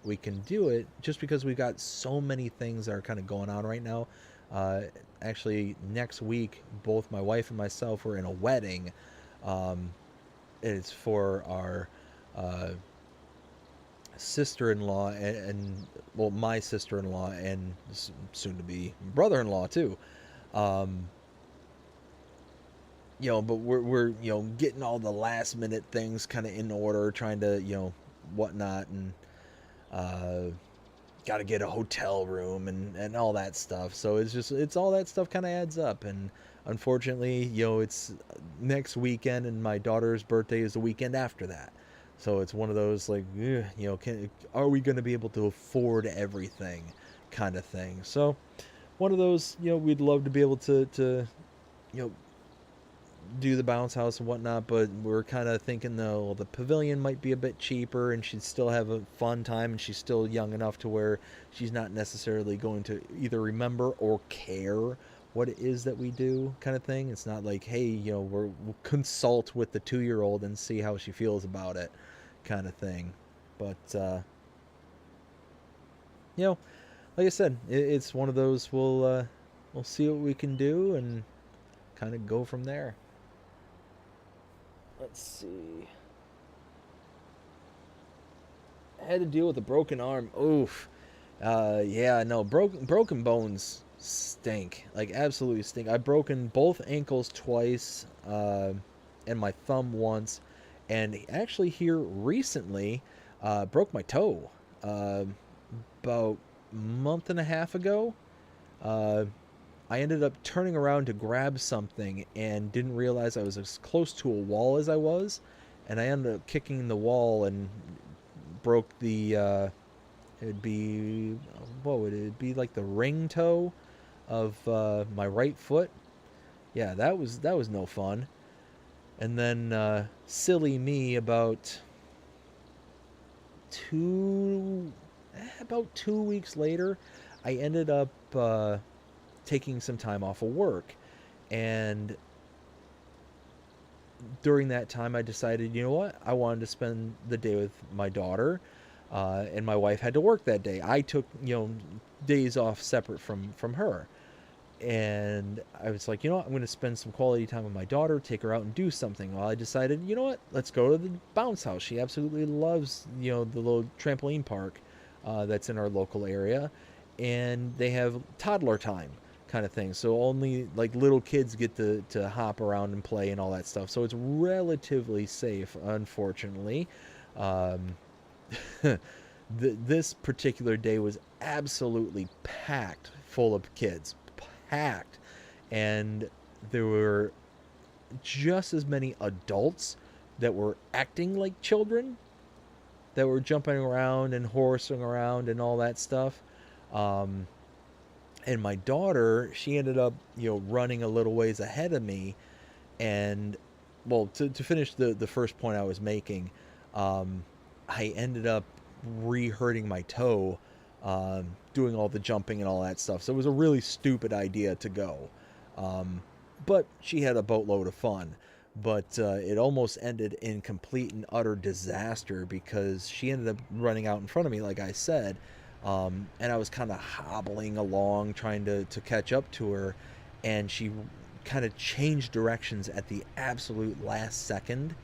we can do it, just because we've got so many things that are kind of going on right now. Uh, Actually, next week, both my wife and myself were in a wedding. Um, it's for our uh, sister-in-law, and well, my sister-in-law, and soon to be brother-in-law too. Um, but we're getting all the last minute things kind of in order, trying to whatnot, and uh, got to get a hotel room and all that stuff. So it's all that stuff kind of adds up. And unfortunately, it's next weekend, and my daughter's birthday is the weekend after that. So it's one of those like, are we going to be able to afford everything, kind of thing. So one of those, we'd love to be able to you know do the bounce house and whatnot, but we're kind of thinking though, well, the pavilion might be a bit cheaper, and she'd still have a fun time, and she's still young enough to where she's not necessarily going to either remember or care what it is that we do, kind of thing. It's not like, hey, we'll consult with the 2-year-old and see how she feels about it, kind of thing. But like I said, it's one of those, we'll see what we can do and kind of go from there. Let's see. I had to deal with a broken arm. Oof. Yeah, no, broken bones stink. Like, absolutely stink. I've broken both ankles twice, and my thumb once, and actually here recently, broke my toe. About a month and a half ago. Uh, I ended up turning around to grab something and didn't realize I was as close to a wall as I was, and I ended up kicking the wall and broke the it'd be what would it be, like the ring toe of my right foot. Yeah, that was no fun. And then silly me, two about 2 weeks later, I ended up taking some time off of work. And during that time, I decided, you know what? I wanted to spend the day with my daughter, and my wife had to work that day. I took, days off separate from her. And I was like, I'm going to spend some quality time with my daughter, take her out and do something. Well, I decided, you know what? Let's go to the bounce house. She absolutely loves, the little trampoline park that's in our local area. And they have toddler time, kind of thing. So only like little kids get to hop around and play and all that stuff. So it's relatively safe, unfortunately. Um, this particular day was absolutely packed full of kids. Packed. And there were just as many adults that were acting like children, that were jumping around and horsing around and all that stuff. And my daughter, she ended up, running a little ways ahead of me. And, well, to finish the first point I was making, I ended up re-hurting my toe, doing all the jumping and all that stuff. So it was a really stupid idea to go. But she had a boatload of fun. But it almost ended in complete and utter disaster because she ended up running out in front of me, like I said. And I was kind of hobbling along, trying to catch up to her. And she kind of changed directions at the absolute last second.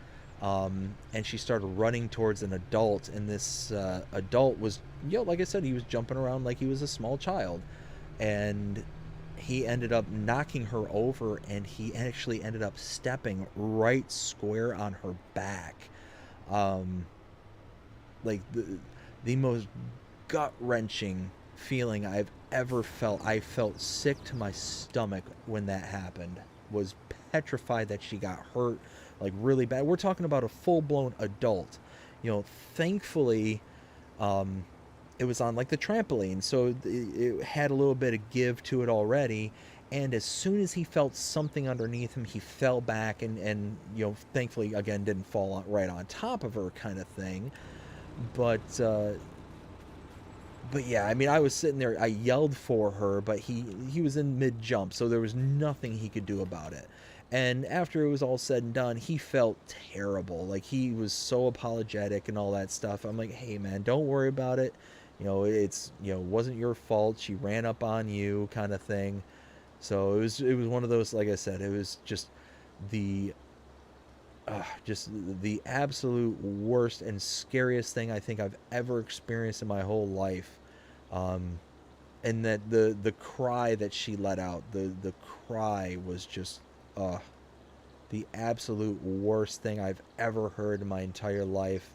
And she started running towards an adult. And this adult was, like I said, he was jumping around like he was a small child. And he ended up knocking her over, and he actually ended up stepping right square on her back. Like the most gut-wrenching feeling I've ever felt. I felt sick to my stomach when that happened. Was petrified that she got hurt, like really bad. We're talking about a full-blown adult. Thankfully, it was on like the trampoline, so it had a little bit of give to it already. And as soon as he felt something underneath him, he fell back and thankfully again didn't fall right on top of her, kind of thing. But yeah, I mean, I was sitting there. I yelled for her, but he was in mid jump, so there was nothing he could do about it. And after it was all said and done, he felt terrible. Like, he was so apologetic and all that stuff. I'm like, hey man, don't worry about it. It's wasn't your fault. She ran up on you, kind of thing. So it was one of those. Like I said, it was the just the absolute worst and scariest thing I think I've ever experienced in my whole life. And that the cry that she let out, the cry was just the absolute worst thing I've ever heard in my entire life.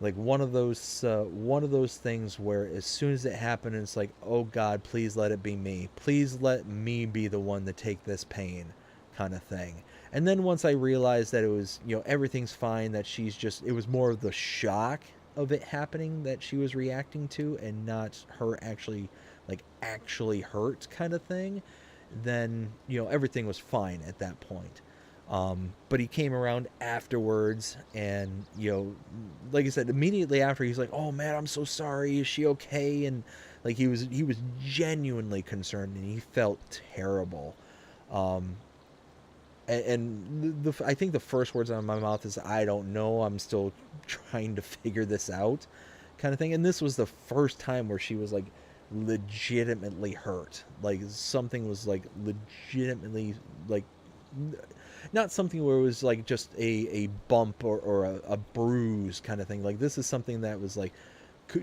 Like one of those things where as soon as it happened, it's like, oh God, please let it be me. Please let me be the one to take this pain, kind of thing. And then once I realized that it was, you know, everything's fine, that she's just, it was more of the shock of it happening that she was reacting to, and not her actually, like, actually hurt kind of thing, then, you know, everything was fine at that point. But he came around afterwards, and, you know, like I said, immediately after, he's like, "Oh man, I'm so sorry. Is she okay?" And like he was genuinely concerned, and he felt terrible. Um, and I think the first words out of my mouth is, "I don't know. I'm still trying to figure this out," kind of thing. And this was the first time where she was like legitimately hurt. Like something was like legitimately like not something where it was like just a bump or a bruise kind of thing. Like this is something that was like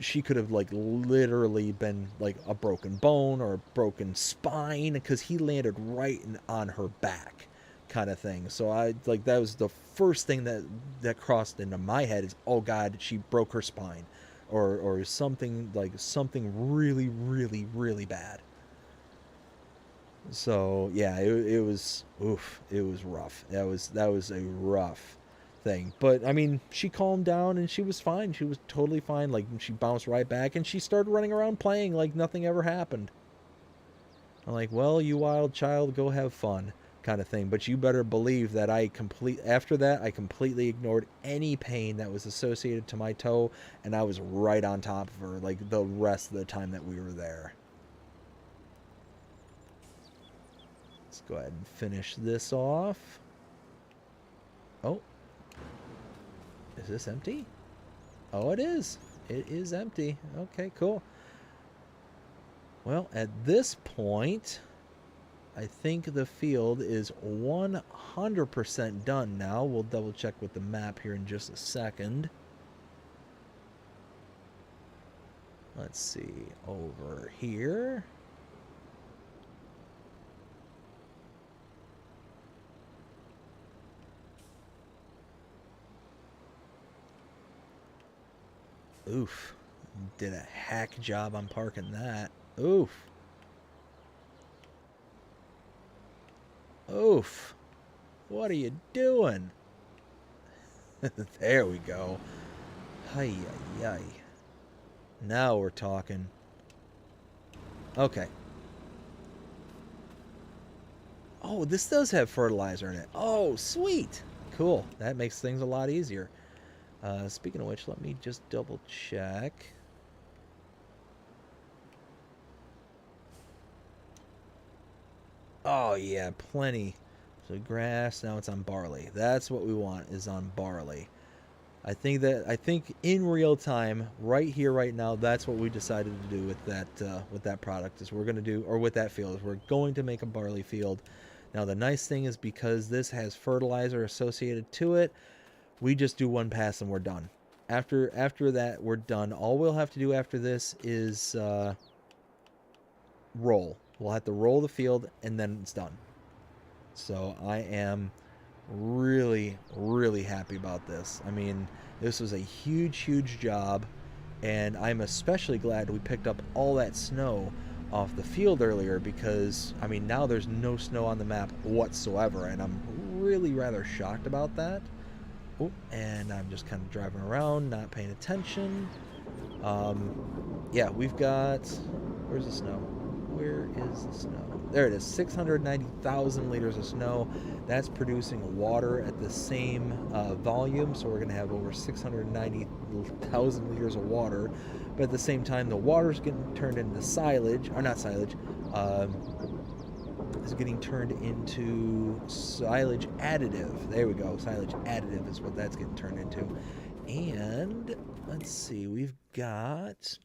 she could have like literally been like a broken bone or a broken spine, because he landed right on her back kind of thing. So I like that was the first thing that crossed into my head is, oh God, she broke her spine, or something, like something really really really bad. So yeah, it was oof, it was rough. That was a rough thing. But I mean, she calmed down and she was fine. She was totally fine. Like she bounced right back and she started running around playing like nothing ever happened. I'm like, well, you wild child, go have fun, kind of thing. But you better believe that after that I completely ignored any pain that was associated to my toe, and I was right on top of her like the rest of the time that we were there. Let's go ahead and finish this off. Oh, is this empty? Oh, it is. It is empty. Okay, cool. Well, at this point, I think the field is 100% done now. We'll double check with the map here in just a second. Let's see, over here. Oof. Did a hack job on parking that. Oof. Oof. What are you doing? There we go. Hi, yi. Now we're talking. Okay. Oh, this does have fertilizer in it. Oh, sweet. Cool. That makes things a lot easier. Speaking of which, let me just double check. Oh, yeah, plenty. So grass, now it's on barley. That's what we want, is on barley. I think in real time, right here, right now, that's what we decided to do with that product. Is we're going to do, or with that field, is we're going to make a barley field. Now the nice thing is, because this has fertilizer associated to it, we just do one pass and we're done. After that, we're done. All we'll have to do after this is roll. We'll have to roll the field and then it's done. So I am really, really happy about this. I mean, this was a huge, huge job, and I'm especially glad we picked up all that snow off the field earlier, because, I mean, now there's no snow on the map whatsoever, and I'm really rather shocked about that. Oh, and I'm just kind of driving around, not paying attention. Yeah, we've got... Where's the snow? Where is the snow? There it is, 690,000 liters of snow. That's producing water at the same volume, so we're going to have over 690,000 liters of water. But at the same time, the water's getting turned into silage, or not silage, is getting turned into silage additive. There we go, silage additive is what that's getting turned into. And let's see, we've got...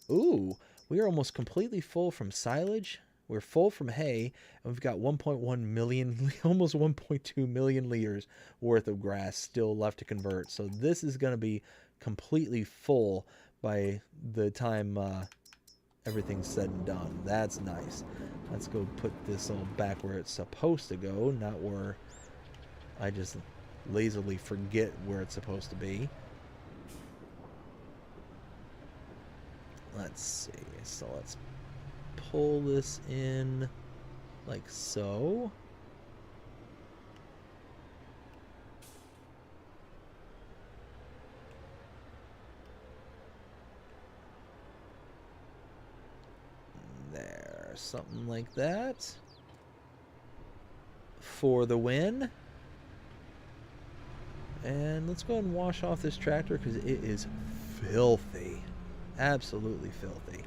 ooh, we are almost completely full from silage. We're full from hay, and we've got 1.1 million, almost 1.2 million liters worth of grass still left to convert. So this is going to be completely full by the time everything's said and done. That's nice. Let's go put this all back where it's supposed to go, not where I just lazily forget where it's supposed to be. Let's see. So let's pull this in like so. There, something like that. For the win. And let's go ahead and wash off this tractor because it is filthy. Absolutely filthy.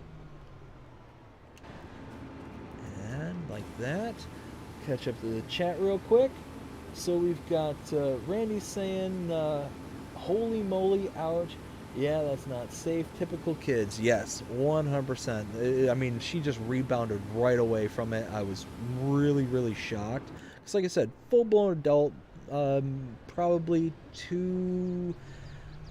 And like that. Catch up to the chat real quick. So we've got Randy saying, holy moly, ouch. Yeah, that's not safe. Typical kids. Yes, 100%. I mean, she just rebounded right away from it. I was really, really shocked. Because like I said, full-blown adult, probably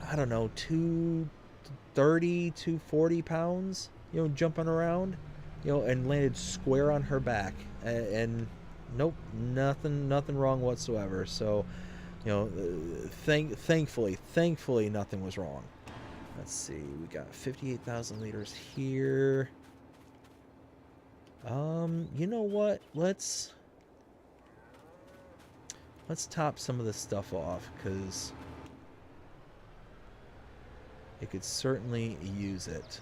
I don't know, 230, 240 pounds, jumping around, and landed square on her back. And nope, nothing wrong whatsoever. So, thankfully, nothing was wrong. Let's see, we got 58,000 liters here. You know what? Let's top some of this stuff off because it could certainly use it.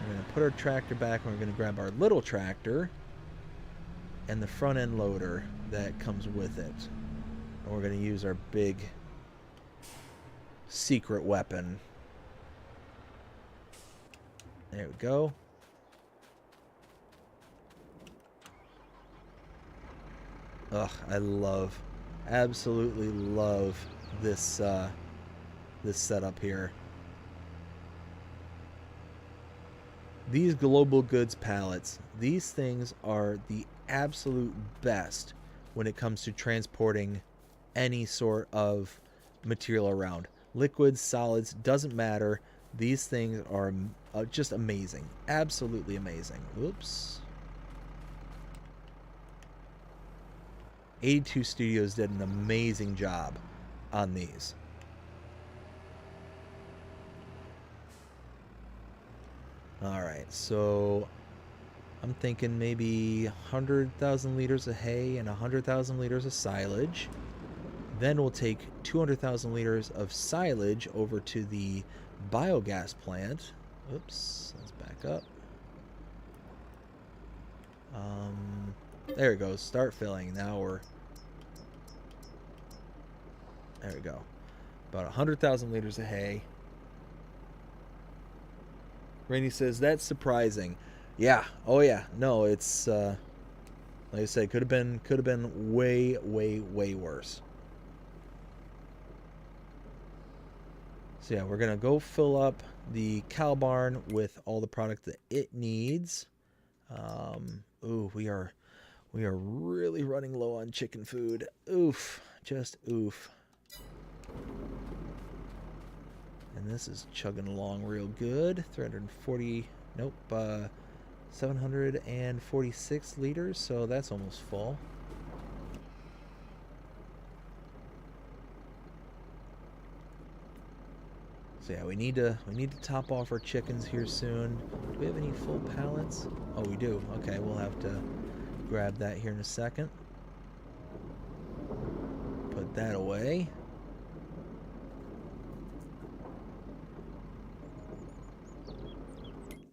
We're going to put our tractor back and we're going to grab our little tractor and the front end loader that comes with it. And we're going to use our big secret weapon. There we go. Ugh, I absolutely love this this setup here. These global goods pallets, these things are the absolute best when it comes to transporting any sort of material around. Liquids, solids, doesn't matter. These things are just amazing. Absolutely amazing. Whoops. 82 Studios did an amazing job on these. Alright, so I'm thinking maybe 100,000 liters of hay and 100,000 liters of silage. Then we'll take 200,000 liters of silage over to the biogas plant. Oops, let's back up. There it goes. Start filling. Now we're... There we go. About 100,000 liters of hay. Randy says, that's surprising. Yeah. Oh, yeah. No, it's... like I said, could have been way, way, way worse. So yeah, we're going to go fill up the cow barn with all the product that it needs. Ooh, we are really running low on chicken food. Oof, just oof. And this is chugging along real good. 340, nope, 746 liters, so that's almost full. So yeah, we need to top off our chickens here soon. Do we have any full pallets? Oh, we do. Okay, we'll have to grab that here in a second. Put that away.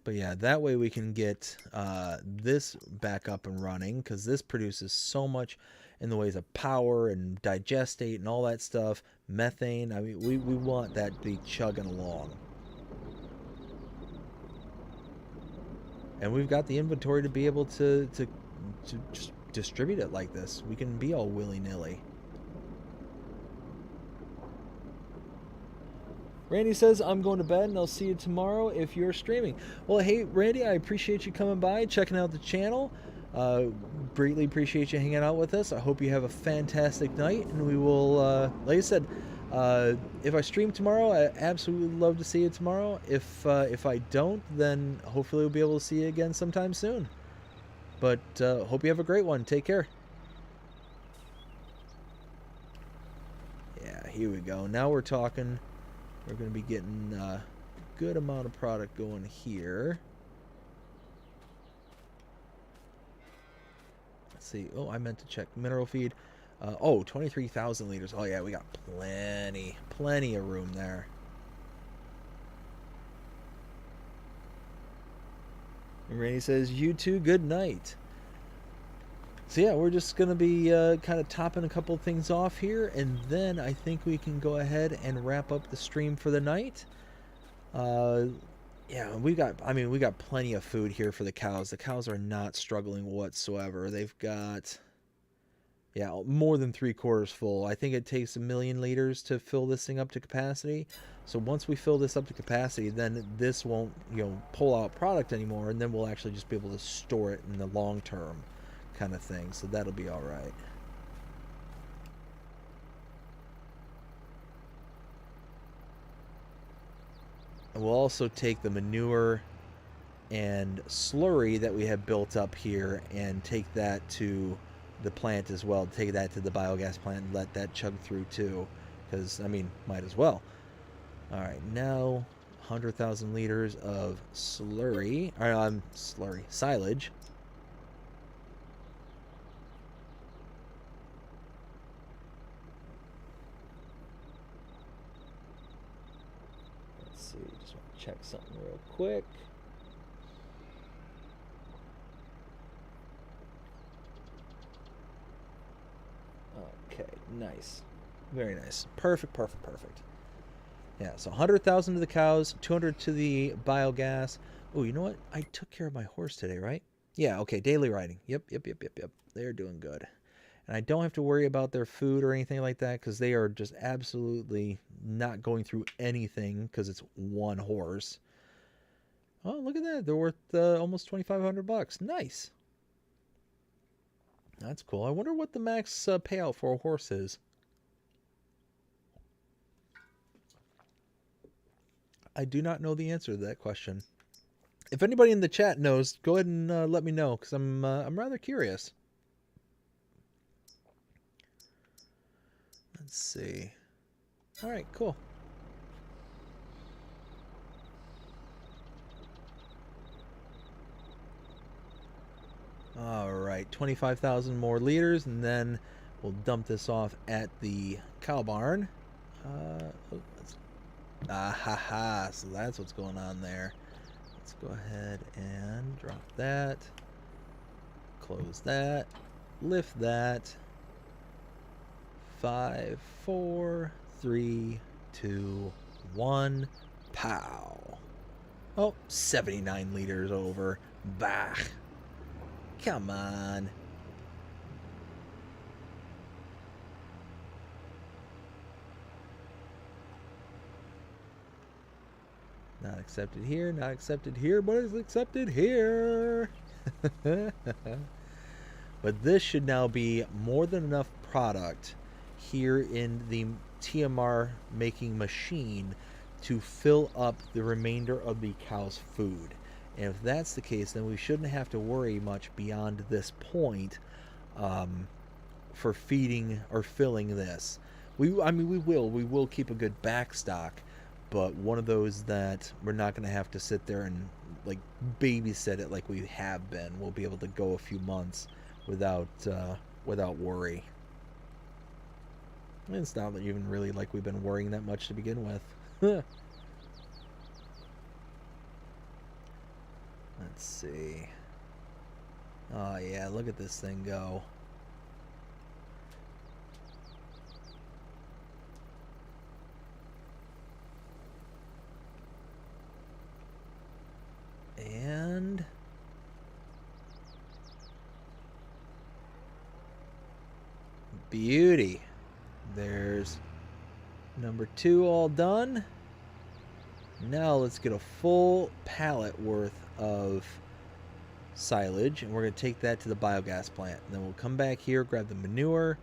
But yeah, that way we can get this back up and running, because this produces so much in the ways of power and digestate and all that stuff. Methane. I mean, we want that to be chugging along. And we've got the inventory to be able to just distribute it like this. We can be all willy-nilly. Randy says, I'm going to bed and I'll see you tomorrow if you're streaming. Well, hey, Randy, I appreciate you coming by, checking out the channel. Greatly appreciate you hanging out with us. I hope you have a fantastic night, and we will, like I said, if I stream tomorrow, I absolutely love to see you tomorrow. If I don't, then hopefully we'll be able to see you again sometime soon. But hope you have a great one. Take care. here we go. Now we're talking. We're going to be getting a good amount of product going here. Let's see. Oh, I meant to check mineral feed. 23,000 liters. Oh, yeah, we got plenty of room there. And Rainy says, you too, good night. So yeah, we're just going to be kind of topping a couple of things off here, and then I think we can go ahead and wrap up the stream for the night. Yeah, we got plenty of food here for the cows. The cows are not struggling whatsoever. They've got, yeah, more than 3/4 full. I think it takes 1 million liters to fill this thing up to capacity. So once we fill this up to capacity, then this won't, pull out product anymore, and then we'll actually just be able to store it in the long term kind of thing. So that'll be all right. And we'll also take the manure and slurry that we have built up here and take that to the plant as well. Take that to the biogas plant and let that chug through too, because I mean, might as well. All right, now 100,000 liters of silage. Let's see, just want to check something real quick. Okay, nice. Very nice. Perfect. Yeah, so 100,000 to the cows, 200 to the biogas. Oh, you know what? I took care of my horse today, right? Yeah, okay, daily riding. Yep. They're doing good. And I don't have to worry about their food or anything like that because they are just absolutely not going through anything because it's one horse. Oh, look at that. They're worth almost $2,500. Nice. That's cool. I wonder what the max payout for a horse is. I do not know the answer to that question. If anybody in the chat knows, go ahead and let me know because I'm rather curious. Let's see. All right, cool. All right, 25,000 more liters, and then we'll dump this off at the cow barn. So that's what's going on there. Let's go ahead and drop that. Close that. Lift that. 5, 4, 3, 2, 1. Pow. Oh, 79 liters over. Bah. Come on. Not accepted here, not accepted here, but it's accepted here. But this should now be more than enough product here in the TMR making machine to fill up the remainder of the cow's food. And if that's the case, then we shouldn't have to worry much beyond this point for feeding or filling this. We will keep a good backstock, but one of those that we're not going to have to sit there and like babysit it like we have been. We'll be able to go a few months without worry. And it's not even really like we've been worrying that much to begin with. Let's see. Oh yeah, look at this thing go. And beauty. There's number 2 all done. Now let's get a full pallet worth of silage, and we're going to take that to the biogas plant. And then we'll come back here, grab the manure,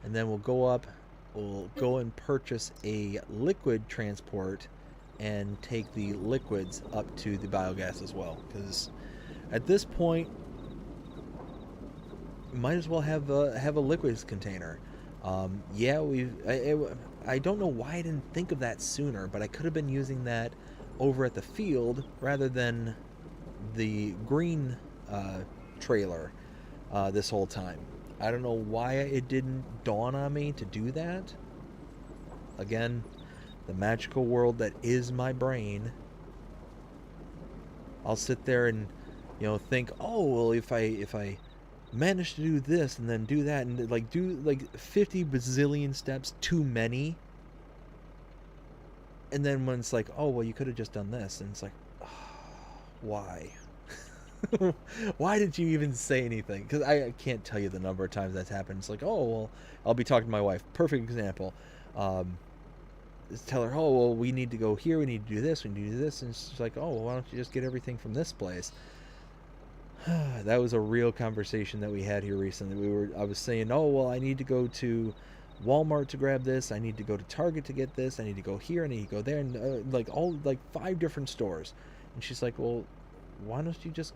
and then we'll go up. We'll go and purchase a liquid transport and take the liquids up to the biogas as well. Because at this point, might as well have a liquids container. Yeah, I don't know why I didn't think of that sooner, but I could have been using that over at the field rather than the green uh, trailer this whole time. I don't know why it didn't dawn on me to do that. Again, the magical world that is my brain. I'll sit there and think, oh well, if I manage to do this and then do that and like do like 50 bazillion steps too many, and then when it's like, oh well, you could have just done this, and it's like, oh, why? Why did you even say anything? Because I can't tell you the number of times that's happened. It's like, oh well, I'll be talking to my wife. Perfect example. Tell her, oh well, we need to go here, we need to do this, we need to do this, and she's like, oh well, why don't you just get everything from this place? That was a real conversation that we had here recently. I was saying, oh well, I need to go to Walmart to grab this, I need to go to Target to get this, I need to go here, I need to go there, and like 5 different stores. And she's like, well, why don't you just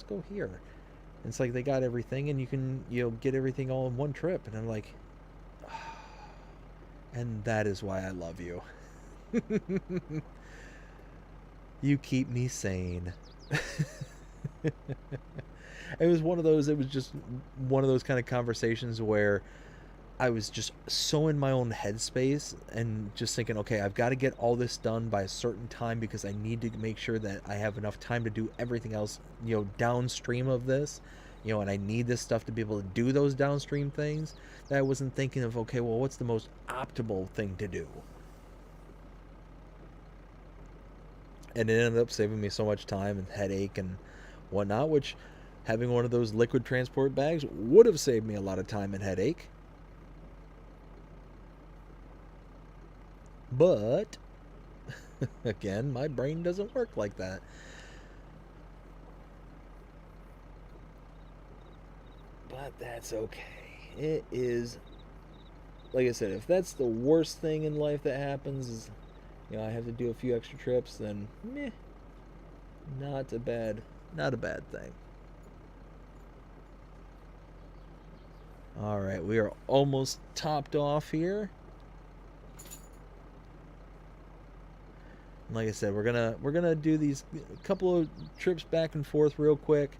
go here? And it's like they got everything, and you can get everything all in one trip. And I'm like, and that is why I love you. You keep me sane. It was one of those. It was just one of those kind of conversations where I was just so in my own headspace and just thinking, okay, I've got to get all this done by a certain time because I need to make sure that I have enough time to do everything else, downstream of this, and I need this stuff to be able to do those downstream things. That I wasn't thinking of, okay, well, what's the most optimal thing to do? And it ended up saving me so much time and headache and whatnot, which having one of those liquid transport bags would have saved me a lot of time and headache. But again, my brain doesn't work like that. But that's okay. It is, like I said, if that's the worst thing in life that happens is, I have to do a few extra trips, then meh, not a bad thing. All right, we are almost topped off here. Like I said, we're gonna do these couple of trips back and forth real quick,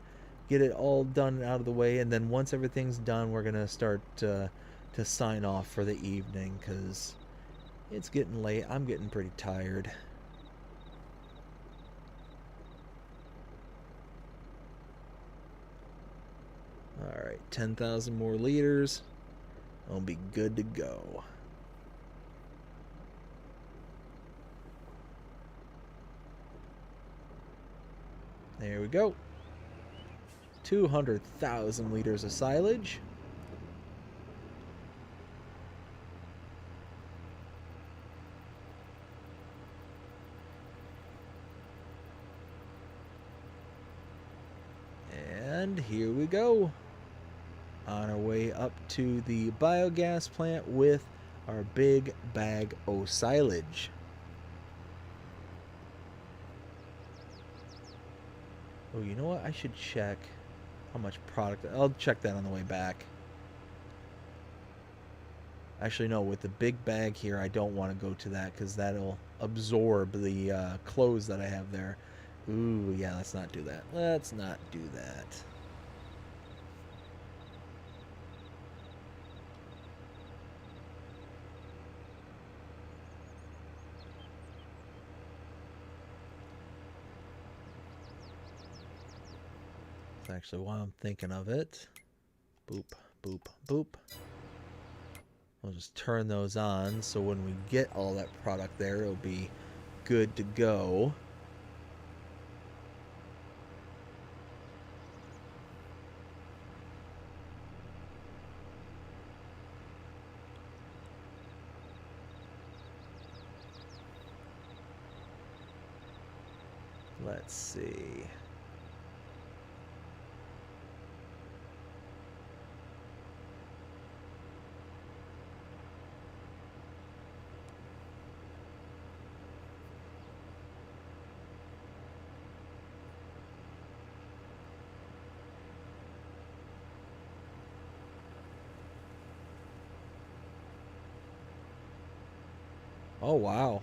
get it all done out of the way, and then once everything's done, we're gonna start to sign off for the evening because it's getting late. I'm getting pretty tired. All right, 10,000 more liters. I'll be good to go. There we go. 200,000 liters of silage. And here we go. On our way up to the biogas plant with our big bag of silage. Oh, you know what? I should check how much product. I'll check that on the way back. Actually, no, with the big bag here, I don't want to go to that because that'll absorb the clothes that I have there. Ooh, yeah, let's not do that. Let's not do that. That's actually why I'm thinking of it. Boop, boop, boop. We'll just turn those on so when we get all that product there, it'll be good to go. Let's see. Oh, wow.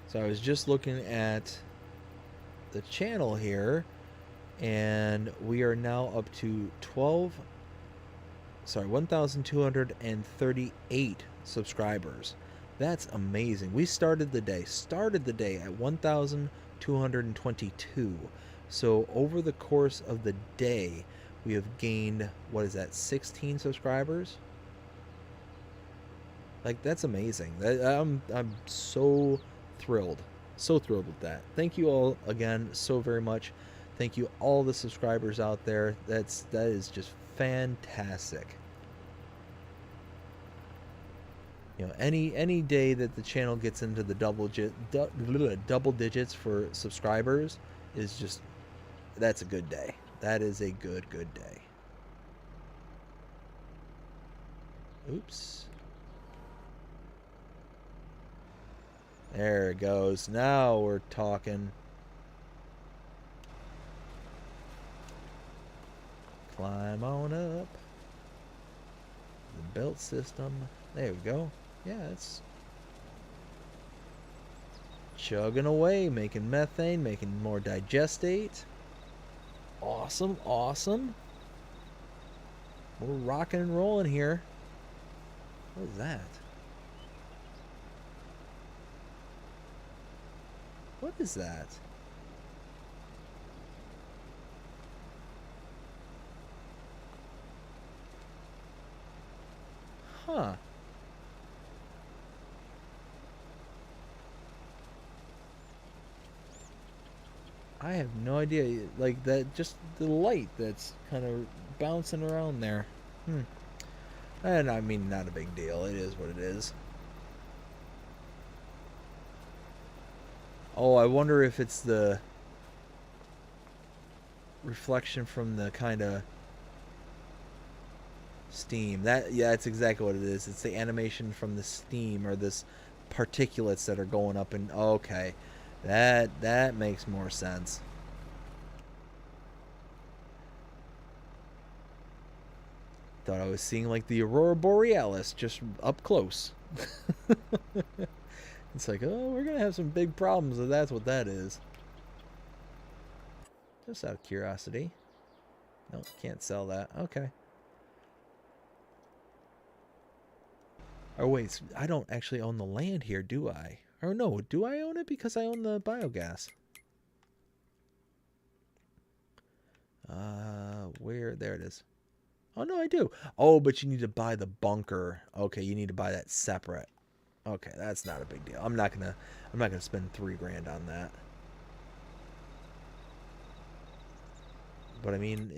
So I was just looking at the channel here, and we are now up to 1,238 subscribers. That's amazing. We started the day at 1,222. So over the course of the day, we have gained, what is that, 16 subscribers? Like, that's amazing. I'm so thrilled with that. Thank you all again so very much. Thank you all the subscribers out there. That is just fantastic. You know, any day that the channel gets into the double digits for subscribers is just, that's a good day. That is a good day. Oops. There it goes. Now we're talking. Climb on up. The belt system. There we go. Yeah, it's chugging away, making methane, making more digestate. Awesome, awesome. We're rocking and rolling here. What is that? What is that? Huh. I have no idea. Like that, just the light that's kind of bouncing around there. And I mean, not a big deal. It is what it is. Oh, I wonder if it's the reflection from the kind of steam. That, yeah, that's exactly what it is. It's the animation from the steam or this particulates that are going up and okay. That makes more sense. Thought I was seeing like the aurora borealis just up close. It's like, oh, we're gonna have some big problems if that's what that is. Just out of curiosity. No, can't sell that. Okay. Oh wait, I don't actually own the land here, do I? Or no, do I own it because I own the biogas? Where? There it is. Oh no, I do. Oh, but you need to buy the bunker. Okay, you need to buy that separate. Okay, that's not a big deal. I'm not gonna spend $3 grand on that. But I mean,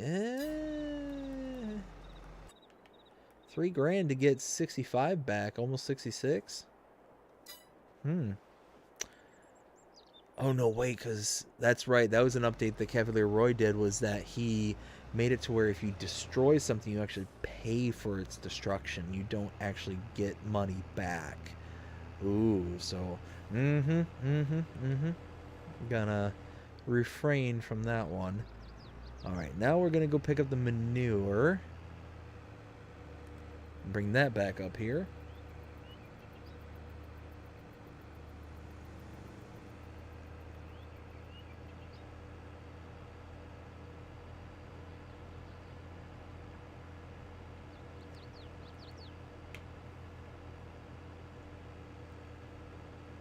$3 grand to get 65 back, almost 66. Oh no, wait, because that's right. That was an update that Cavalier Roy did. Was that he made it to where if you destroy something, you actually pay for its destruction. You don't actually get money back. Ooh, so gonna refrain from that one. All right, now we're gonna go pick up the manure. Bring that back up here.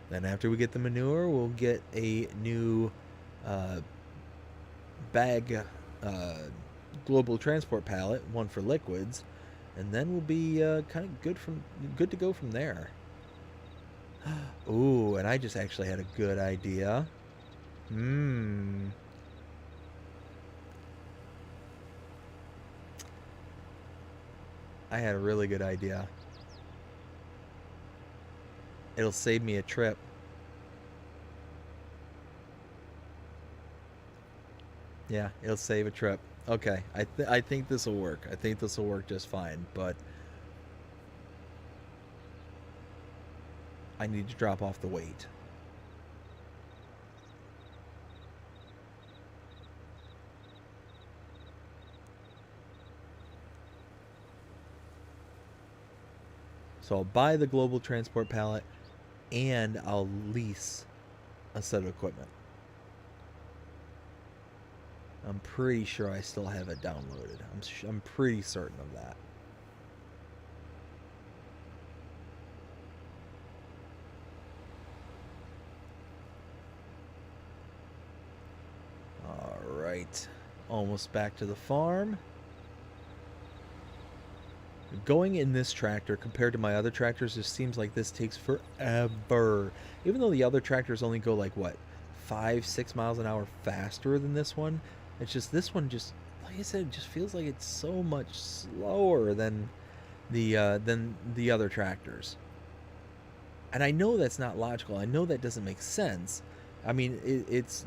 Then after we get the manure, we'll get a new bag global transport pallet, one for liquids, and then we'll be kind of good to go from there. Ooh, and I just actually had a good idea. I had a really good idea. It'll save me a trip. Yeah, it'll save a trip. Okay, I think this will work. I think this will work just fine, but I need to drop off the weight. So I'll buy the global transport pallet and I'll lease a set of equipment. I'm pretty sure I still have it downloaded. I'm pretty certain of that. All right, almost back to the farm. Going in this tractor compared to my other tractors, just seems like this takes forever. Even though the other tractors only go like what, 5-6 miles an hour faster than this one, it's just this one just, like I said, it just feels like it's so much slower than the other tractors. And I know that's not logical. I know that doesn't make sense. I mean, it's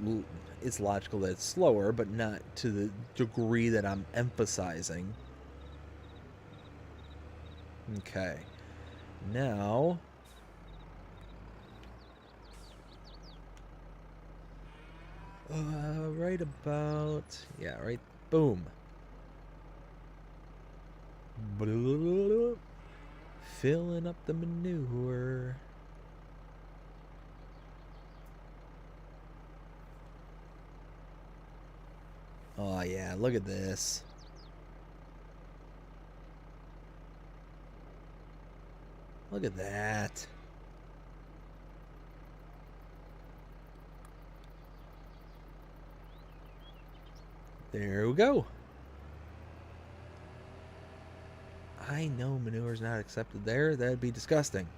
logical that it's slower, but not to the degree that I'm emphasizing. Okay. Now, right about, yeah, right, boom. Filling up the manure. Oh yeah, look at this. Look at that. There we go. I know manure's not accepted there. That'd be disgusting.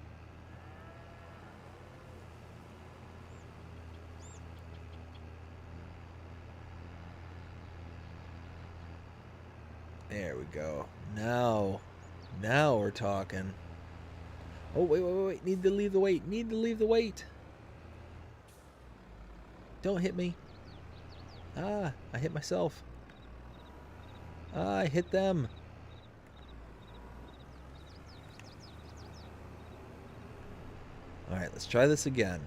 There we go. Now we're talking. Oh, wait. Need to leave the weight. Need to leave the weight. Don't hit me. Ah, I hit myself. Ah, I hit them. Alright, let's try this again.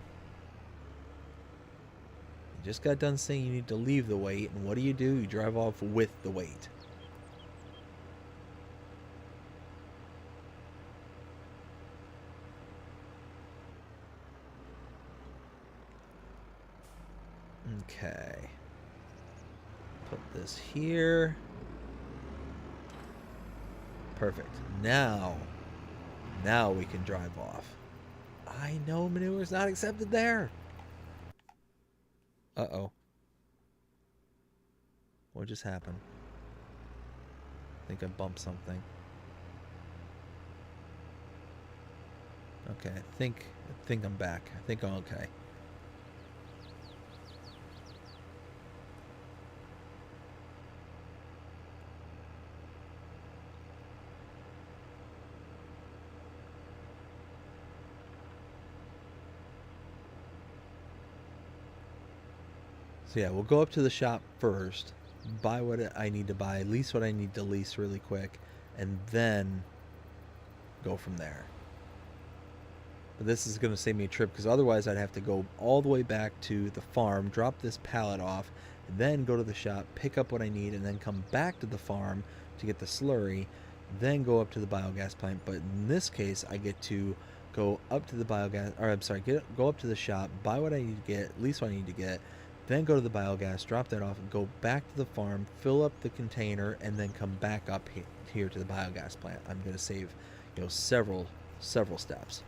You just got done saying you need to leave the weight, and what do? You drive off with the weight. Okay. Put this here. Perfect. Now we can drive off. I know manure's not accepted there. Uh-oh. What just happened? I think I bumped something. Okay, I think I'm back. I think I'm okay. So yeah, we'll go up to the shop first, buy what I need to buy, lease what I need to lease really quick, and then go from there. But this is going to save me a trip, because otherwise I'd have to go all the way back to the farm, drop this pallet off, and then go to the shop, pick up what I need, and then come back to the farm to get the slurry, then go up to the biogas plant. But in this case, I get to go up to the biogas, or I'm sorry, go up to the shop, buy what I need to get, lease what I need to get, then go to the biogas, drop that off, and go back to the farm, fill up the container, and then come back up here to the biogas plant. I'm going to save, several steps.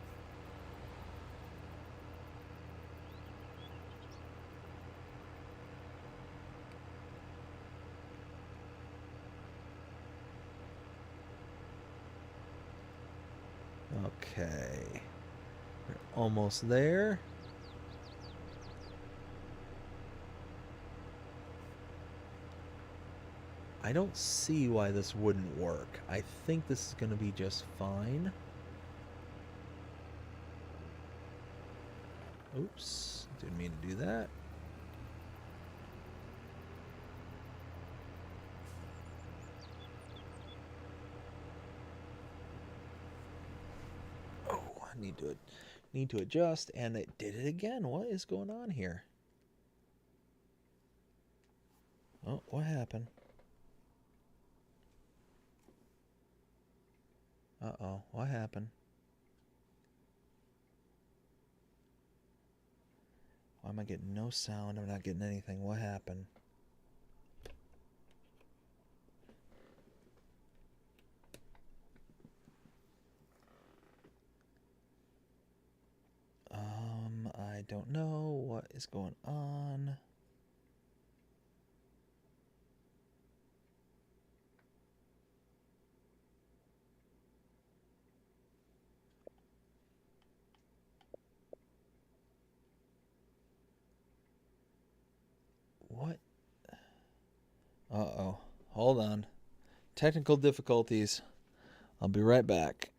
Okay, we're almost there. I don't see why this wouldn't work. I think this is going to be just fine. Oops, didn't mean to do that. Oh, I need to adjust, and it did it again. What is going on here? Oh, what happened? Uh-oh, what happened? Why am I getting no sound? I'm not getting anything. What happened? I don't know what is going on. What? Uh-oh. Hold on. Technical difficulties. I'll be right back.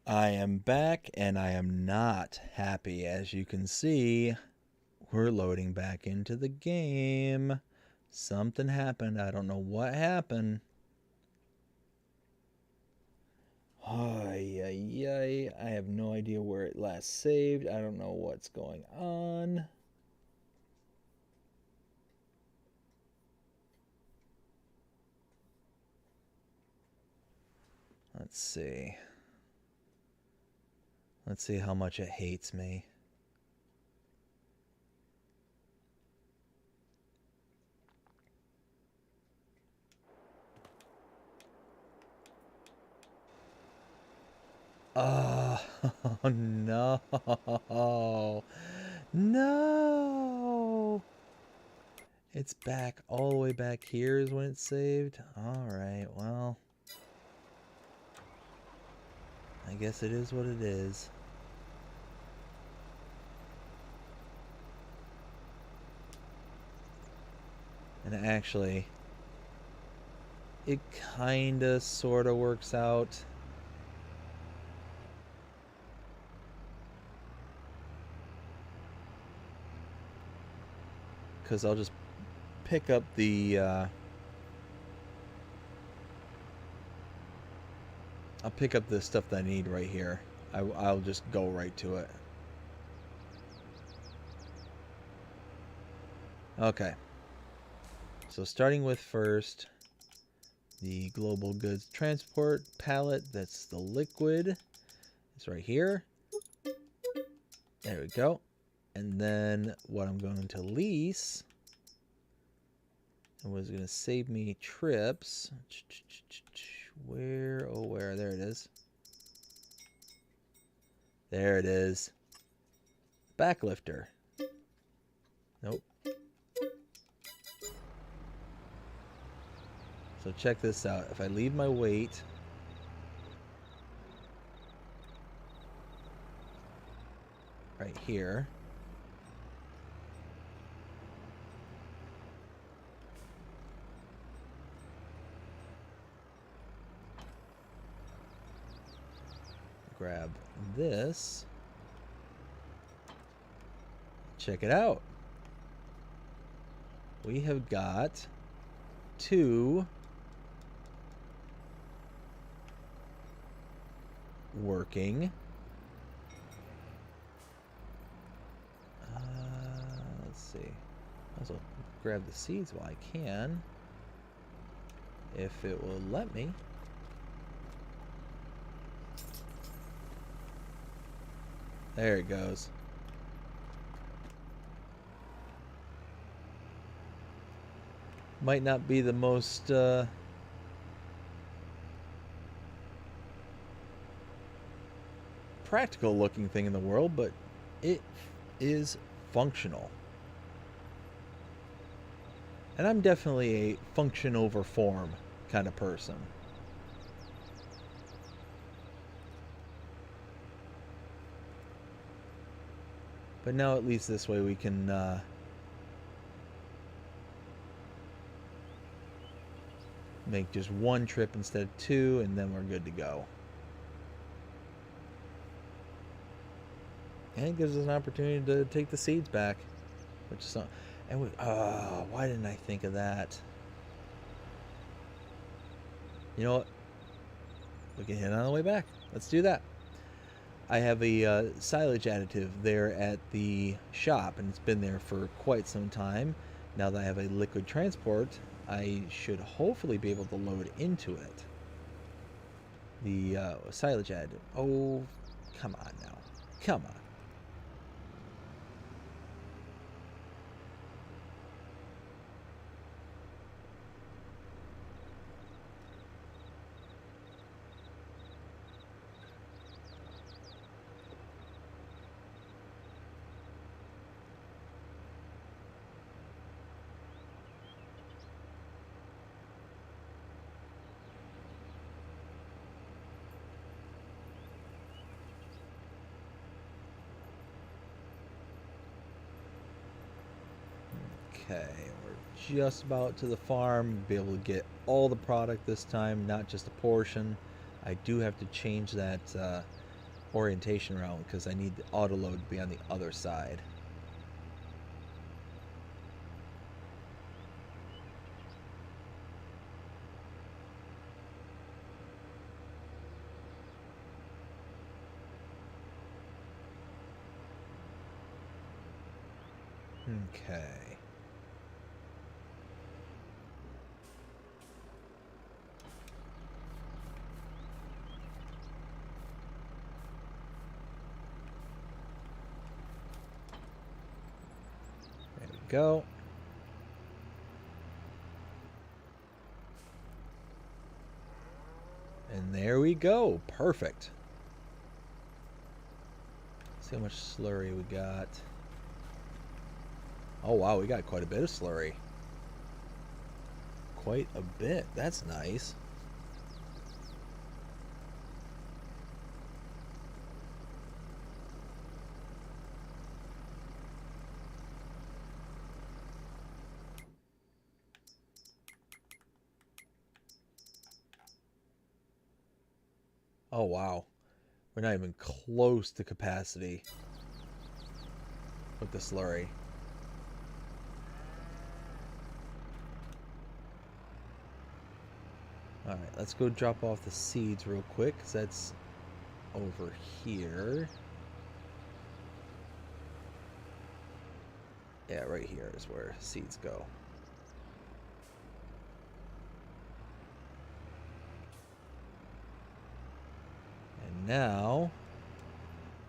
I am back, and I am not happy. As you can see, we're loading back into the game. Something happened. I don't know what happened. Ay, ay, ay. I have no idea where it last saved. I don't know what's going on. Let's see. Let's see how much it hates me. Oh, no. No. It's back. All the way back here is when it's saved. Alright, well. I guess it is what it is. And actually, it kinda sorta works out. Because I'll just pick up the I'll pick up the stuff that I need right here. I'll just go right to it. Okay. So starting with first, the global goods transport pallet. That's the liquid. It's right here. There we go. And then what I'm going to lease, and was going to save me trips. Where? Oh, where? There it is. There it is. Backlifter. Nope. So check this out. If I leave my weight right here, grab this, check it out. We have got 2 working. Let's see. I'll also grab the seeds while I can, if it will let me. There it goes. Might not be the most practical looking thing in the world, but it is functional. And I'm definitely a function over form kind of person. But now at least this way we can make just one trip instead of two, and then we're good to go. And it gives us an opportunity to take the seeds back, which is not, and we, why didn't I think of that? You know what? We can hit it on the way back. Let's do that. I have a silage additive there at the shop, and it's been there for quite some time. Now that I have a liquid transport, I should hopefully be able to load into it. The silage additive. Oh, come on now. Come on. Okay, we're just about to the farm. Be able to get all the product this time, not just a portion. I do have to change that orientation around because I need the auto load to be on the other side. Okay. There we go. And there we go. Perfect. Let's see how much slurry we got. Oh wow, we got quite a bit of slurry. Quite a bit. That's nice. Oh wow. We're not even close to capacity with the slurry. Alright, let's go drop off the seeds real quick, because that's over here. Yeah, right here is where seeds go. And now,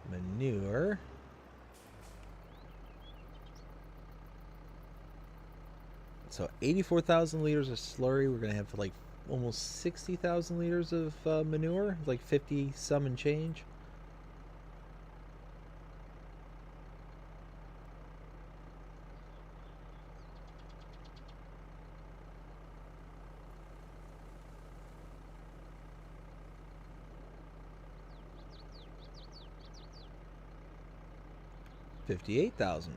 manure. So 84,000 liters of slurry. We're going to have like almost 60,000 liters of manure, like 50 some and change. $58,000.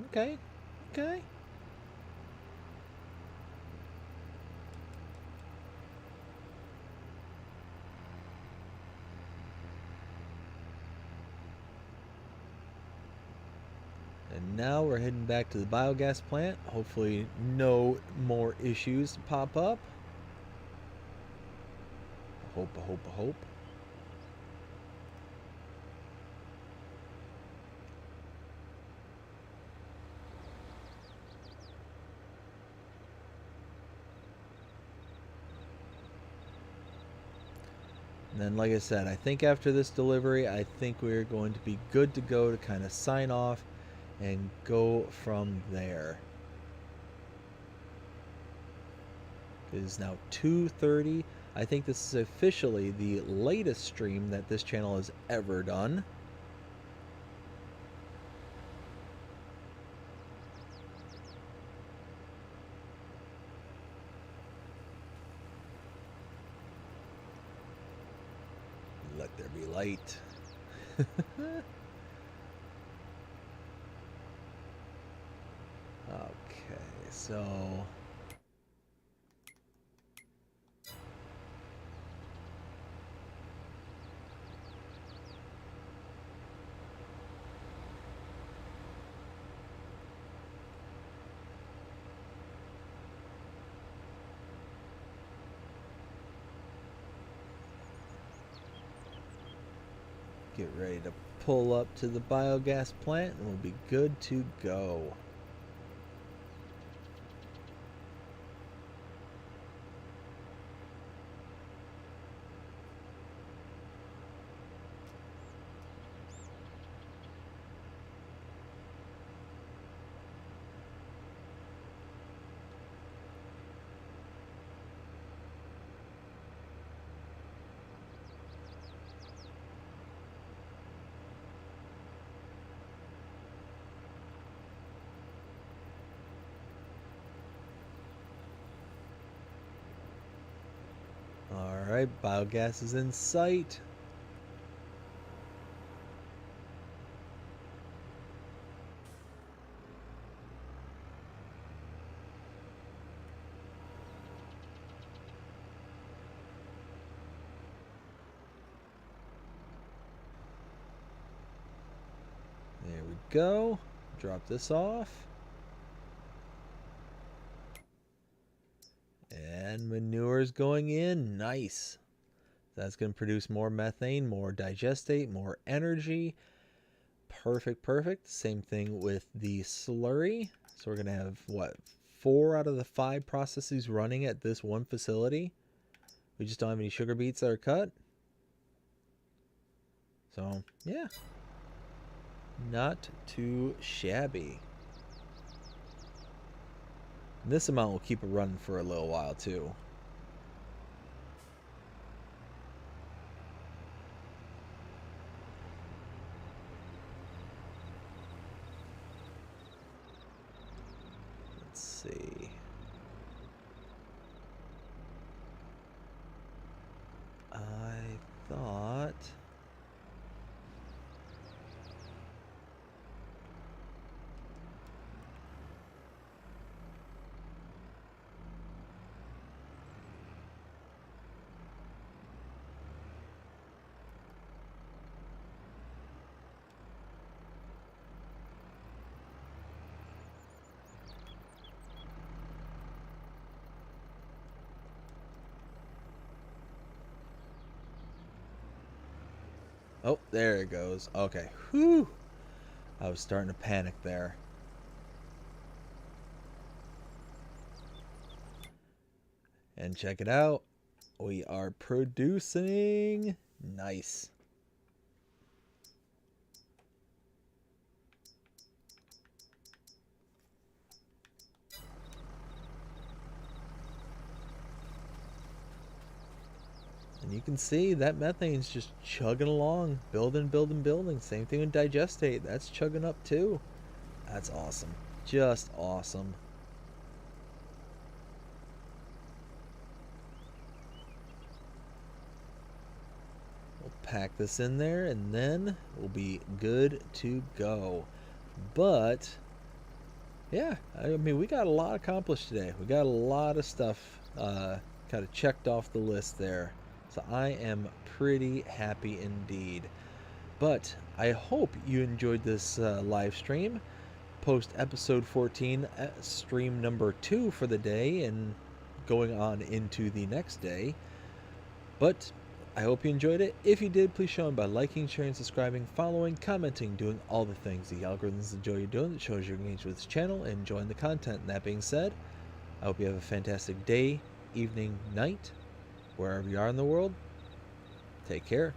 Okay. Okay. And now we're heading back to the biogas plant. Hopefully no more issues to pop up. I hope, I hope, I hope. And then, like I said, I think after this delivery, I think we're going to be good to go to kind of sign off and go from there. It is now 2:30. I think this is officially the latest stream that this channel has ever done. Let there be light. Okay, so get ready to pull up to the biogas plant and we'll be good to go. Alright, biogas is in sight. There we go. Drop this off. And manure's going in. Nice. That's going to produce more methane, more digestate, more energy. Perfect, perfect. Same thing with the slurry. So we're going to have, what, 4 out of the 5 processes running at this one facility. We just don't have any sugar beets that are cut. So, yeah. Not too shabby. And this amount will keep it running for a little while, too. Let's see. I thought... Oh, there it goes. Okay. Whew. I was starting to panic there. And check it out. We are producing. Nice. And you can see that methane's just chugging along, building, building, building. Same thing with digestate. That's chugging up too. That's awesome. Just awesome. We'll pack this in there and then we'll be good to go. But yeah, I mean, we got a lot accomplished today. We got a lot of stuff kind of checked off the list there. So I am pretty happy indeed. But I hope you enjoyed this live stream. Post episode 14, stream number 2 for the day and going on into the next day. But I hope you enjoyed it. If you did, please show them by liking, sharing, subscribing, following, commenting, doing all the things the algorithms enjoy you doing. That shows you're engaged with this channel and enjoying the content. And that being said, I hope you have a fantastic day, evening, night, wherever you are in the world. Take care.